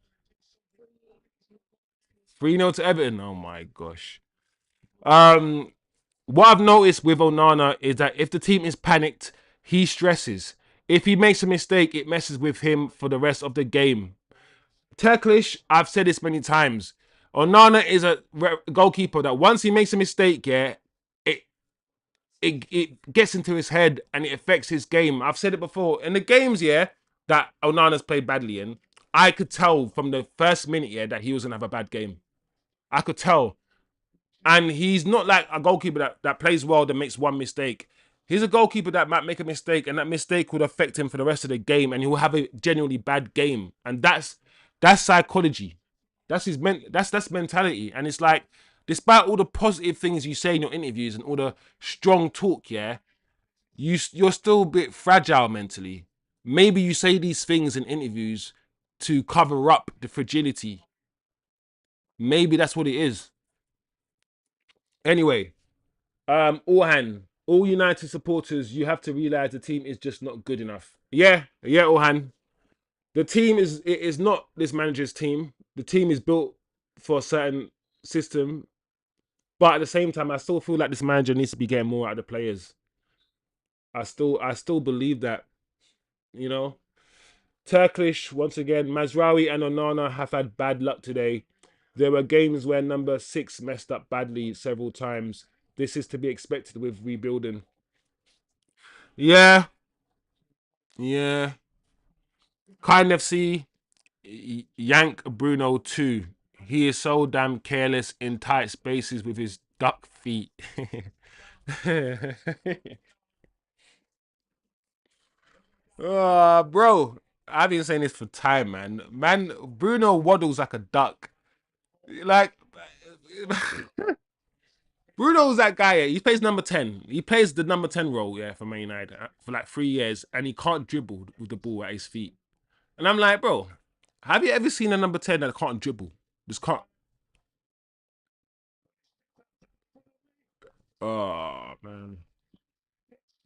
3-0 to Everton. Oh my gosh. Um, what I've noticed with Onana is that if the team is panicked, he stresses. If he makes a mistake, it messes with him for the rest of the game. Turkish, I've said this many times. Onana is a goalkeeper that once he makes a mistake, yeah, it gets into his head and it affects his game. I've said it before. In the games, yeah, that Onana's played badly in, I could tell from the first minute, yeah, that he was gonna have a bad game. I could tell. And he's not like a goalkeeper that plays well that makes one mistake. He's a goalkeeper that might make a mistake, and that mistake would affect him for the rest of the game, and he will have a genuinely bad game. And that's psychology. That's that's mentality. And it's like, despite all the positive things you say in your interviews and all the strong talk, yeah, you're still a bit fragile mentally. Maybe you say these things in interviews to cover up the fragility. Maybe that's what it is. Anyway, Orhan, all United supporters, you have to realize the team is just not good enough. Yeah, Orhan. The team is not this manager's team. The team is built for a certain system, but at the same time, I still feel like this manager needs to be getting more out of the players. I still believe that, you know. Turkish, once again, Mazraoui and Onana have had bad luck today. There were games where number 6 messed up badly several times. This is to be expected with rebuilding. Yeah, yeah. Kind of see Yank Bruno too. He is so damn careless in tight spaces with his duck feet. Oh, bro, I've been saying this for time, man. Man, Bruno waddles like a duck. Like, Bruno's that guy. Yeah. He plays number 10. He plays the number 10 role, yeah, for Man United for like 3 years, and he can't dribble with the ball at his feet. And I'm like, bro, have you ever seen a number 10 that can't dribble? Just can't. Oh man,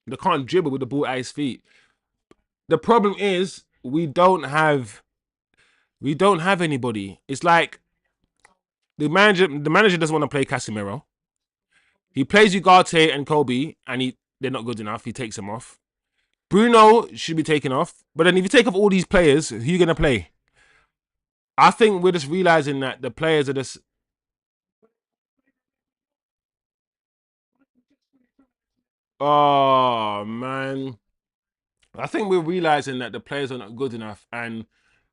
they can't dribble with the ball at his feet. The problem is we don't have anybody. It's like the manager doesn't want to play Casemiro. He plays Ugarte and Kobbie, and they're not good enough. He takes them off. Bruno should be taken off, but then if you take off all these players, who are you gonna play? I think we're just realizing that the players are just. Oh man, I think we're realizing that the players are not good enough, and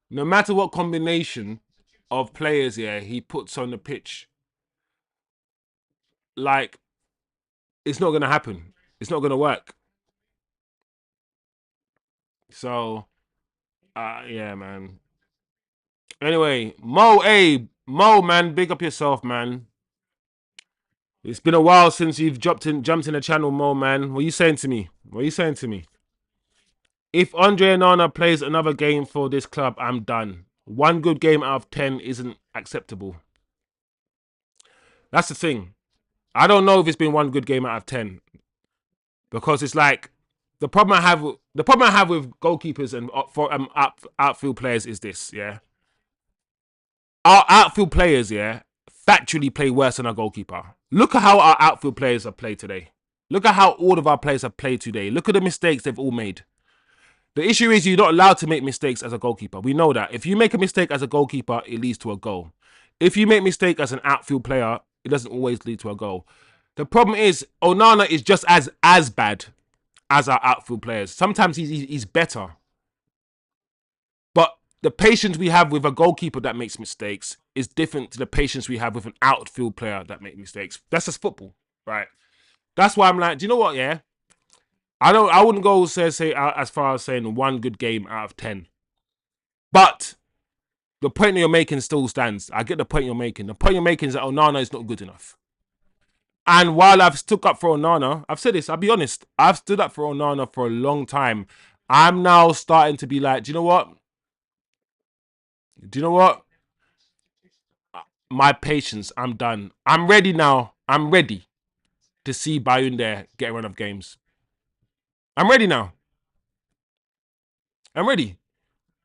no matter what combination of players, yeah, he puts on the pitch, like, it's not gonna happen. It's not gonna work. So, yeah, man. Anyway, Mo, hey, Mo, man, big up yourself, man. It's been a while since you've jumped in the channel, Mo, man. What are you saying to me? What are you saying to me? If Andre Onana plays another game for this club, I'm done. One good game out of 10 isn't acceptable. That's the thing. I don't know if it's been one good game out of 10, because it's like the problem I have with goalkeepers and for outfield players is this. Yeah, our outfield players, yeah, factually play worse than our goalkeeper. Look at how our outfield players have played today. Look at how all of our players have played today. Look at the mistakes they've all made. The issue is you're not allowed to make mistakes as a goalkeeper. We know that. If you make a mistake as a goalkeeper, it leads to a goal. If you make a mistake as an outfield player, it doesn't always lead to a goal. The problem is Onana is just as bad as our outfield players. Sometimes he's better. But the patience we have with a goalkeeper that makes mistakes is different to the patience we have with an outfield player that makes mistakes. That's just football, right? That's why I'm like, do you know what? Yeah, I wouldn't go say as far as saying one good game out of 10, but the point that you're making still stands. I get the point you're making. The point you're making is that Onana is not good enough. And while I've stood up for Onana, I've said this, I'll be honest, I've stood up for Onana for a long time. I'm now starting to be like, do you know what? Do you know what? My patience, I'm done. I'm ready now. I'm ready to see Bayunde get a run of games. I'm ready now. I'm ready.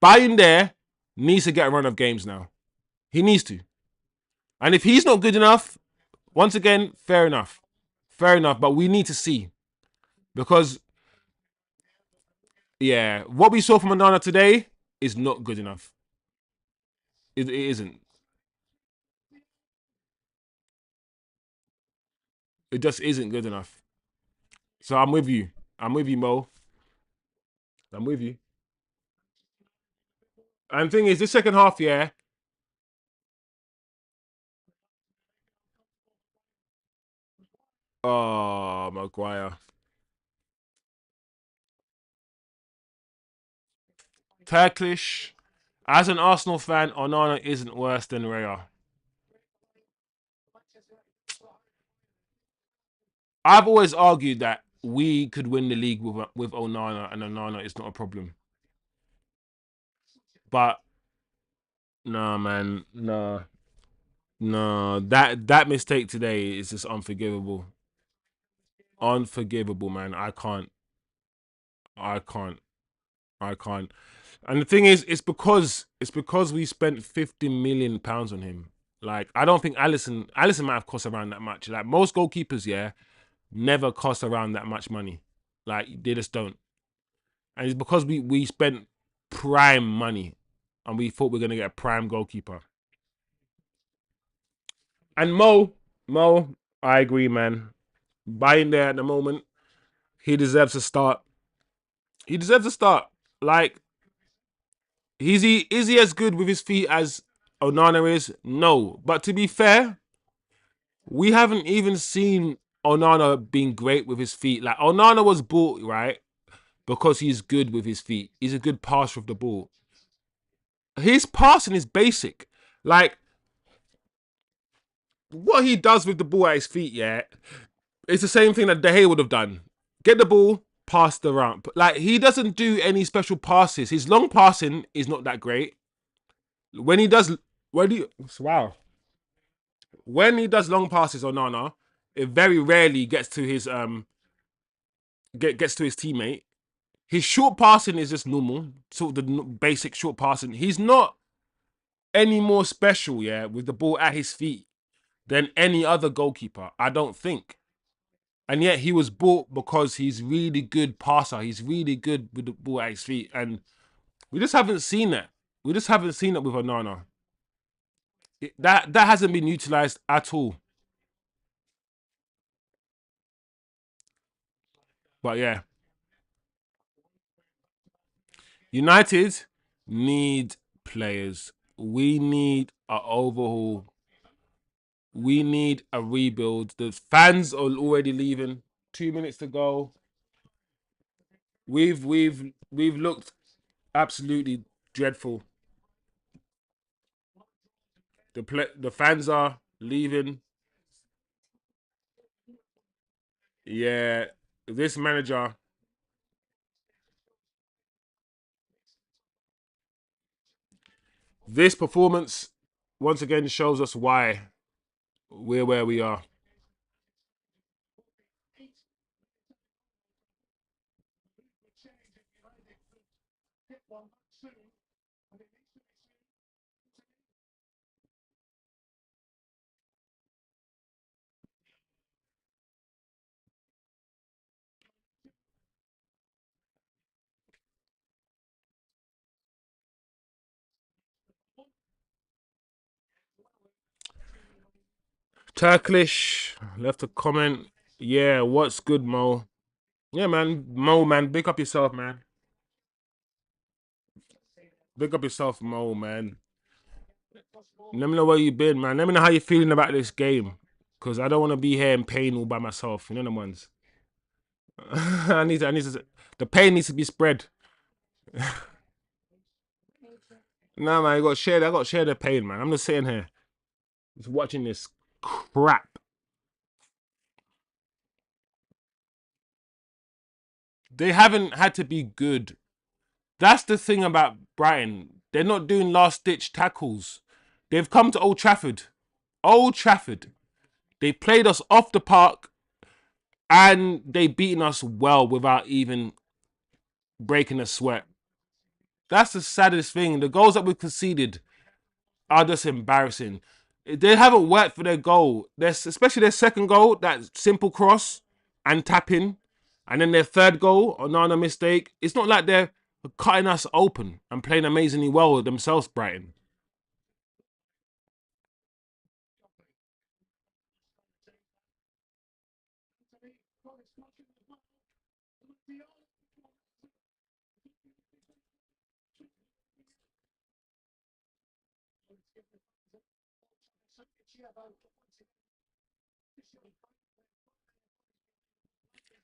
Bayunde needs to get a run of games now. He needs to. And if he's not good enough, once again, fair enough. Fair enough. But we need to see. Because, yeah, what we saw from Onana today is not good enough. It isn't. It just isn't good enough. So I'm with you. I'm with you, Mo. I'm with you. And the thing is, this second half, yeah. Oh, Maguire. Turkish. As an Arsenal fan, Onana isn't worse than Raya. I've always argued that we could win the league with Onana, and Onana is not a problem. But nah, man, nah. That mistake today is just unforgivable. Unforgivable, man. I can't. I can't. And the thing is, it's because we spent £50 million on him. Like, I don't think Alisson might have cost around that much. Like, most goalkeepers, yeah, never cost around that much money. Like, they just don't. And it's because we spent prime money and we thought we were gonna get a prime goalkeeper. And Mo, I agree, man. Buying there at the moment, he deserves to start. He deserves to start. Like, is he as good with his feet as Onana is? No. But to be fair, we haven't even seen Onana being great with his feet. Like, Onana was bought, right, because he's good with his feet. He's a good passer of the ball. His passing is basic. Like, what he does with the ball at his feet, yeah, it's the same thing that De Gea would have done. Get the ball, pass the ramp. Like, he doesn't do any special passes. His long passing is not that great. When he does, wow, when he does long passes on Nana, it very rarely gets to his gets to his teammate. His short passing is just normal, sort of the basic short passing. He's not any more special, yeah, with the ball at his feet than any other goalkeeper. I don't think. And yet he was bought because he's really good passer. He's really good with the ball at his feet. And we just haven't seen that. We just haven't seen it with Onana. That hasn't been utilised at all. But yeah, United need players. We need an overhaul. We need a rebuild. The fans are already leaving. 2 minutes to go. We've looked absolutely dreadful. The fans are leaving. Yeah, this manager. This performance once again shows us why we're where we are. Turkish left a comment. Yeah, what's good, Mo? Yeah, man. Mo, man. Big up yourself, man. Big up yourself, Mo, man. Let me know where you been, man. Let me know how you feeling about this game. Because I don't want to be here in pain all by myself. You know the ones. I need to, the pain needs to be spread. No, man, I got to share the pain, man. I'm just sitting here, just watching this crap. They haven't had to be good. That's the thing about Brighton. They're not doing last ditch tackles. They've come to Old Trafford. Old Trafford. They played us off the park and they beaten us well without even breaking a sweat. That's the saddest thing. The goals that we conceded are just embarrassing. They haven't worked for their goal. Especially their second goal, that simple cross and tapping, and then their third goal, another mistake. It's not like they're cutting us open and playing amazingly well themselves, Brighton.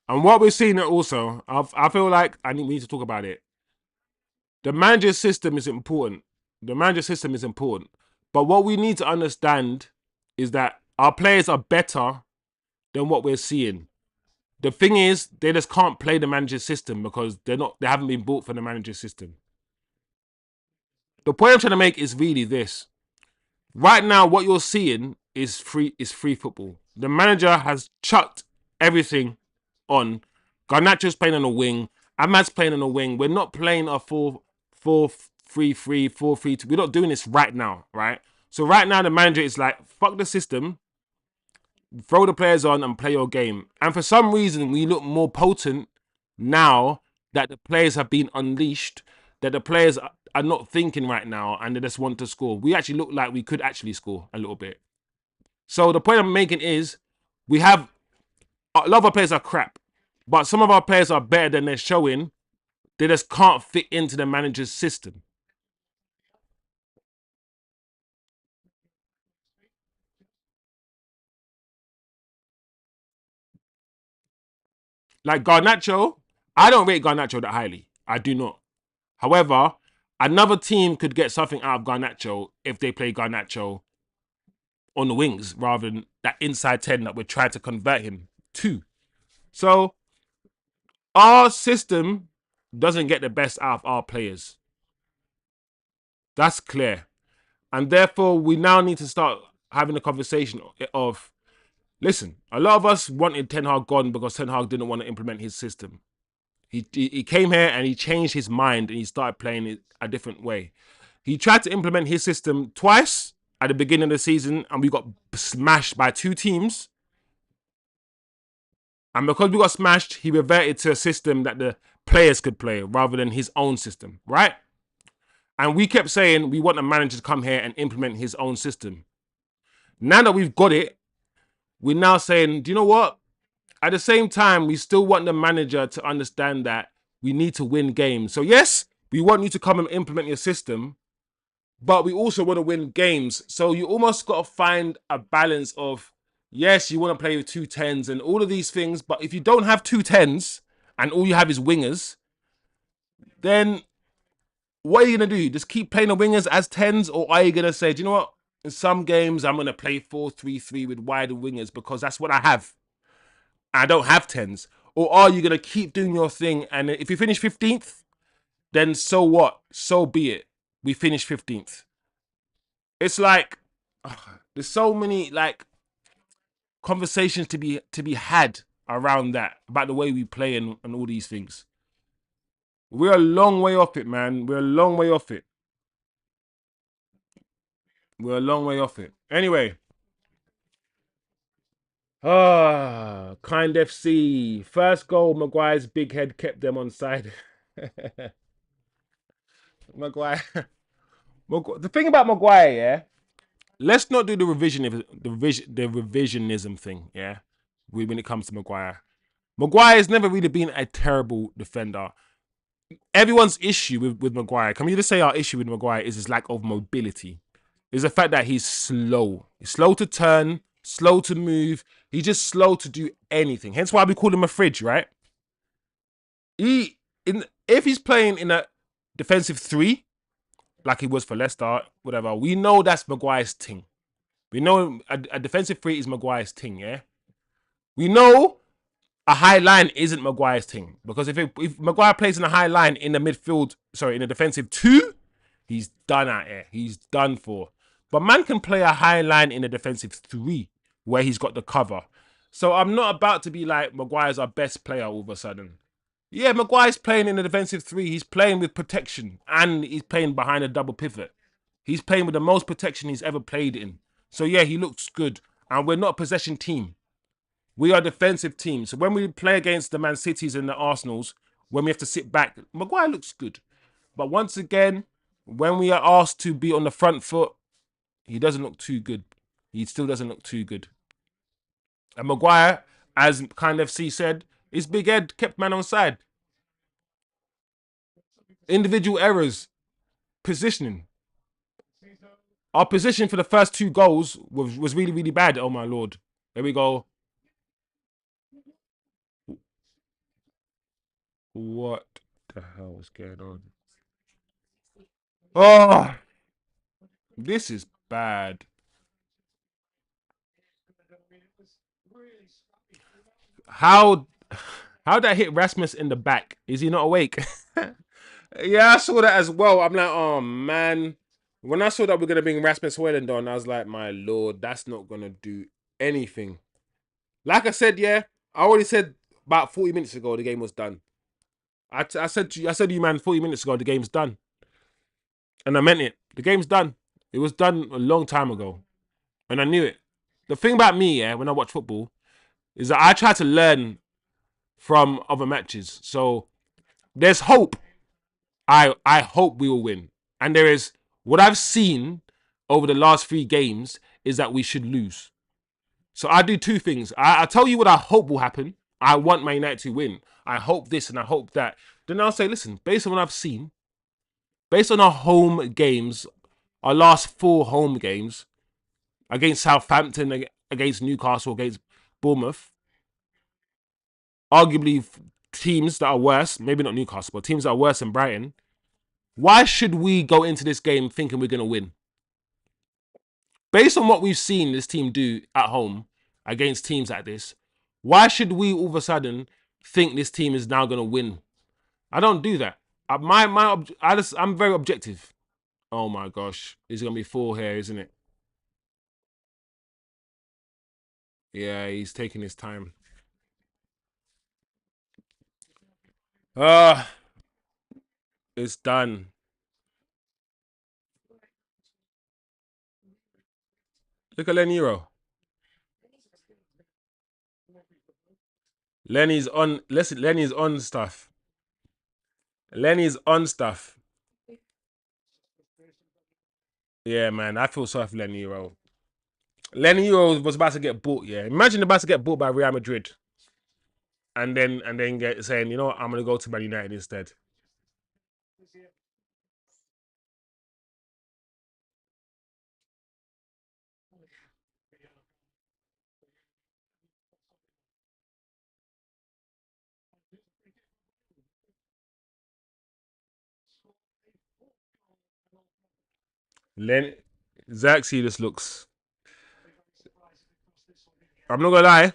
And what we're seeing also, I feel like we need to talk about it. The manager system is important. The manager system is important. But what we need to understand is that our players are better than what we're seeing. The thing is, they just can't play the manager system because they haven't been built for the manager system. The point I'm trying to make is really this. Right now, what you're seeing is free football. The manager has chucked everything on. Garnacho's playing on a wing. Ahmad's playing on a wing. We're not playing a 4-4-3-3, 4-3-2. We're not doing this right now, right? So right now, the manager is like, fuck the system. Throw the players on and play your game. And for some reason, we look more potent now that the players have been unleashed, that the players are not thinking right now and they just want to score. We actually look like we could actually score a little bit. So the point I'm making is we have a lot of our players are crap, but some of our players are better than they're showing. They just can't fit into the manager's system. Like Garnacho, I don't rate Garnacho that highly. I do not. However, another team could get something out of Garnacho if they play Garnacho on the wings rather than that inside 10 that we're trying to convert him to. So our system doesn't get the best out of our players. That's clear. And therefore, we now need to start having a conversation of, listen, a lot of us wanted Ten Hag gone because Ten Hag didn't want to implement his system. He came here and he changed his mind and he started playing it a different way. He tried to implement his system twice at the beginning of the season and we got smashed by two teams. And because we got smashed, he reverted to a system that the players could play rather than his own system, right? And we kept saying we want a manager to come here and implement his own system. Now that we've got it, we're now saying, do you know what? At the same time, we still want the manager to understand that we need to win games. So yes, we want you to come and implement your system, but we also want to win games. So you almost got to find a balance of, yes, you want to play with two tens and all of these things, but if you don't have two tens and all you have is wingers, then what are you going to do? Just keep playing the wingers as tens, or are you going to say, do you know what? In some games, I'm going to play 4-3-3 with wider wingers because that's what I have. I don't have tens. Or are you going to keep doing your thing? And if you finish 15th, then so what? So be it. We finish 15th. It's like, there's so many like conversations to be had around that about the way we play and all these things. We're a long way off it, man. We're a long way off it. We're a long way off it. Anyway, Kind FC. First goal, Maguire's big head kept them on side. Maguire. The thing about Maguire, yeah. Let's not do the revisionism thing, yeah. When it comes to Maguire, Maguire has never really been a terrible defender. Everyone's issue with Maguire, can we just say our issue with Maguire is his lack of mobility? Is the fact that he's slow. He's slow to turn, slow to move. He's just slow to do anything. Hence why we call him a fridge, right? If he's playing in a defensive three, like he was for Leicester, whatever. We know that's Maguire's thing. We know a defensive three is Maguire's thing, yeah? We know a high line isn't Maguire's thing. Because if Maguire plays in a high line in the midfield, sorry, in the defensive 2, he's done out here. He's done for. But man can play a high line in a defensive 3 where he's got the cover. So I'm not about to be like Maguire's our best player all of a sudden. Yeah, Maguire's playing in the defensive 3. He's playing with protection and he's playing behind a double pivot. He's playing with the most protection he's ever played in. So yeah, he looks good. And we're not a possession team. We are a defensive team. So when we play against the Man Cities and the Arsenals, when we have to sit back, Maguire looks good. But once again, when we are asked to be on the front foot, he doesn't look too good. He still doesn't look too good. And Maguire, as Kind FC said, his big head kept man on side. Individual errors. Positioning. Our position for the first 2 goals was really, really bad. Oh, my Lord. There we go. What the hell is going on? Oh, this is bad. How did I hit Rasmus in the back? Is he not awake? Yeah, I saw that as well. I'm like, oh man. When I saw that we're gonna bring Rasmus Hojlund on, I was like, my Lord, that's not gonna do anything. Like I said, yeah, I already said about 40 minutes ago the game was done. I said to you, man, 40 minutes ago the game's done, and I meant it. The game's done. It was done a long time ago, and I knew it. The thing about me, yeah, when I watch football, is that I try to learn from other matches. So there's hope. I hope we will win. And there is, what I've seen over the last 3 games is that we should lose. So I do 2 things. I tell you what I hope will happen. I want Man United to win. I hope this and I hope that. Then I'll say, listen, based on what I've seen, based on our home games, our last 4 home games, against Southampton, against Newcastle, against Bournemouth, arguably teams that are worse, maybe not Newcastle, but teams that are worse than Brighton, why should we go into this game thinking we're going to win? Based on what we've seen this team do at home against teams like this, why should we all of a sudden think this team is now going to win? I don't do that. I'm very objective. Oh my gosh. There's going to be 4 here, isn't it? Yeah, he's taking his time. It's done. Look at Leniro. Lenny's on. Listen, Lenny's on stuff. Lenny's on stuff. Yeah, man, I feel sorry for Leniro. Leniro was about to get bought. Yeah, imagine about to get bought by Real Madrid, and then get saying, you know what, I'm gonna go to Man United instead. Zirkzee just looks. I'm not gonna lie.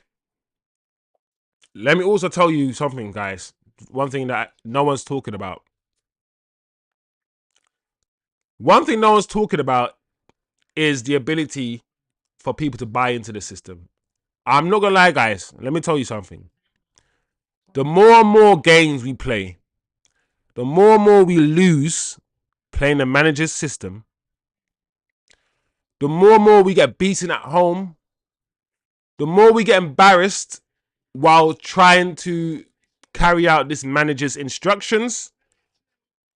Let me also tell you something, guys. One thing that no one's talking about. One thing no one's talking about is the ability for people to buy into the system. I'm not gonna lie, guys. Let me tell you something. The more and more games we play, the more and more we lose playing the manager's system, the more and more we get beaten at home, the more we get embarrassed while trying to carry out this manager's instructions,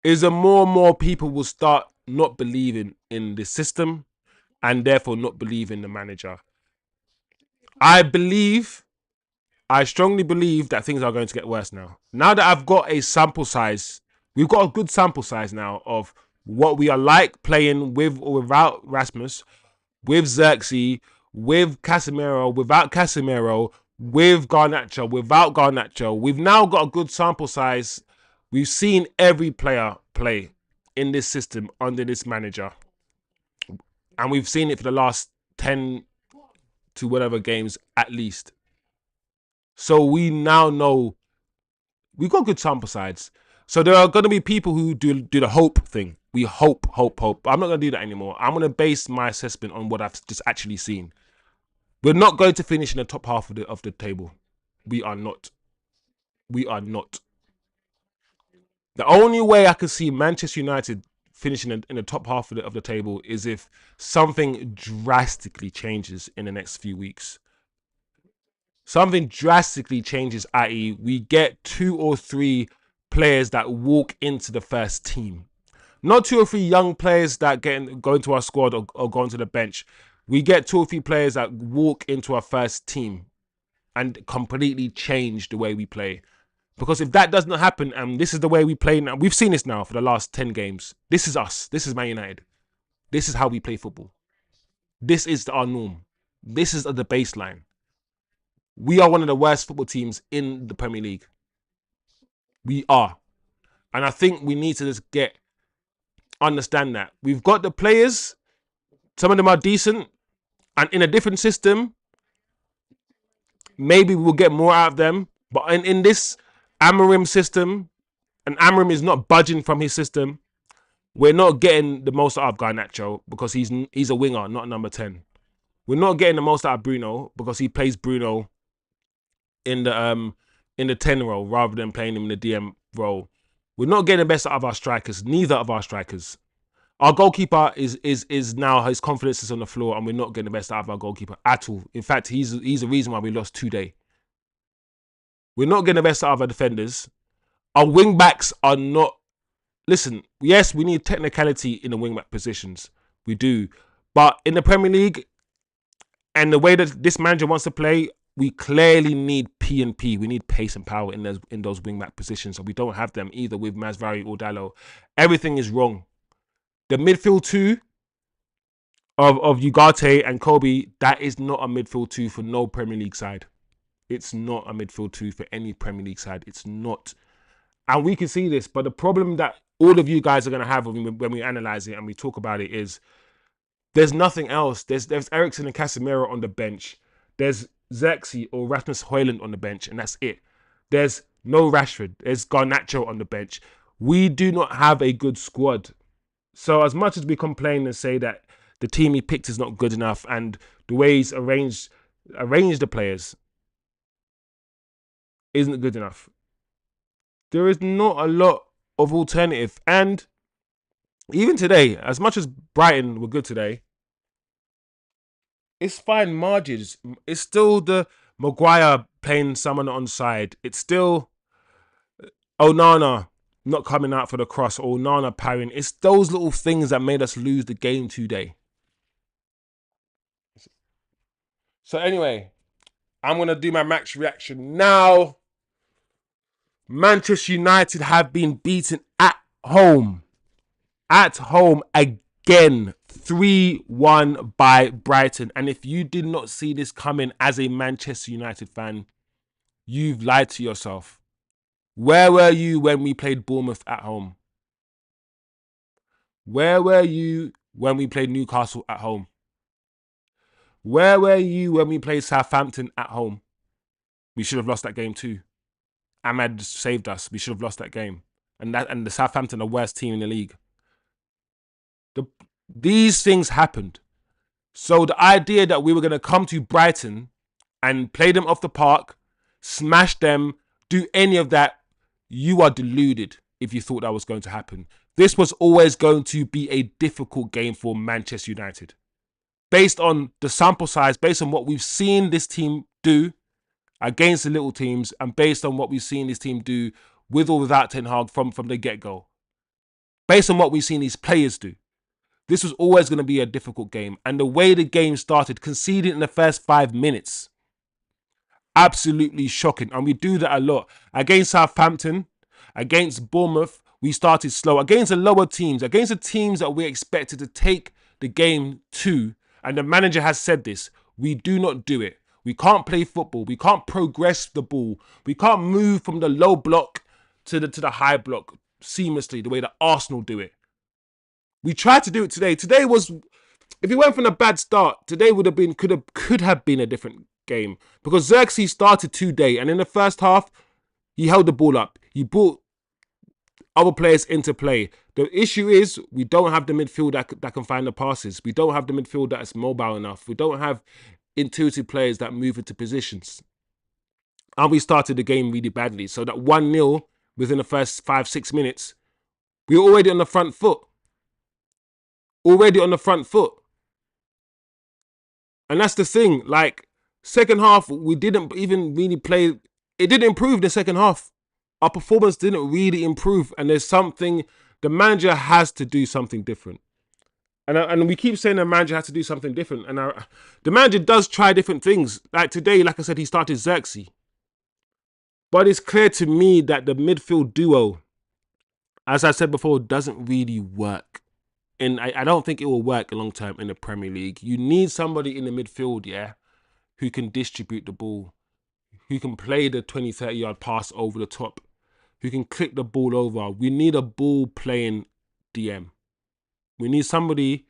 is the more and more people will start not believing in the system and therefore not believe in the manager. I strongly believe that things are going to get worse now. Now that I've got a sample size, we've got a good sample size now of what we are like playing with or without Rasmus, with Zirkzee, with CASEMIRO, without CASEMIRO, with garnacho, without garnacho. We've now got a good sample size. We've seen every player play. in this system under this manager. And we've seen it for the last 10 to whatever games at least. So we now know we've got good sample sides. So there are going to be people who do the hope thing. We hope. I'm not going to do that anymore. I'm going to base my assessment on what I've just actually seen. We're not going to finish in the top half of the table. We are not. We are not. The only way I could see Manchester United finishing in the top half of the table is if something drastically changes in the next few weeks. Something drastically changes, i.e. we get 2 or 3 players that walk into the first team. Not 2 or 3 young players that go into our squad or go onto the bench. We get 2 or 3 players that walk into our first team and completely change the way we play. Because if that does not happen, and this is the way we play now, we've seen this now for the last 10 games. This is us. This is Man United. This is how we play football. This is our norm. This is the baseline. We are one of the worst football teams in the Premier League. We are. And I think we need to just understand that. We've got the players. Some of them are decent. And in a different system, maybe we'll get more out of them. But in this Amorim system, and Amorim is not budging from his system, we're not getting the most out of garnacho because he's a winger, not a number 10. We're not getting the most out of Bruno because he plays Bruno in the 10 role rather than playing him in the DM role. We're not getting the best out of our strikers, neither of our strikers. Our goalkeeper is now, his confidence is on the floor, and we're not getting the best out of our goalkeeper at all. In fact, he's the reason why we lost today. We're not getting the best out of our defenders. Our wing backs are not. Listen, yes, we need technicality in the wing back positions. We do. But in the Premier League and the way that this manager wants to play, we clearly need P&P. We need pace and power in those wing back positions. And we don't have them either with Masvari or Dalot. Everything is wrong. The midfield 2 of Ugarte and Kobbie, that is not a midfield 2 for no Premier League side. It's not a midfield 2 for any Premier League side. It's not. And we can see this. But the problem that all of you guys are going to have when we analyze it and we talk about it is there's nothing else. There's Eriksen and Casemiro on the bench. There's Zirkzee or Rasmus Hojlund on the bench, and that's it. There's no Rashford. There's Garnacho on the bench. We do not have a good squad. So as much as we complain and say that the team he picked is not good enough and the way he's arranged the players isn't good enough, there is not a lot of alternative. And even today, as much as Brighton were good today, it's fine margins. It's still the Maguire playing someone on side. It's still Onana not coming out for the cross or Onana parrying. It's those little things that made us lose the game today. So anyway, I'm going to do my match reaction now. Manchester United have been beaten at home. At home again. 3-1 by Brighton. And if you did not see this coming as a Manchester United fan, you've lied to yourself. Where were you when we played Bournemouth at home? Where were you when we played Newcastle at home? Where were you when we played Southampton at home? We should have lost that game too. Ahmad saved us. We should have lost that game. And the Southampton, the worst team in the league. These things happened. So the idea that we were going to come to Brighton and play them off the park, smash them, do any of that, you are deluded if you thought that was going to happen. This was always going to be a difficult game for Manchester United. Based on the sample size, based on what we've seen this team do against the little teams, and based on what we've seen this team do with or without Ten Hag from the get-go. Based on what we've seen these players do. This was always going to be a difficult game. And the way the game started, conceding in the first 5 minutes, absolutely shocking. And we do that a lot. Against Southampton, against Bournemouth, we started slow. Against the lower teams, against the teams that we're expected to take the game to, and the manager has said this, we do not do it. We can't play football. We can't progress the ball. We can't move from the low block to the high block seamlessly the way that Arsenal do it. We tried to do it today. Today was, if it went from a bad start, today would have been, could have been a different game, because Zirkzee started today, and in the first half, he held the ball up. He brought other players into play. The issue is we don't have the midfield that can find the passes. We don't have the midfield that is mobile enough. We don't have intuitive players that move into positions. And we started the game really badly. So that 1-0 within the first 5-6 minutes, we were already on the front foot. Already on the front foot. And that's the thing. Like, second half, we didn't even really play. It didn't improve the second half. Our performance didn't really improve. And there's something, the manager has to do something different. And we keep saying the manager has to do something different. And the manager does try different things. Like today, like I said, he started Zirkzee. But it's clear to me that the midfield duo, as I said before, doesn't really work. And I don't think it will work long term in the Premier League. You need somebody in the midfield, yeah, who can distribute the ball, who can play the 20, 30-yard pass over the top, who can click the ball over. We need a ball-playing DM. We need somebody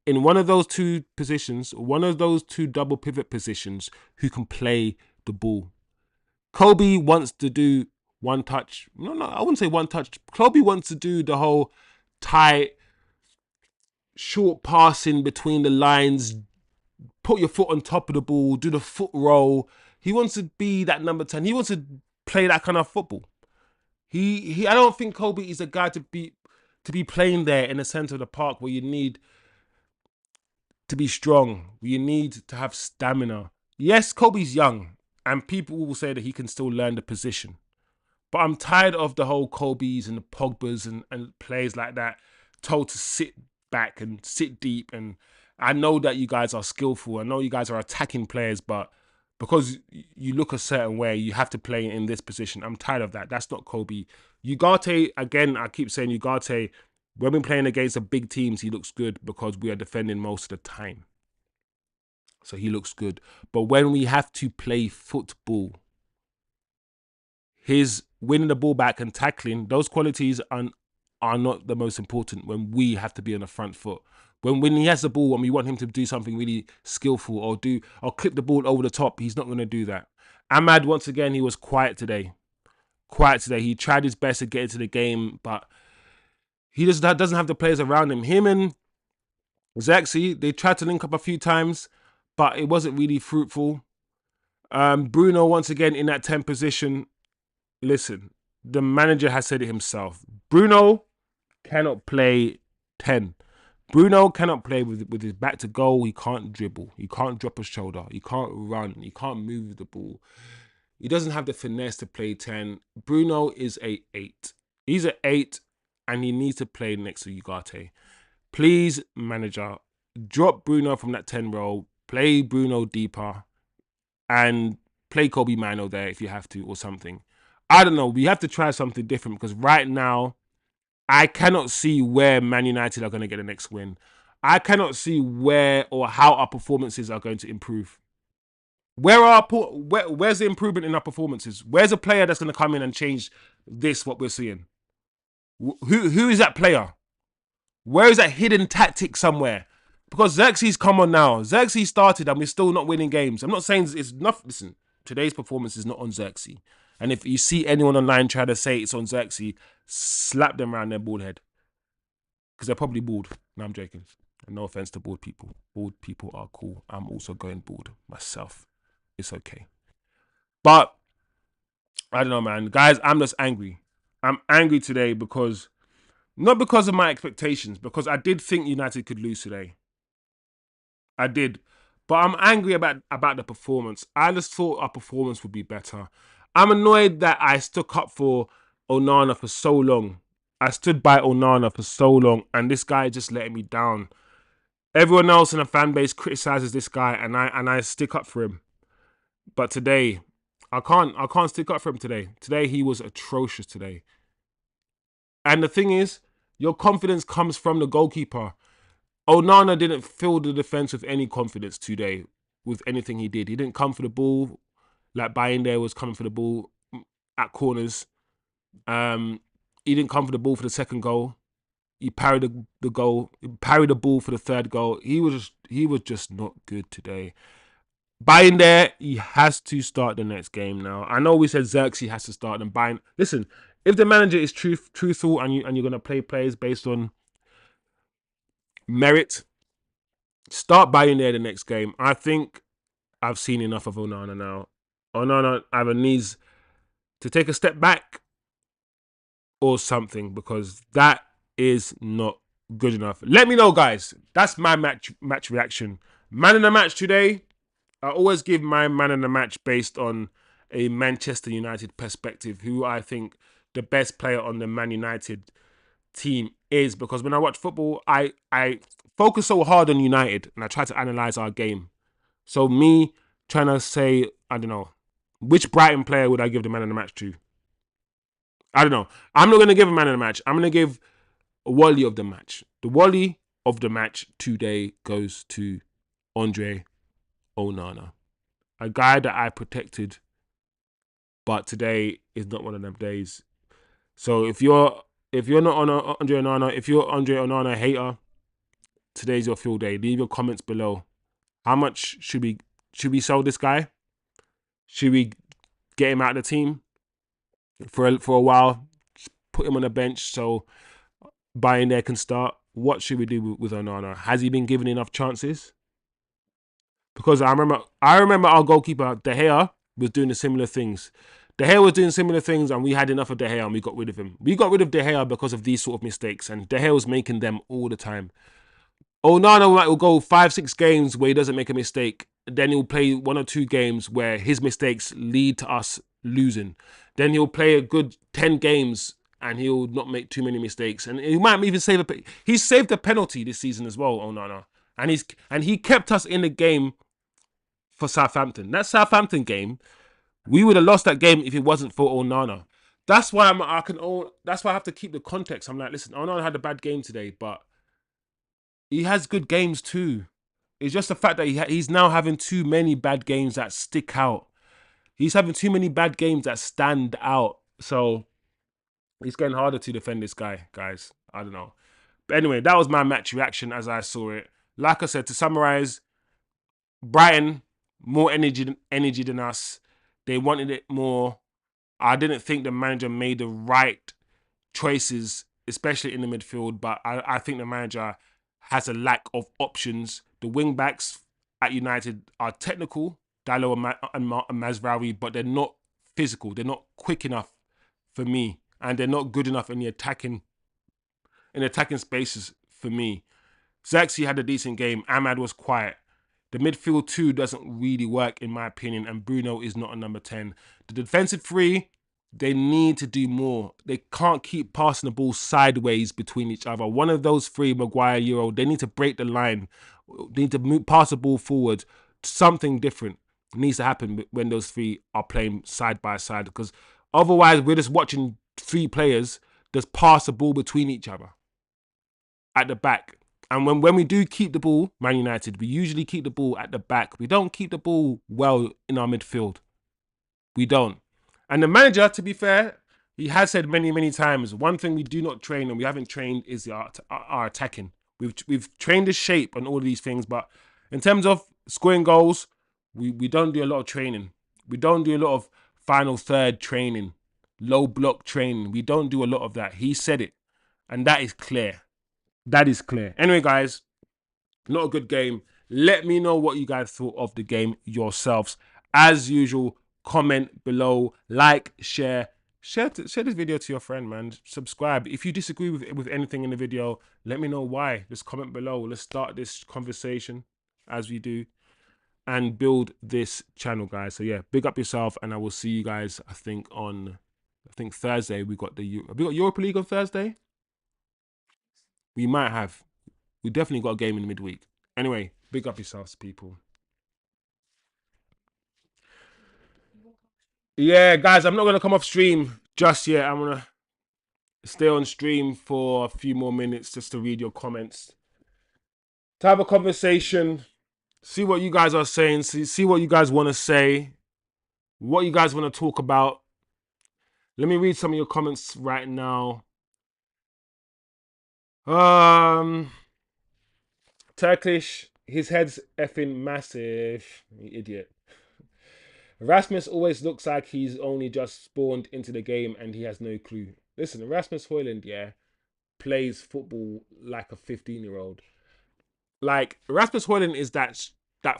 in one of those two positions, one of those two double pivot positions, who can play the ball. Kobbie wants to do one touch. No, I wouldn't say one touch. Kobbie wants to do the whole tight, short passing between the lines, put your foot on top of the ball, do the foot roll. He wants to be that number 10. He wants to play that kind of football. I don't think Kobbie is a guy to be playing there in the center of the park, where you need to be strong, where you need to have stamina. Yes, Kobbie's young, and people will say that he can still learn the position. But I'm tired of the whole Kobbies and the Pogbas and players like that told to sit back and sit deep. And I know that you guys are skillful. I know you guys are attacking players, but because you look a certain way, you have to play in this position. I'm tired of that. That's not Kobbie. Ugarte, again, I keep saying Ugarte, when we're playing against the big teams, he looks good because we are defending most of the time. So he looks good. But when we have to play football, his winning the ball back and tackling, those qualities are not the most important when we have to be on the front foot. When he has the ball and we want him to do something really skillful or clip the ball over the top, he's not going to do that. Ahmad, once again, he was quiet today. He tried his best to get into the game, but he just doesn't have the players around him. Him and Zirkzee, they tried to link up a few times, but it wasn't really fruitful. Bruno, once again, in that 10 position. Listen, the manager has said it himself. Bruno cannot play 10. Bruno cannot play with his back to goal. He can't dribble. He can't drop a shoulder. He can't run. He can't move the ball. He doesn't have the finesse to play 10. Bruno is a 8. He's an 8, and he needs to play next to Ugarte. Please, manager, drop Bruno from that 10 role. Play Bruno deeper, and play Kobbie Mano there if you have to, or something. I don't know. We have to try something different, because right now, I cannot see where Man United are going to get the next win. I cannot see where or how our performances are going to improve. Where's the improvement in our performances? Where's a player that's going to come in and change what we're seeing? Who is that player? Where is that hidden tactic somewhere? Because Zirkzee's come on now. Zirkzee started and we're still not winning games. I'm not saying it's not. Listen, today's performance is not on Zirkzee. And if you see anyone online try to say it's on Zirkzee, slap them around their bald head. Because they're probably bald. No, I'm joking. And no offense to bald people. Bald people are cool. I'm also going bald myself. It's okay. But, I don't know, man. Guys, I'm just angry. I'm angry today because, not because of my expectations, because I did think United could lose today. I did. But I'm angry about the performance. I just thought our performance would be better. I'm annoyed that I stuck up for Onana for so long. I stood by Onana for so long, and this guy just letting me down. Everyone else in the fan base criticizes this guy, and I stick up for him. But today, I can't stick up for him today. Today he was atrocious today. And the thing is, your confidence comes from the goalkeeper. Onana didn't fill the defense with any confidence today with anything he did. He didn't come for the ball. Like Bayern there was coming for the ball at corners. He didn't come for the ball for the second goal. He parried the goal, he parried the ball for the third goal. He was just not good today. Bayern there, he has to start the next game now. I know we said Zirkzee has to start, and Bayern. Listen, if the manager is truthful and you're gonna play players based on merit, start Bayern there the next game. I think I've seen enough of Onana now. Onana either needs to take a step back or something, because that is not good enough. Let me know, guys. That's my match reaction. Man of the match today. I always give my man of the match based on a Manchester United perspective, who I think the best player on the Man United team is, because when I watch football, I focus so hard on United and I try to analyze our game. So me trying to say, I don't know, which Brighton player would I give the man of the match to? I don't know. I'm not going to give a man of the match. I'm going to give a Wally of the match. The Wally of the match today goes to Andre Onana, a guy that I protected, but today is not one of them days. So if you're not on Andre Onana, if you're Andre Onana hater, today's your field day. Leave your comments below. How much should we sell this guy? Should we get him out of the team for a while? Just put him on the bench so Bayern there can start. What should we do with Onana? Has he been given enough chances? Because I remember our goalkeeper De Gea was doing the similar things. De Gea was doing similar things, and we had enough of De Gea, and we got rid of him. We got rid of De Gea because of these sort of mistakes, and De Gea was making them all the time. Onana will go 5-6 games where he doesn't make a mistake. Then he'll play 1 or 2 games where his mistakes lead to us losing. Then he'll play a good 10 games and he'll not make too many mistakes. And he might even save he's saved a penalty this season as well, Onana. And he kept us in the game for Southampton. That Southampton game, we would have lost that game if it wasn't for Onana. That's why that's why I have to keep the context. I'm like, listen, Onana had a bad game today, but he has good games too. It's just the fact that he's now having too many bad games that stick out. He's having too many bad games that stand out. So it's getting harder to defend this guy, guys. I don't know. But anyway, that was my match reaction as I saw it. Like I said, to summarize, Brighton, more energy than us. They wanted it more. I didn't think the manager made the right choices, especially in the midfield, but I think the manager has a lack of options. The wing-backs at United are technical, Dalot and Mazraoui, but they're not physical. They're not quick enough for me, and they're not good enough in the attacking spaces for me. Zirkzee had a decent game. Ahmad was quiet. The midfield 2 doesn't really work, in my opinion, and Bruno is not a number 10. The defensive 3, they need to do more. They can't keep passing the ball sideways between each other. One of those 3, Maguire, Euro, they need to break the line. They need to pass the ball forward. Something different needs to happen when those 3 are playing side by side, because otherwise we're just watching 3 players just pass the ball between each other at the back. And when we do keep the ball, Man United, we usually keep the ball at the back. We don't keep the ball well in our midfield. We don't. And the manager, to be fair, he has said many, many times, one thing we do not train and we haven't trained is our attacking. We've trained the shape and all of these things, but in terms of scoring goals, we don't do a lot of training. We don't do a lot of final third training, low block training. We don't do a lot of that. He said it, and that is clear. That is clear. Anyway, guys, not a good game. Let me know what you guys thought of the game yourselves. As usual, comment below, like, share this video to your friend, man. Subscribe. If you disagree with anything in the video, let me know why. Just comment below. Let's start this conversation as we do and build this channel, guys. So yeah, big up yourself, and I will see you guys, I think Thursday. We got Europa League on Thursday. We might have. We definitely got a game in the midweek. Anyway, big up yourselves, people. Yeah, guys, I'm not going to come off stream just yet. I'm going to stay on stream for a few more minutes just to read your comments. To have a conversation. See what you guys are saying. See what you guys want to say. What you guys want to talk about. Let me read some of your comments right now. Turkish, his head's effing massive. You idiot. Rasmus always looks like he's only just spawned into the game and he has no clue. Listen, Rasmus Hojlund, yeah, plays football like a 15-year-old. Like Rasmus Hojlund is that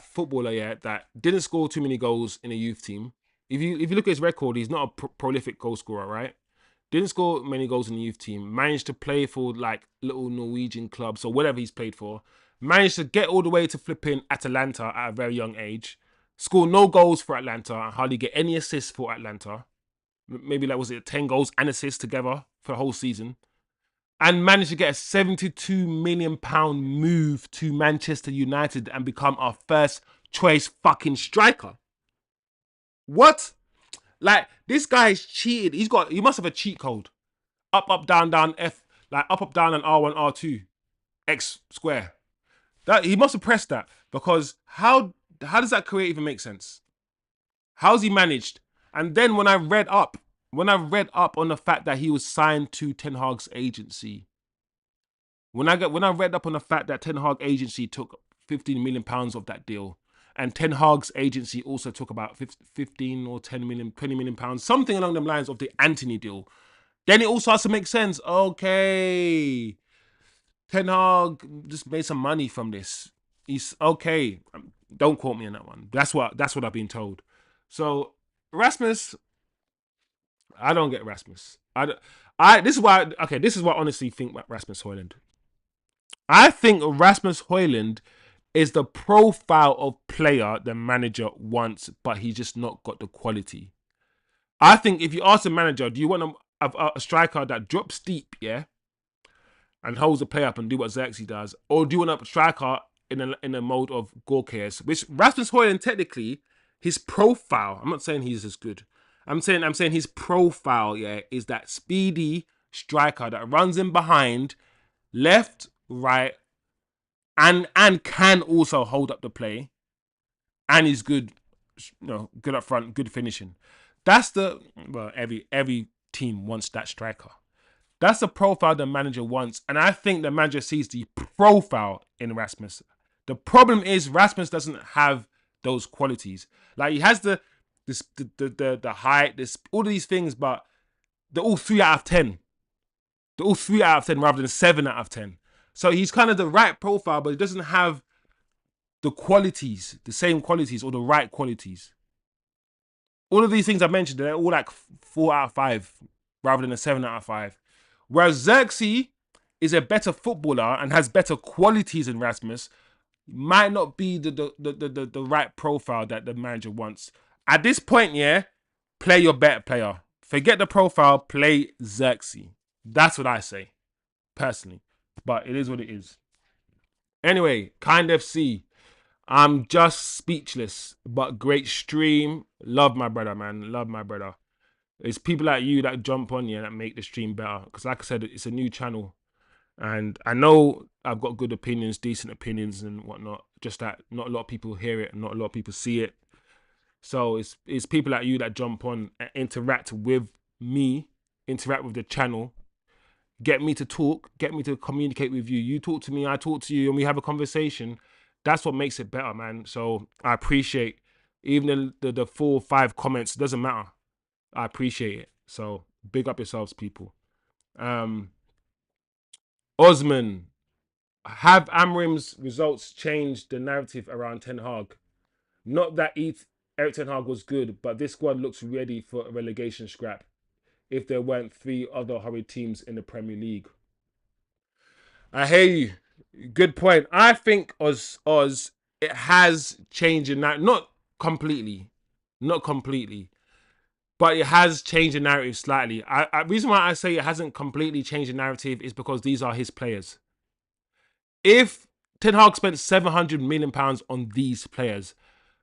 footballer, yeah, that didn't score too many goals in a youth team. If you look at his record, he's not a prolific goal scorer, right? Didn't score many goals in the youth team. Managed to play for like little Norwegian clubs or whatever he's played for. Managed to get all the way to flipping Atalanta at a very young age. Score no goals for Atlanta and hardly get any assists for Atlanta. Maybe like was it 10 goals and assists together for the whole season. And managed to get a £72 million move to Manchester United and become our first choice fucking striker. What? Like this guy's cheated. He must have a cheat code. Up, down, down, F, like up, down, and R1, R2, X square. That he must have pressed that because how does that career even make sense? How's he managed? And then when I read up on the fact that he was signed to Ten Hag's agency, when I read up on the fact that Ten Hag agency took £15 million of that deal, and Ten Hag's agency also took about 15 or 10 million, £20 million, something along the lines of the Antony deal. Then it all starts to make sense. Okay, Ten Hag just made some money from this. He's okay. Don't quote me on that one. That's what I've been told. So Rasmus, I don't get Rasmus. This is why. Okay, this is what I honestly think about Rasmus Hojlund. I think Rasmus Hojlund is the profile of player the manager wants, but he's just not got the quality. I think if you ask the manager, do you want a striker that drops deep, yeah, and holds the play up and do what Zirkzee does, or do you want a striker in a mode of Gorkes, which Rasmus Hojlund technically his profile. I'm not saying he's as good. I'm saying his profile, yeah, is that speedy striker that runs in behind, left, right, and can also hold up the play, and he's good, good up front, good finishing. That's every team wants that striker. That's the profile the manager wants, and I think the manager sees the profile in Rasmus. The problem is Rasmus doesn't have those qualities. Like he has the height, all of these things, but they're all 3 out of 10. They're all 3 out of 10 rather than 7 out of 10. So he's kind of the right profile, but he doesn't have the qualities, the same qualities or the right qualities. All of these things I mentioned, they're all like 4 out of 5 rather than a 7 out of 5. Whereas Zirkzee is a better footballer and has better qualities than Rasmus, might not be the right profile that the manager wants. At this point, yeah, play your better player. Forget the profile, play Zirkzee. That's what I say, personally. But it is what it is. Anyway, Kind FC. I'm just speechless, but great stream. Love my brother, man. Love my brother. It's people like you that jump on here that make the stream better. Because like I said, it's a new channel. And I know I've got good opinions, decent opinions and whatnot. Just that not a lot of people hear it and not a lot of people see it. So it's people like you that jump on and interact with me, interact with the channel, get me to talk, get me to communicate with you. You talk to me, I talk to you, and we have a conversation. That's what makes it better, man. So I appreciate even the 4 or 5 comments. Doesn't matter. I appreciate it. So big up yourselves, people. Osman, have Amorim's results changed the narrative around Ten Hag? Not that Eric Ten Hag was good, but this squad looks ready for a relegation scrap if there weren't 3 other horrid teams in the Premier League. I hear you. Good point. I think Oz, it has changed in that. Not completely, but it has changed the narrative slightly. The reason why I say it hasn't completely changed the narrative is because these are his players. If Ten Hag spent £700 million on these players,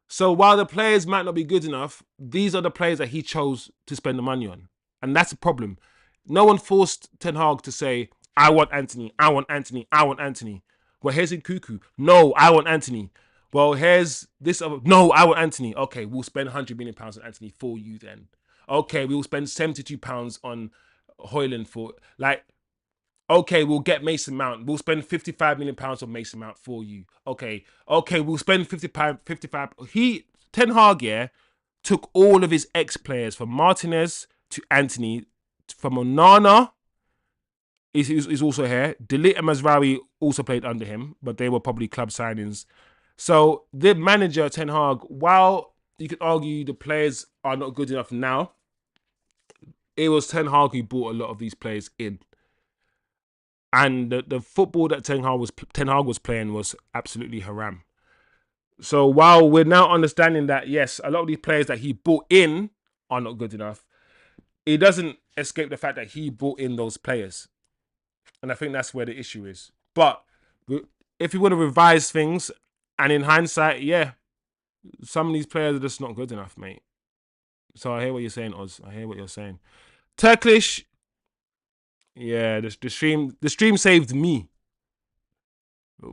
so while the players might not be good enough, these are the players that he chose to spend the money on. And that's a problem. No one forced Ten Hag to say, I want Antony, I want Antony, I want Antony. Well, here's Nkuku. No, I want Antony. Well, here's this other. No, I want Antony. Okay, we'll spend £100 million on Antony for you then. Okay, we will spend £72 on Hojlund for, like, Okay, we'll get Mason Mount. We'll spend £55 million on Mason Mount for you. Okay, we'll spend 55. Ten Hag, yeah, took all of his ex-players from Martinez to Antony, from Onana. Is also here. Dalot and Mazraoui also played under him, but they were probably club signings. So the manager, Ten Hag, while you could argue the players are not good enough now, it was Ten Hag who brought a lot of these players in. And the football that Ten Hag was playing was absolutely haram. So while we're now understanding that, yes, a lot of these players that he brought in are not good enough, it doesn't escape the fact that he brought in those players. And I think that's where the issue is. But if you want to revise things, and in hindsight, yeah, some of these players are just not good enough, mate. So I hear what you're saying, Oz. I hear what you're saying. Turkish, yeah, the stream saved me.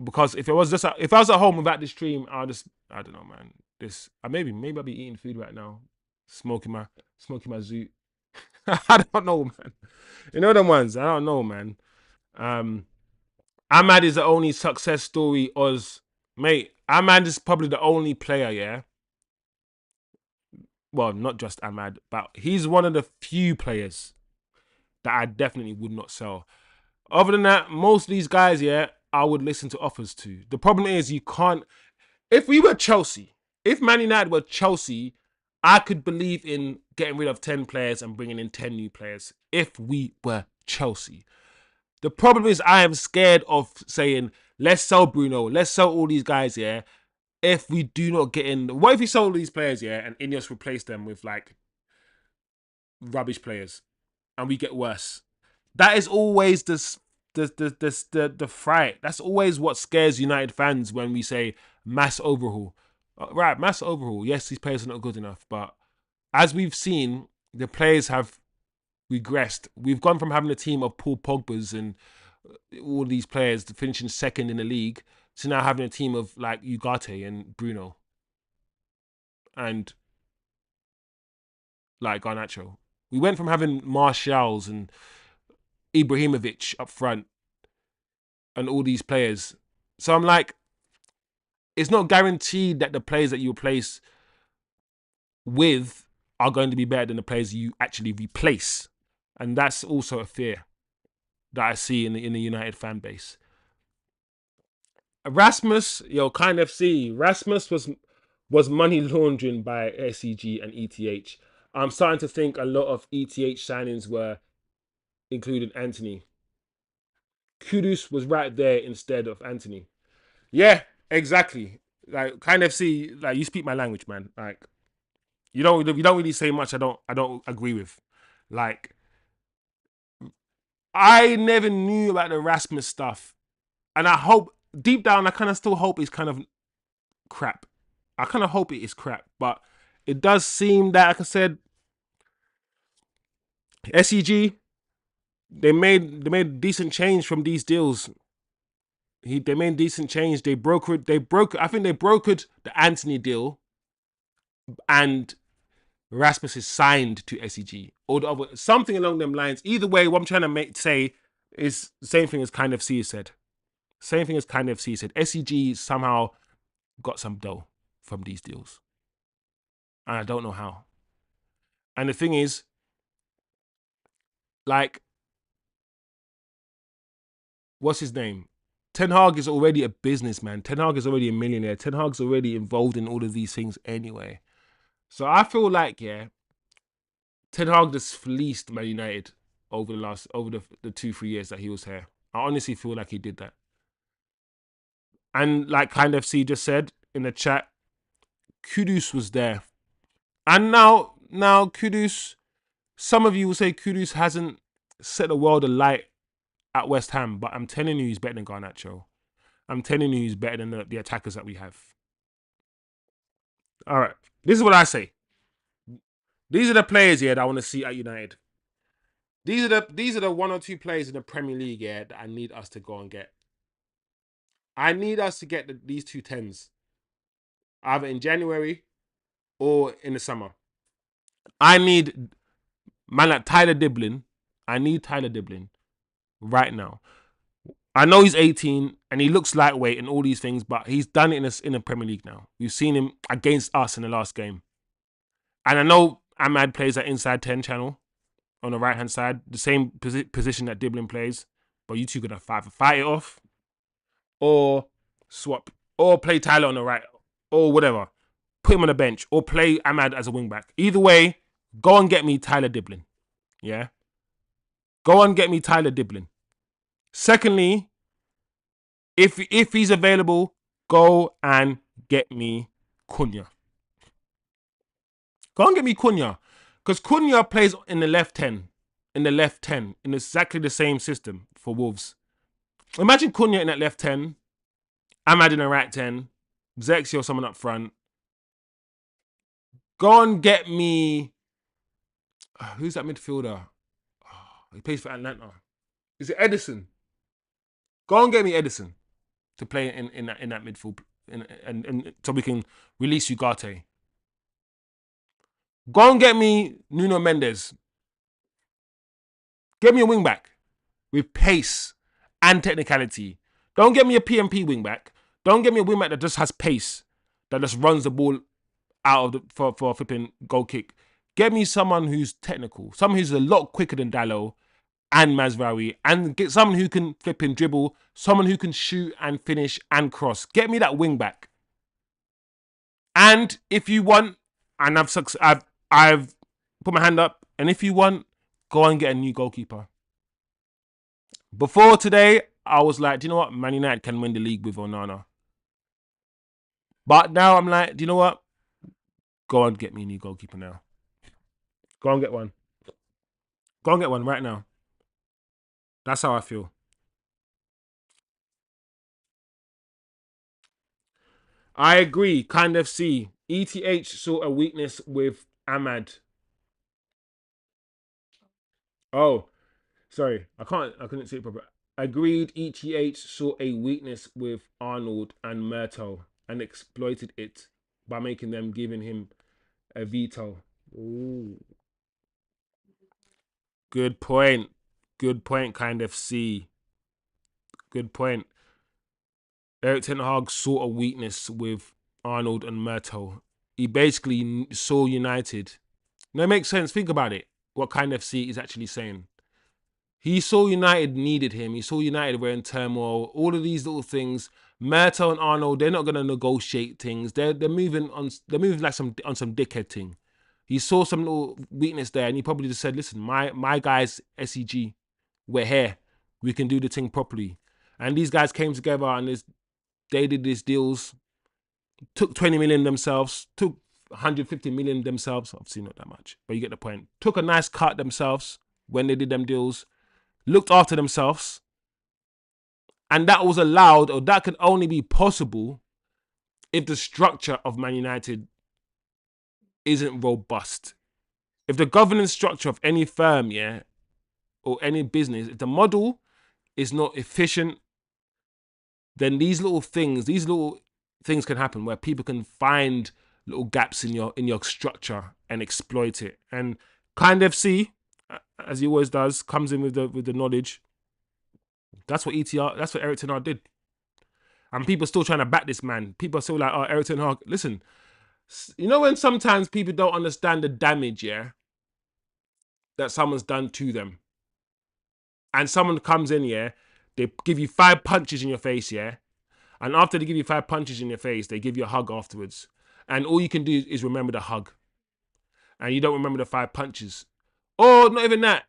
Because if I was at home without this stream, I don't know, man. Maybe I'll be eating food right now, smoking my zoot. I don't know, man. You know them ones. I don't know, man. Ahmad is the only success story, Oz, mate. Ahmad is probably the only player, yeah. Well, not just Ahmad, but he's one of the few players that I definitely would not sell. Other than that, most of these guys, yeah, I would listen to offers to. The problem is you can't. If we were Chelsea, if Man United were Chelsea, I could believe in getting rid of 10 players and bringing in 10 new players. If we were Chelsea. The problem is I am scared of saying, let's sell Bruno, let's sell all these guys, yeah. If we do not get in, what if we sell all these players, yeah, and Ineos replace them with like rubbish players, and we get worse? That is always the fright. That's always what scares United fans when we say mass overhaul. Right, mass overhaul. Yes, these players are not good enough, but as we've seen, the players have regressed. We've gone from having a team of Paul Pogbas and all these players finishing second in the league to now having a team of like Ugarte and Bruno and like Garnacho. We went from having Martials and Ibrahimovic up front and all these players. So I'm like, it's not guaranteed that the players that you replace with are going to be better than the players you actually replace. And that's also a fear that I see in the United fan base. Rasmus, kind of see. Rasmus was money laundering by SEG and ETH. I'm starting to think a lot of ETH signings were including Antony. Kudus was right there instead of Antony. Yeah, exactly. Like kind of see, like you speak my language, man. Like you don't really say much. I don't agree with. Like I never knew about the Rasmus stuff, and I hope deep down I kind of still hope it's kind of crap. I kind of hope it is crap, but it does seem that, like I said, SEG they made decent change from these deals. They made decent change. They brokered. I think they brokered the Antony deal, and Rasmus is signed to SEG or the other, something along them lines. Either way, what I'm trying to say is the same thing as kind of C said. Same thing as kind of C said. SEG somehow got some dough from these deals, and I don't know how. And the thing is, like, what's his name? Ten Hag is already a businessman. Ten Hag is already a millionaire. Ten Hag's already involved in all of these things anyway. So I feel like, yeah, Ten Hag just fleeced Man United over the 2-3 years that he was here. I honestly feel like he did that. And like kind of C just said in the chat, Kudus was there. And now Kudus, some of you will say Kudus hasn't set the world alight at West Ham, but I'm telling you he's better than Garnacho. I'm telling you he's better than the attackers that we have. All right. This is what I say. These are the players here that I want to see at United. These are the 1 or 2 players in the Premier League here that I need us to go and get. I need us to get these 2 10s. Either in January or in the summer. I need man like Tyler Diblin. I need Tyler Diblin. right now. I know he's 18 and he looks lightweight and all these things, but he's done it in the Premier League now. We've seen him against us in the last game. And I know Ahmad plays that inside 10 channel on the right-hand side, the same position that Diblin plays, but you two going to fight it off or swap or play Tyler on the right or whatever. Put him on the bench or play Ahmad as a wing-back. Either way, go and get me Tyler Diblin. Yeah? Go and get me Tyler Diblin. Secondly, if he's available, go and get me Cunha. Go and get me Cunha. Because Cunha plays in the left 10. In the left 10. In exactly the same system for Wolves. Imagine Cunha in that left 10. Ahmad in the right 10. Zirkzee or someone up front. Go and get me... Who's that midfielder? He plays for Atlanta. Is it Edison? Go and get me Edison to play in that midfield, and so we can release Ugarte. Go and get me Nuno Mendes. Get me a wingback with pace and technicality. Don't get me a PMP wingback. Don't get me a wingback that just has pace, that just runs the ball out of for a flipping goal kick. Get me someone who's technical, someone who's a lot quicker than Dalot and Mazraoui, and get someone who can flip and dribble, someone who can shoot and finish and cross. Get me that wing back. And if you want, and I've put my hand up, and if you want, go and get a new goalkeeper. Before today, I was like, do you know what? Man United can win the league with Onana. But now I'm like, do you know what? Go and get me a new goalkeeper now. Go and get one. Go and get one right now. That's how I feel. I agree. Kind of see. ETH saw a weakness with Ahmad. Oh, sorry. I couldn't see it properly. Agreed. ETH saw a weakness with Arnold and Myrtle and exploited it by making them giving him a veto. Ooh. Good point. Good point. Kind of see. Good point. Erik ten Hag saw a weakness with Arnold and Myrtle. He basically saw United. No, it makes sense. Think about it. What Kind of see is actually saying. He saw United needed him. He saw United were in turmoil. All of these little things. Myrtle and Arnold, they're not gonna negotiate things. They're moving on. They're moving like some dickhead thing. He saw some little weakness there, and he probably just said, "Listen, my guys, SEG, we're here. We can do the thing properly." And these guys came together and they did these deals. Took 20 million themselves. Took 150 million themselves. Obviously not that much, but you get the point. Took a nice cut themselves when they did them deals. Looked after themselves. And that was allowed, or that could only be possible if the structure of Man United isn't robust. If the governance structure of any firm, yeah, or any business, if the model is not efficient, then these little things can happen where people can find little gaps in your structure and exploit it. And Kind of see, as he always does, comes in with the knowledge. That's what Erik ten Hag did. And people are still trying to back this man. People are still like, oh, Erik ten Hag. Listen, you know when sometimes people don't understand the damage, yeah, that someone's done to them. And someone comes in, yeah, they give you 5 punches in your face, yeah. And after they give you 5 punches in your face, they give you a hug afterwards. And all you can do is remember the hug. And you don't remember the 5 punches. Or not even that.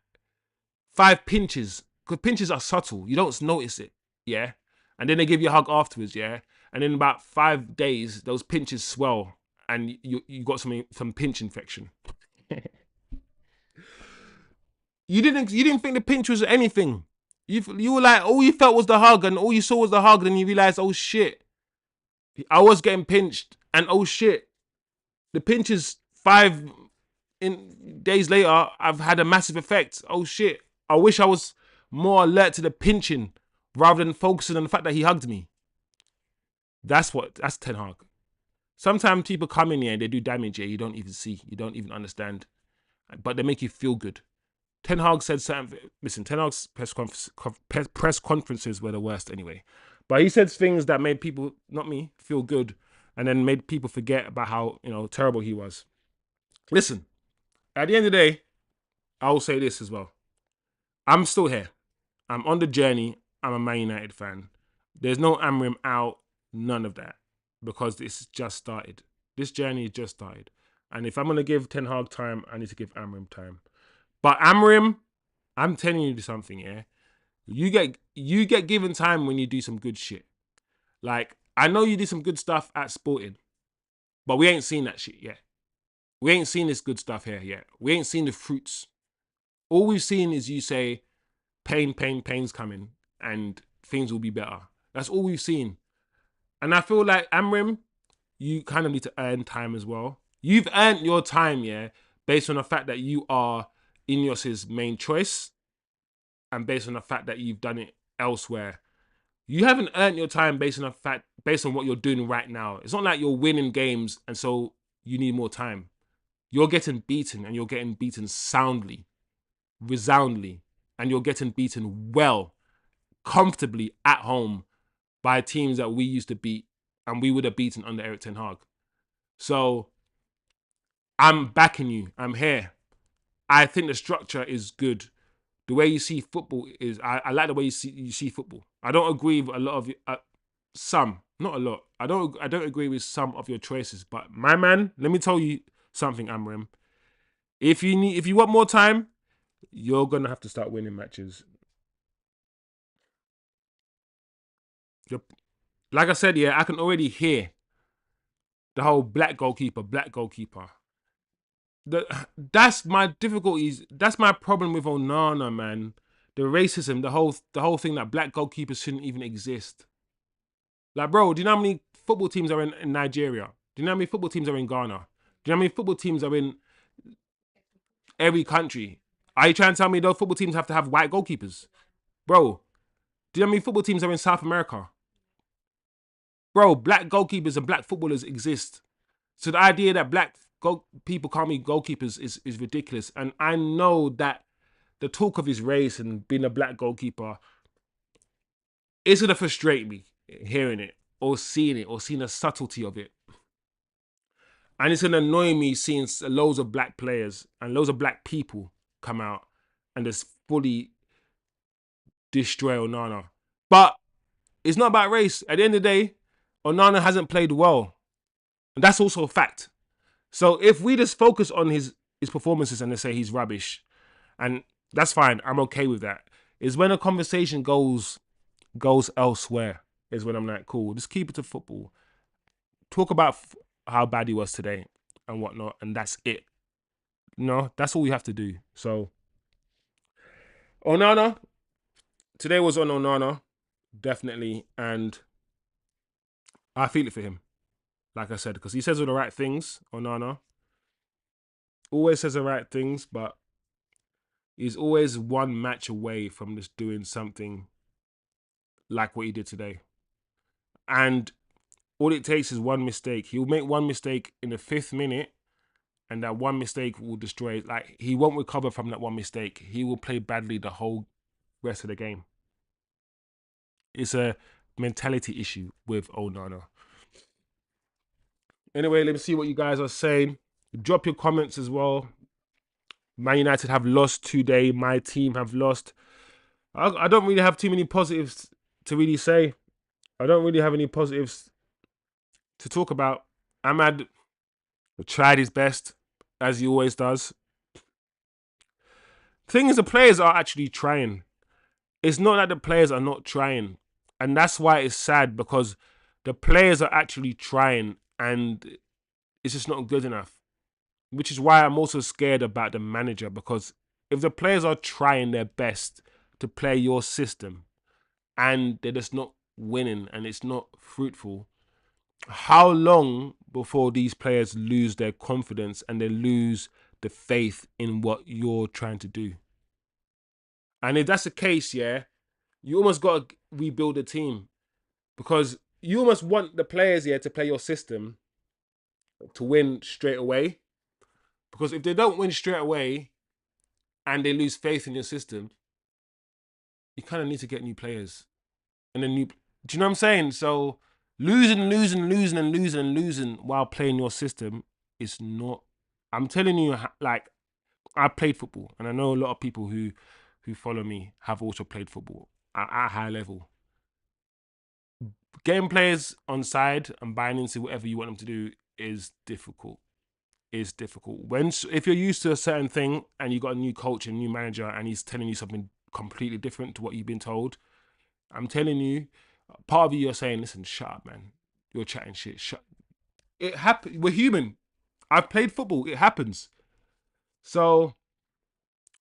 5 pinches. Because pinches are subtle. You don't notice it, yeah. And then they give you a hug afterwards, yeah. And in about 5 days, those pinches swell. And you got some pinch infection. You didn't think the pinch was anything. You were like, all you felt was the hug, and all you saw was the hug, and you realized, oh shit, I was getting pinched, and oh shit, the pinches 5 days later, I've had a massive effect. Oh shit, I wish I was more alert to the pinching rather than focusing on the fact that he hugged me. That's Ten Hag. Sometimes people come in here and they do damage here you don't even see, you don't even understand, but they make you feel good. Ten Hag said something. Listen, Ten Hag's press conferences were the worst anyway. But he said things that made people, not me, feel good, and then made people forget about how terrible he was. Listen, at the end of the day, I will say this as well. I'm still here. I'm on the journey. I'm a Man United fan. There's no Amorim out, none of that, because this just started. This journey just started. And if I'm going to give Ten Hag time, I need to give Amorim time. But Amorim, I'm telling you something, yeah? You get given time when you do some good shit. Like, I know you did some good stuff at Sporting, but we ain't seen that shit yet. We ain't seen this good stuff here yet. We ain't seen the fruits. All we've seen is you say, pain's coming, and things will be better. That's all we've seen. And I feel like Amorim, you kind of need to earn time as well. You've earned your time, yeah, based on the fact that you are Ineos's main choice, and based on the fact that you've done it elsewhere. You haven't earned your time based on what you're doing right now. It's not like you're winning games and so you need more time. You're getting beaten, and you're getting beaten soundly, resoundly, and you're getting beaten well, comfortably at home by teams that we used to beat and we would have beaten under Erik ten Hag. So I'm backing you. I'm here. I think the structure is good. The way you see football is, I like the way you see football. I don't agree with a lot of some, not a lot. I don't agree with some of your choices. But my man, let me tell you something, Amorim. If you want more time, you're gonna have to start winning matches. Like I said, yeah, I can already hear the whole black goalkeeper. That's my difficulties. That's my problem with Onana, man. The racism, the whole thing that black goalkeepers shouldn't even exist. Like, bro, do you know how many football teams are in Nigeria? Do you know how many football teams are in Ghana? Do you know how many football teams are in every country? Are you trying to tell me those football teams have to have white goalkeepers? Bro, do you know how many football teams are in South America? Bro, black goalkeepers and black footballers exist. So the idea that black people can't be goalkeepers is ridiculous. And I know that the talk of his race and being a black goalkeeper is going to frustrate me hearing it or seeing the subtlety of it. And it's going to annoy me seeing loads of black players and loads of black people come out and just fully destroy Onana. But it's not about race. At the end of the day, Onana hasn't played well. And that's also a fact. So if we just focus on his performances and they say he's rubbish, and that's fine, I'm okay with that. Is when a conversation goes elsewhere, is when I'm like, cool, just keep it to football. Talk about how bad he was today and whatnot, and that's it. No, that's all we have to do. So, Onana, today was on Onana, definitely, and I feel it for him. Like I said, because he says all the right things, Onana. Always says the right things, but he's always one match away from just doing something like what he did today. And all it takes is one mistake. He'll make one mistake in the 5th minute, and that one mistake will destroy it. Like, he won't recover from that one mistake. He will play badly the whole rest of the game. It's a mentality issue with Onana. Anyway, let me see what you guys are saying. Drop your comments as well. Man United have lost today. My team have lost. I don't really have too many positives to really say. I don't really have any positives to talk about. Ahmad tried his best, as he always does. Thing is, the players are actually trying. It's not that the players are not trying. And that's why it's sad, because the players are actually trying and it's just not good enough. Which is why I'm also scared about the manager, because if the players are trying their best to play your system and they're just not winning and it's not fruitful, how long before these players lose their confidence and they lose the faith in what you're trying to do? And if that's the case, yeah, you almost got to rebuild the team, because you almost want the players here to play your system to win straight away. Because if they don't win straight away, and they lose faith in your system, you kind of need to get new players. And then do you know what I'm saying? So losing while playing your system is not. I'm telling you, like, I played football, and I know a lot of people who follow me have also played football at a high level. Getting players on side and buying into whatever you want them to do is difficult. Is difficult. If you're used to a certain thing and you got a new coach and new manager and he's telling you something completely different to what you've been told, I'm telling you, part of you're saying, listen, shut up, man. You're chatting shit. Shut. It happens. We're human. I've played football. It happens. So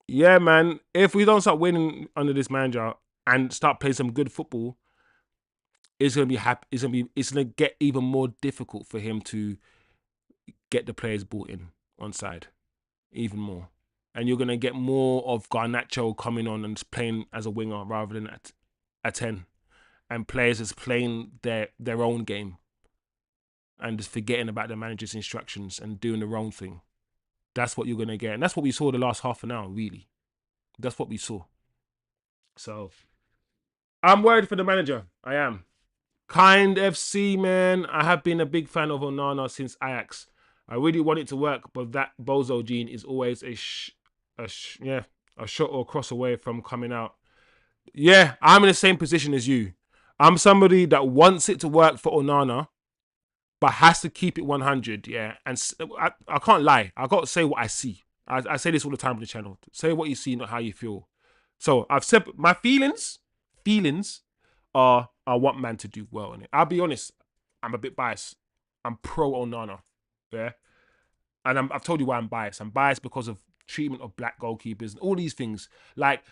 yeah, man. If we don't start winning under this manager and start playing some good football, it's gonna be It's gonna get even more difficult for him to get the players brought in on side, even more. And you're gonna get more of Garnacho coming on and playing as a winger rather than at a 10, and players just playing their own game and just forgetting about the manager's instructions and doing the wrong thing. That's what you're gonna get, and that's what we saw the last half an hour. Really, that's what we saw. So I'm worried for the manager. I am. Kind FC, man. I have been a big fan of Onana since Ajax. I really want it to work, but that bozo gene is always a shot or cross away from coming out. Yeah, I'm in the same position as you. I'm somebody that wants it to work for Onana, but has to keep it 100. Yeah, and I can't lie. I got to say what I see. I say this all the time on the channel. Say what you see, not how you feel. So I've said my feelings. Feelings are I want man to do well in it. I'll be honest. I'm a bit biased. I'm pro Onana. Yeah, and I've told you why I'm biased. I'm biased because of treatment of black goalkeepers and all these things. Like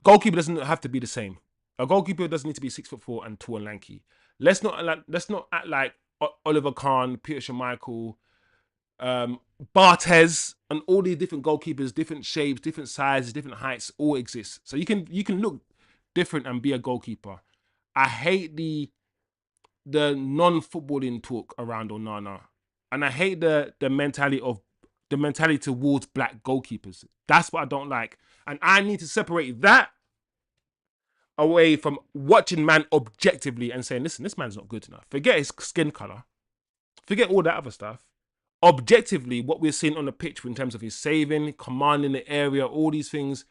goalkeeper doesn't have to be the same. A goalkeeper doesn't need to be 6'4" and tall and lanky. Let's not act like Oliver Kahn, Peter Schmeichel, Barthez, and all these different goalkeepers, different shapes, different sizes, different heights, all exist. So you can look different and be a goalkeeper. I hate the non-footballing talk around Onana, and I hate the mentality towards black goalkeepers. That's what I don't like, and I need to separate that away from watching man objectively and saying, listen, this man's not good enough. Forget his skin color. Forget all that other stuff. Objectively, what we're seeing on the pitch in terms of his saving, commanding the area, all these things,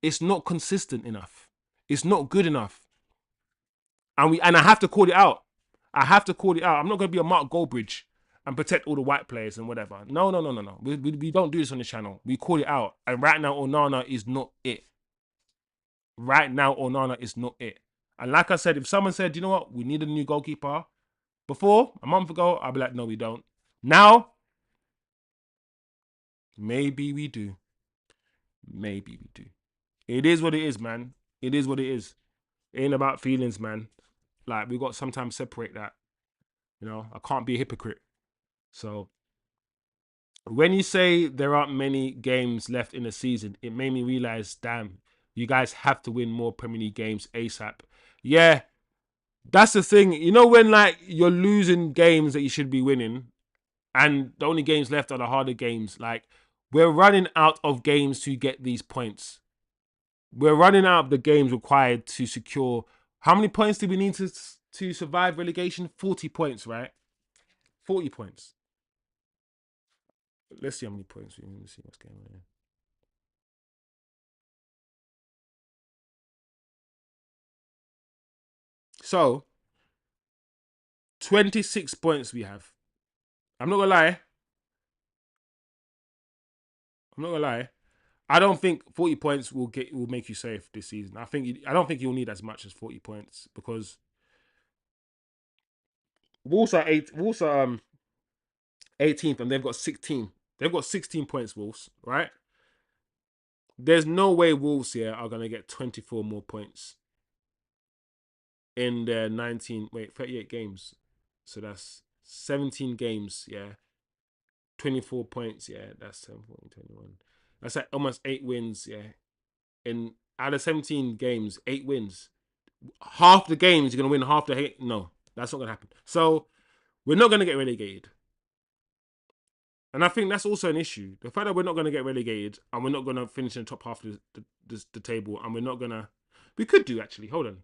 it's not consistent enough. It's not good enough. And I have to call it out. I have to call it out. I'm not going to be a Mark Goldbridge and protect all the white players and whatever. No. We don't do this on the channel. We call it out. And right now, Onana is not it. Right now, Onana is not it. And like I said, if someone said, you know what, we need a new goalkeeper, before, a month ago, I'd be like, no, we don't. Now, maybe we do. Maybe we do. It is what it is, man. It is what it is. It ain't about feelings, man. Like, we got to sometimes separate that. You know, I can't be a hypocrite. So, when you say there aren't many games left in the season, it made me realize, damn, you guys have to win more Premier League games ASAP. Yeah, that's the thing. You know, when like you're losing games that you should be winning, and the only games left are the harder games. Like, we're running out of games to get these points. We're running out of the games required to secure. How many points do we need to survive relegation? 40 points, right? 40 points. Let's see how many points we need to see what's going on here. So, 26 points we have. I'm not gonna lie. I'm not gonna lie. I don't think 40 points will make you safe this season. I don't think you'll need as much as 40 points because Wolves are 18th and they've got 16. They've got 16 points, Wolves, right? There's no way Wolves here are gonna get 24 more points in their 38 games. So that's 17 games, yeah. 24 points, yeah, that's 10, 14, 21. That's like almost 8 wins, yeah. In out of 17 games, 8 wins. Half the games, you're going to win half the... No, that's not going to happen. So, we're not going to get relegated. And I think that's also an issue. The fact that we're not going to get relegated and we're not going to finish in the top half of the table, and we're not going to. We could do, actually. Hold on.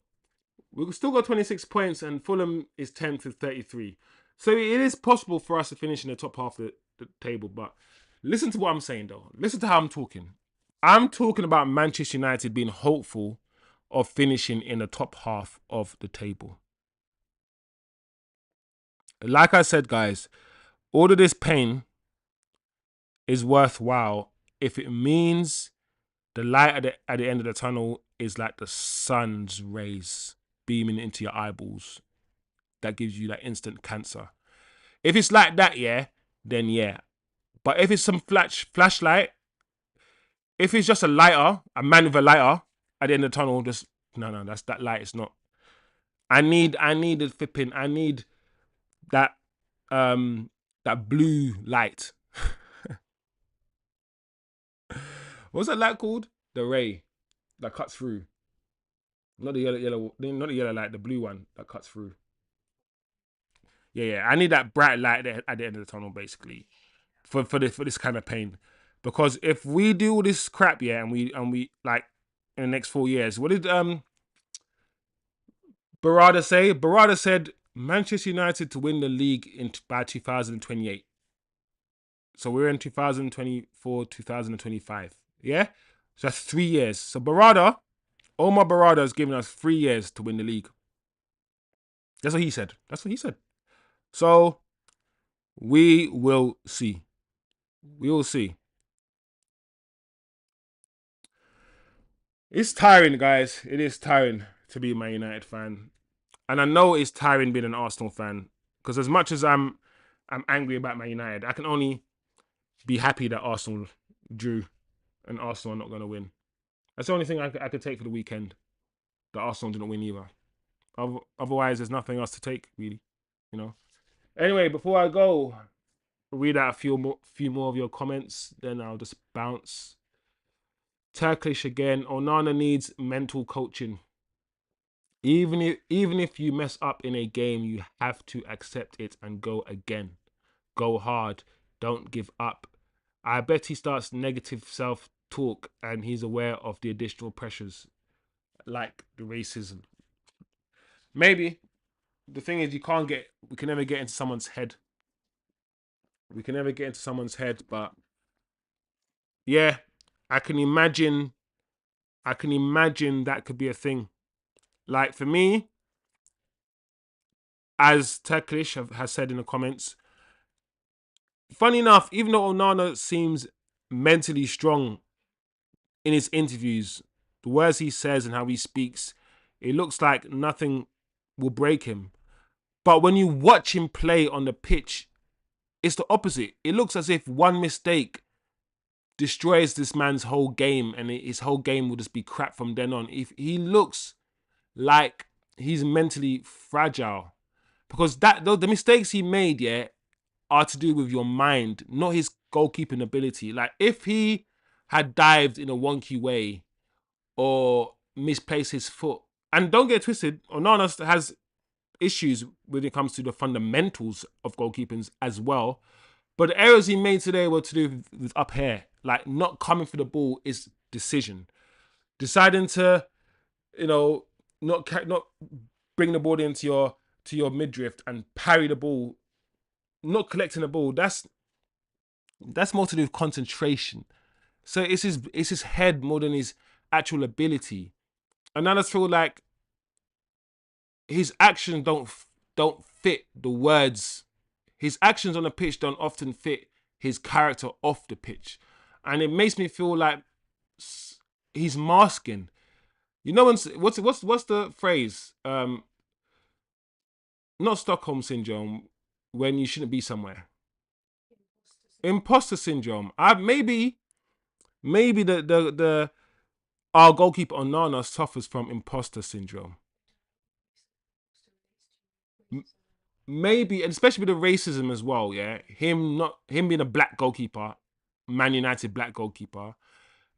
We've still got 26 points, and Fulham is 10th with 33. So it is possible for us to finish in the top half of the table. But listen to what I'm saying, though. Listen to how I'm talking. I'm talking about Manchester United being hopeful of finishing in the top half of the table. Like I said, guys, all of this pain is worthwhile if it means the light at the end of the tunnel is like the sun's rays beaming into your eyeballs. That gives you that instant cancer. If it's like that, yeah, then yeah. But if it's some flashlight, if it's just a lighter, a man with a lighter at the end of the tunnel, just no, that's that light. It's not. I need the flipping. I need that that blue light. What's that light called? The ray that cuts through. Not the yellow, not the yellow light, the blue one that cuts through. Yeah. I need that bright light at the end of the tunnel, basically, for this kind of pain. Because if we do all this crap, yeah, and we like in the next 4 years, what did Barada say? Barada said Manchester United to win the league by 2028. So we're in 2024, 2025. Yeah? So that's 3 years. So Omar Barada has given us 3 years to win the league. That's what he said. So we will see. We will see. It's tiring, guys. It is tiring to be a Man United fan. And I know it's tiring being an Arsenal fan. Because as much as I'm angry about Man United, I can only be happy that Arsenal drew and Arsenal are not going to win. That's the only thing I could take for the weekend. That Arsenal didn't win either. Otherwise, there's nothing else to take, really. You know. Anyway, before I go, read out a few more of your comments. Then I'll just bounce. Turkish again. Onana needs mental coaching. Even if you mess up in a game, you have to accept it and go again. Go hard. Don't give up. I bet he starts negative self-talk and he's aware of the additional pressures, like the racism. Maybe. The thing is, we can never get into someone's head. But yeah, I can imagine that could be a thing. Like for me, as Turkish has said in the comments, funny enough, even though Onana seems mentally strong in his interviews, the words he says and how he speaks, it looks like nothing will break him. But when you watch him play on the pitch, it's the opposite. It looks as if one mistake destroys this man's whole game and his whole game will just be crap from then on. If he looks like he's mentally fragile, because the mistakes he made, yeah, are to do with your mind, not his goalkeeping ability. Like if he had dived in a wonky way or misplaced his foot, and don't get twisted, Onana has issues when it comes to the fundamentals of goalkeeping as well. But the errors he made today were to do with up here, like not coming for the ball is decision, deciding to, not bring the ball into your midriff and parry the ball, not collecting the ball. That's more to do with concentration. So it's his head more than his actual ability. And I just feel like his actions don't fit the words. His actions on the pitch don't often fit his character off the pitch. And it makes me feel like he's masking. You know, what's the phrase? Not Stockholm syndrome, when you shouldn't be somewhere. Imposter syndrome. Maybe our goalkeeper Onana suffers from imposter syndrome. Maybe, and especially with the racism as well, yeah. Him being a black goalkeeper, Man United black goalkeeper,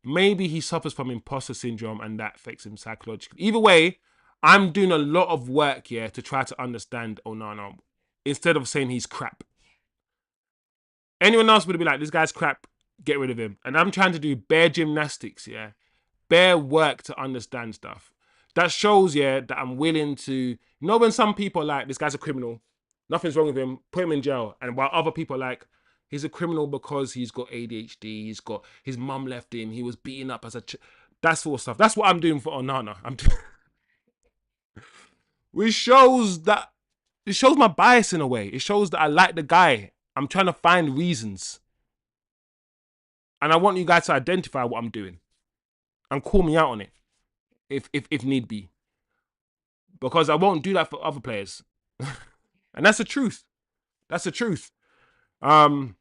maybe he suffers from imposter syndrome and that affects him psychologically. Either way, I'm doing a lot of work here to try to understand Onana instead of saying he's crap. Anyone else would be like, this guy's crap, get rid of him. And I'm trying to do bare gymnastics, yeah, bare work to understand stuff. That shows, yeah, that I'm willing to, you know, when some people are like, this guy's a criminal, nothing's wrong with him, put him in jail. And while other people are like, he's a criminal because he's got ADHD, he's got, his mum left him, he was beaten up as a that sort of stuff. That's what I'm doing for Onana. Which shows that, it shows my bias in a way. It shows that I like the guy. I'm trying to find reasons. And I want you guys to identify what I'm doing and call me out on it if need be. Because I won't do that for other players. And that's the truth. That's the truth. So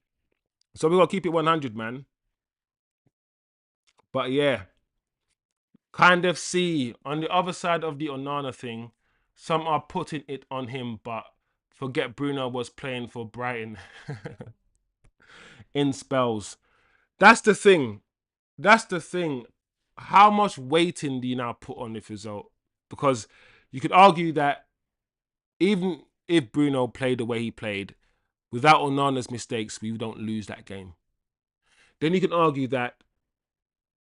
we gotta keep it 100, man. But yeah, kind of see on the other side of the Onana thing, some are putting it on him, but forget Bruno was playing for Brighton in spells. That's the thing. That's the thing. How much weighting do you now put on this result? Because you could argue that even if Bruno played the way he played, without Onana's mistakes, we don't lose that game. Then you can argue that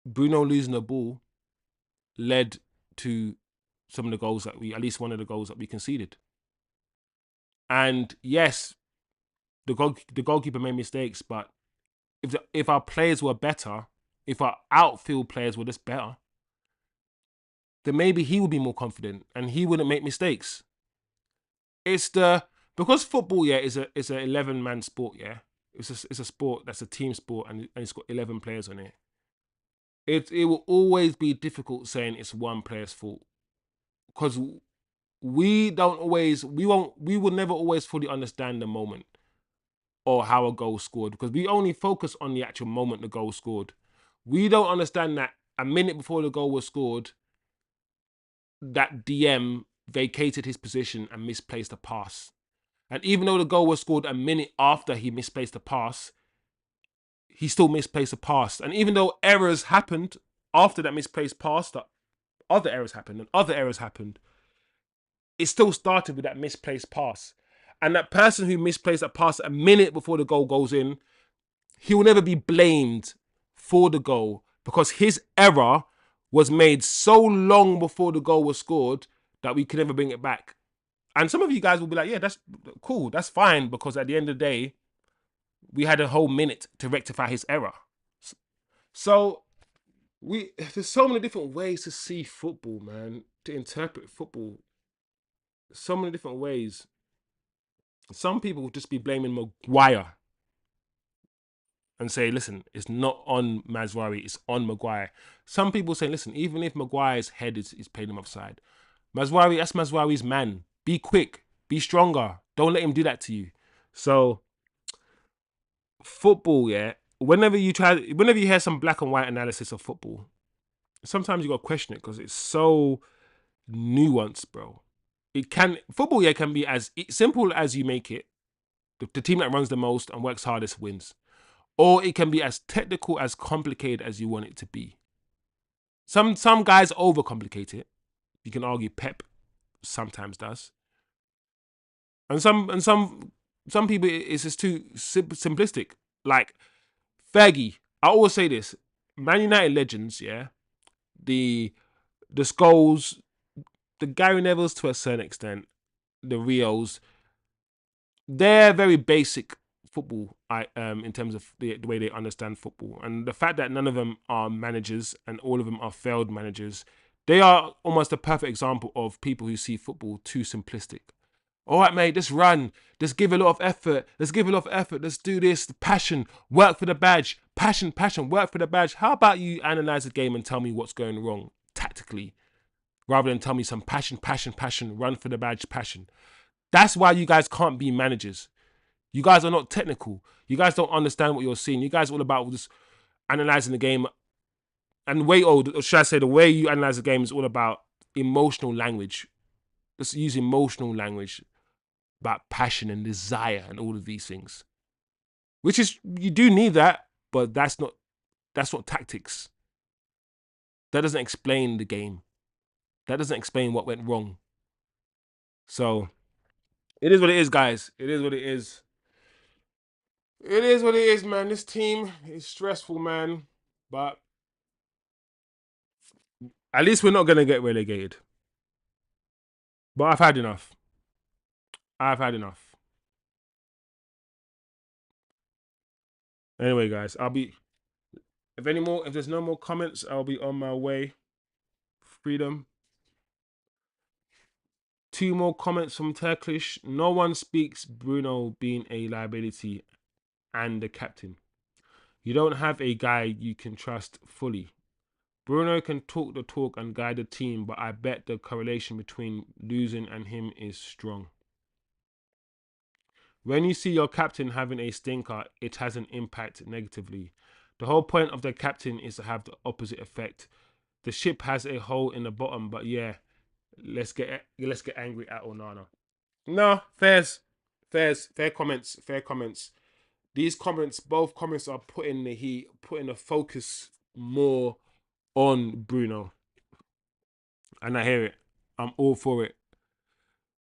Bruno losing the ball led to some of the goals that at least one of the goals that we conceded. And yes, the goalkeeper made mistakes, but if our players were better, if our outfield players were just better, then maybe he would be more confident and he wouldn't make mistakes. It's because football, yeah, is a 11-man sport, yeah. It's a sport that's a team sport and it's got 11 players on it. It will always be difficult saying it's one player's fault because we will never always fully understand the moment or how a goal scored because we only focus on the actual moment the goal scored. We don't understand that a minute before the goal was scored, that DM vacated his position and misplaced a pass. And even though the goal was scored a minute after he misplaced a pass, he still misplaced a pass. And even though errors happened after that misplaced pass, that other errors happened and other errors happened, it still started with that misplaced pass. And that person who misplaced a pass a minute before the goal goes in, he will never be blamed for the goal because his error was made so long before the goal was scored that we could never bring it back. And some of you guys will be like, yeah, that's cool, that's fine, because at the end of the day, we had a whole minute to rectify his error. So there's so many different ways to see football, man, to interpret football. So many different ways. Some people will just be blaming Maguire and say, listen, it's not on Mazraoui, it's on Maguire. Some people say, listen, even if Maguire's head is playing him offside, Mazraoui, that's Mazraoui's man. Be quick, be stronger. Don't let him do that to you. So, football, yeah, whenever you hear some black and white analysis of football, sometimes you got to question it because it's so nuanced, bro. Football, yeah, can be as simple as you make it. The team that runs the most and works hardest wins. Or it can be as technical, as complicated as you want it to be. Some guys overcomplicate it. You can argue Pep sometimes does. And some people, it's just too simplistic. Like Fergie, I always say this: Man United legends, yeah, the Scholes, the Gary Nevilles to a certain extent, the Rios, they're very basic football. In terms of the way they understand football, and the fact that none of them are managers and all of them are failed managers, they are almost a perfect example of people who see football too simplistic. All right, mate, just run. Just give a lot of effort. Let's give a lot of effort. Let's do this. Passion. Work for the badge. Passion. Work for the badge. How about you analyze the game and tell me what's going wrong tactically, rather than tell me some passion. Run for the badge. Passion. That's why you guys can't be managers. You guys are not technical. You guys don't understand what you're seeing. You guys are all about just analyzing the game. And or should I say, the way you analyze the game is all about emotional language. Let's use emotional language about passion and desire and all of these things. Which is, you do need that, but that's not tactics. That doesn't explain the game. That doesn't explain what went wrong. So, it is what it is, guys. It is what it is. It is what it is, man. This team is stressful, man. But at least we're not gonna get relegated. But I've had enough. I've had enough. Anyway, guys, I'll be if there's no more comments, I'll be on my way. Freedom. 2 more comments from Turkish. No one speaks Bruno being a liability and the captain. You don't have a guy you can trust fully. Bruno can talk the talk and guide the team, but I bet the correlation between losing and him is strong. When you see your captain having a stinker, it has an impact negatively. The whole point of the captain is to have the opposite effect. The ship has a hole in the bottom, but yeah, let's get angry at Onana. No, fair comments. These comments, both comments are putting the heat, putting the focus more on Bruno. And I hear it. I'm all for it.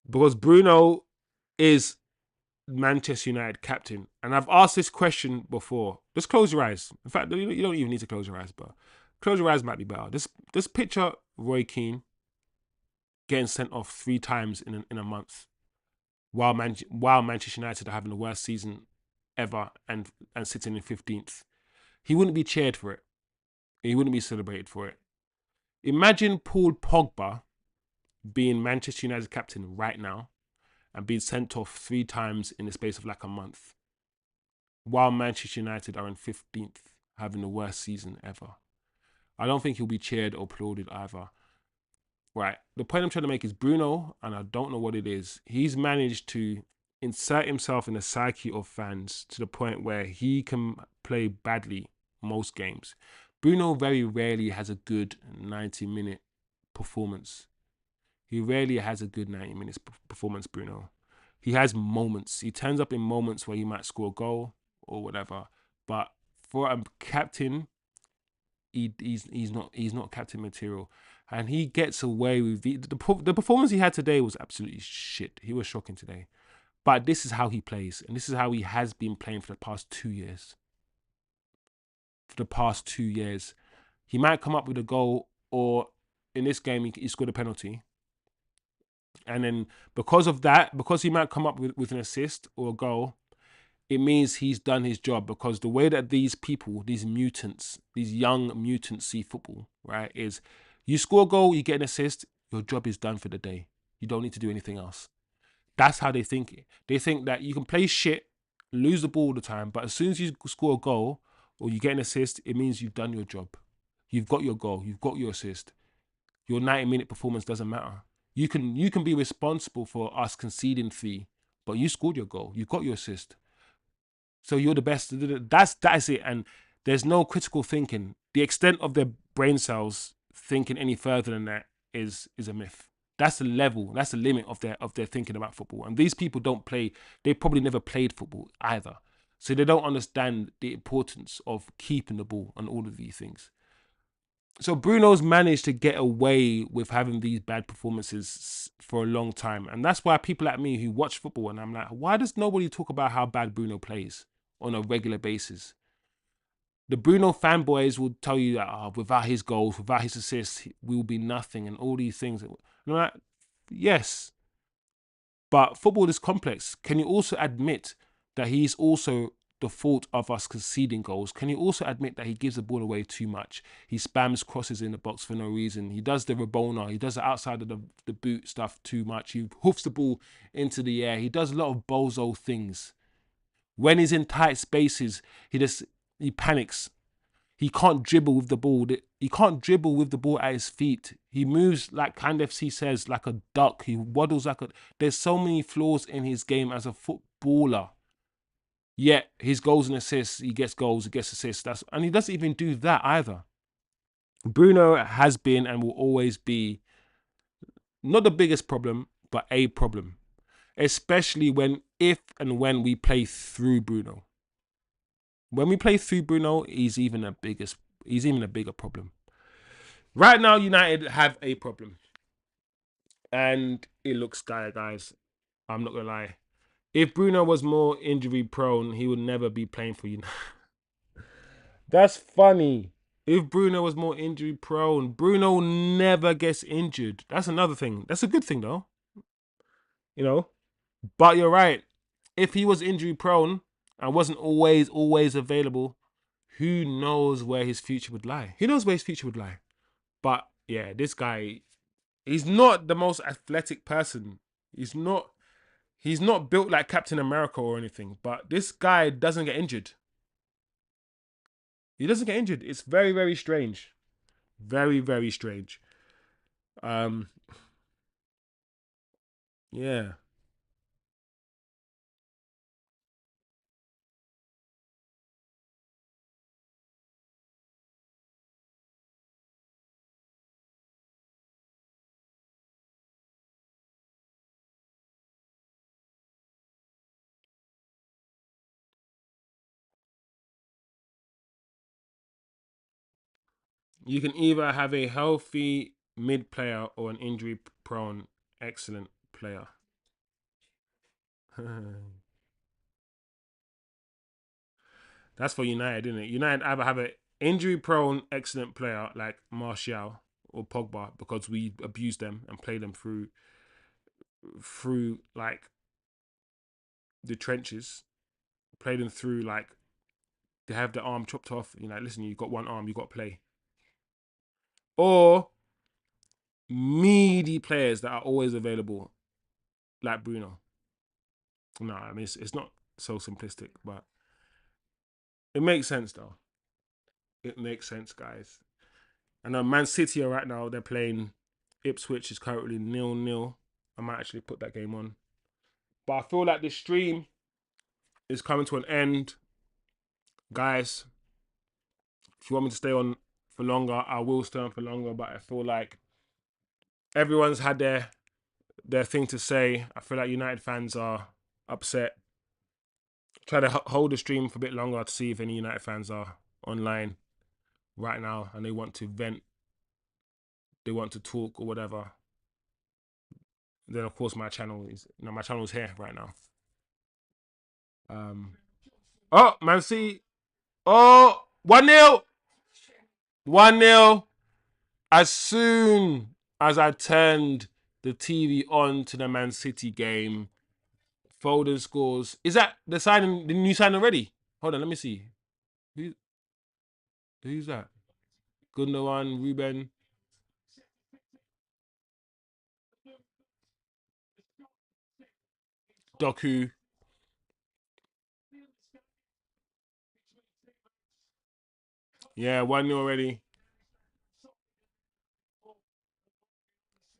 Because Bruno is Manchester United captain. And I've asked this question before. Just close your eyes. In fact, you don't even need to close your eyes, but close your eyes might be better. This picture Roy Keane getting sent off 3 times in a month while Manchester United are having the worst season ever and sitting in 15th. He wouldn't be cheered for it. He wouldn't be celebrated for it. Imagine Paul Pogba being Manchester United's captain right now and being sent off 3 times in the space of like a month while Manchester United are in 15th, having the worst season ever. I don't think he'll be cheered or applauded either. Right. The point I'm trying to make is Bruno, and I don't know what it is, he's managed to insert himself in the psyche of fans to the point where he can play badly most games. Bruno very rarely has a good 90-minute performance. He rarely has a good 90 minutes performance, Bruno. He has moments. He turns up in moments where he might score a goal or whatever. But for a captain, he's not captain material. And he gets away with the performance he had today was absolutely shit. He was shocking today. But this is how he plays. And this is how he has been playing for the past 2 years. For the past 2 years. He might come up with a goal, or in this game, he scored a penalty. And then because of that, because he might come up with an assist or a goal, it means he's done his job. Because the way that these people, these mutants, these young mutants see football, right, is you score a goal, you get an assist, your job is done for the day. You don't need to do anything else. That's how they think it. They think that you can play shit, lose the ball all the time, but as soon as you score a goal or you get an assist, it means you've done your job. You've got your goal, you've got your assist. Your 90-minute performance doesn't matter. You can be responsible for us conceding 3, but you scored your goal. You got your assist. So you're the best. That's it. And there's no critical thinking. The extent of their brain cells thinking any further than that is a myth. That's the level. That's the limit of their thinking about football. And these people don't play. They probably never played football either. So they don't understand the importance of keeping the ball and all of these things. So Bruno's managed to get away with having these bad performances for a long time. And that's why people like me who watch football, and I'm like, why does nobody talk about how bad Bruno plays on a regular basis? The Bruno fanboys will tell you that without his goals, without his assists, we will be nothing and all these things. And I'm like, yes, but football is complex. Can you also admit that he's also the fault of us conceding goals? Can you also admit that he gives the ball away too much? He spams crosses in the box for no reason. He does the Rabona. He does the outside of the boot stuff too much. He hoofs the ball into the air. He does a lot of bozo things. When he's in tight spaces, he panics. He can't dribble with the ball. He can't dribble with the ball at his feet. He moves like Kind FC says, like a duck. He waddles like a... There's so many flaws in his game as a footballer. Yet his goals and assists, he gets goals, he gets assists. And he doesn't even do that either. Bruno has been and will always be not the biggest problem, but a problem. Especially if and when we play through Bruno. When we play through Bruno, he's even a bigger problem. Right now, United have a problem. And it looks dire, guys. I'm not gonna lie. If Bruno was more injury prone, he would never be playing for you. That's funny. If Bruno was more injury prone, Bruno never gets injured. That's another thing. That's a good thing though. You know? But you're right. If he was injury prone and wasn't always available, who knows where his future would lie? Who knows where his future would lie? But yeah, this guy, he's not the most athletic person. He's not built like Captain America or anything, but this guy doesn't get injured. He doesn't get injured. It's very, very strange. Very, very strange. Um, yeah. You can either have a healthy mid player or an injury prone excellent player. That's for United, isn't it? United either have an injury prone excellent player like Martial or Pogba because we abuse them and play them through like the trenches, play them through like they have the arm chopped off. You know, listen, you got one arm, you got to play. Or meaty players that are always available, like Bruno. No, I mean it's not so simplistic, but it makes sense though. It makes sense, guys. I know Man City are right now. They're playing Ipswich is currently 0-0. I might actually put that game on, but I feel like this stream is coming to an end, guys. If you want me to stay on for longer, I will stay on for longer. But I feel like everyone's had their thing to say. I feel like United fans are upset. Try to hold the stream for a bit longer to see if any United fans are online right now and they want to vent, they want to talk or whatever. Then of course my channel is here right now. Oh, Man City. Oh, 1-0. 1-0. As soon as I turned the TV on to the Man City game, Foden scores. Is that the new signing already? Hold on, let me see. Who, who's that? Gundogan, Ruben, Doku. Yeah, 1-0 already.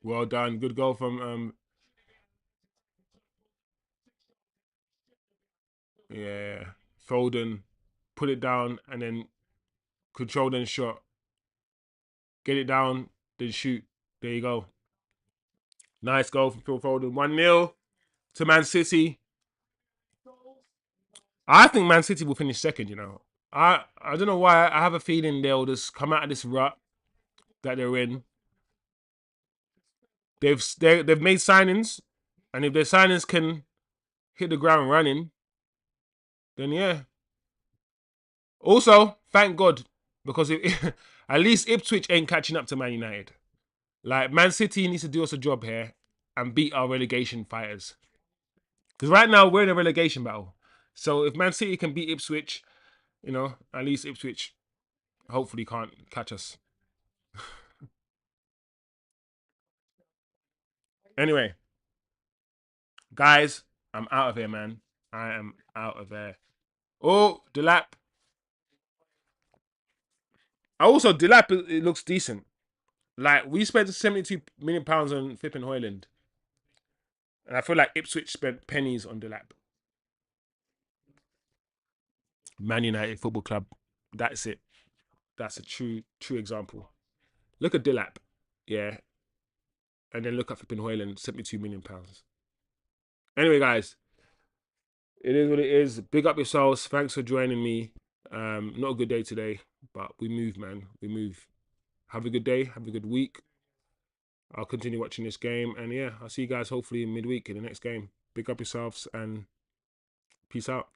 Well done. Good goal from yeah, Foden. Put it down and then control then shot. Get it down, then shoot. There you go. Nice goal from Phil Foden. 1-0 to Man City. I think Man City will finish second, you know. I don't know why. I have a feeling they'll just come out of this rut that they're in. They've made signings, and if their signings can hit the ground running, then yeah. Also, thank God, because at least Ipswich ain't catching up to Man United. Like Man City needs to do us a job here and beat our relegation fighters. Because right now we're in a relegation battle. So if Man City can beat Ipswich, you know, at least Ipswich hopefully can't catch us. Anyway, guys, I'm out of here, man. I am out of there. Oh, Delap. Also, Delap, it looks decent. Like, we spent £72 million on flipping hojlund. And I feel like Ipswich spent pennies on Delap. Man United Football Club. That's it. That's a true example. Look at Delap. Yeah. And then look at flipping hojlund, £72 million. Anyway, guys, it is what it is. Big up yourselves. Thanks for joining me. Not a good day today, but we move, man. We move. Have a good day. Have a good week. I'll continue watching this game. And yeah, I'll see you guys hopefully in midweek in the next game. Big up yourselves and Peace out.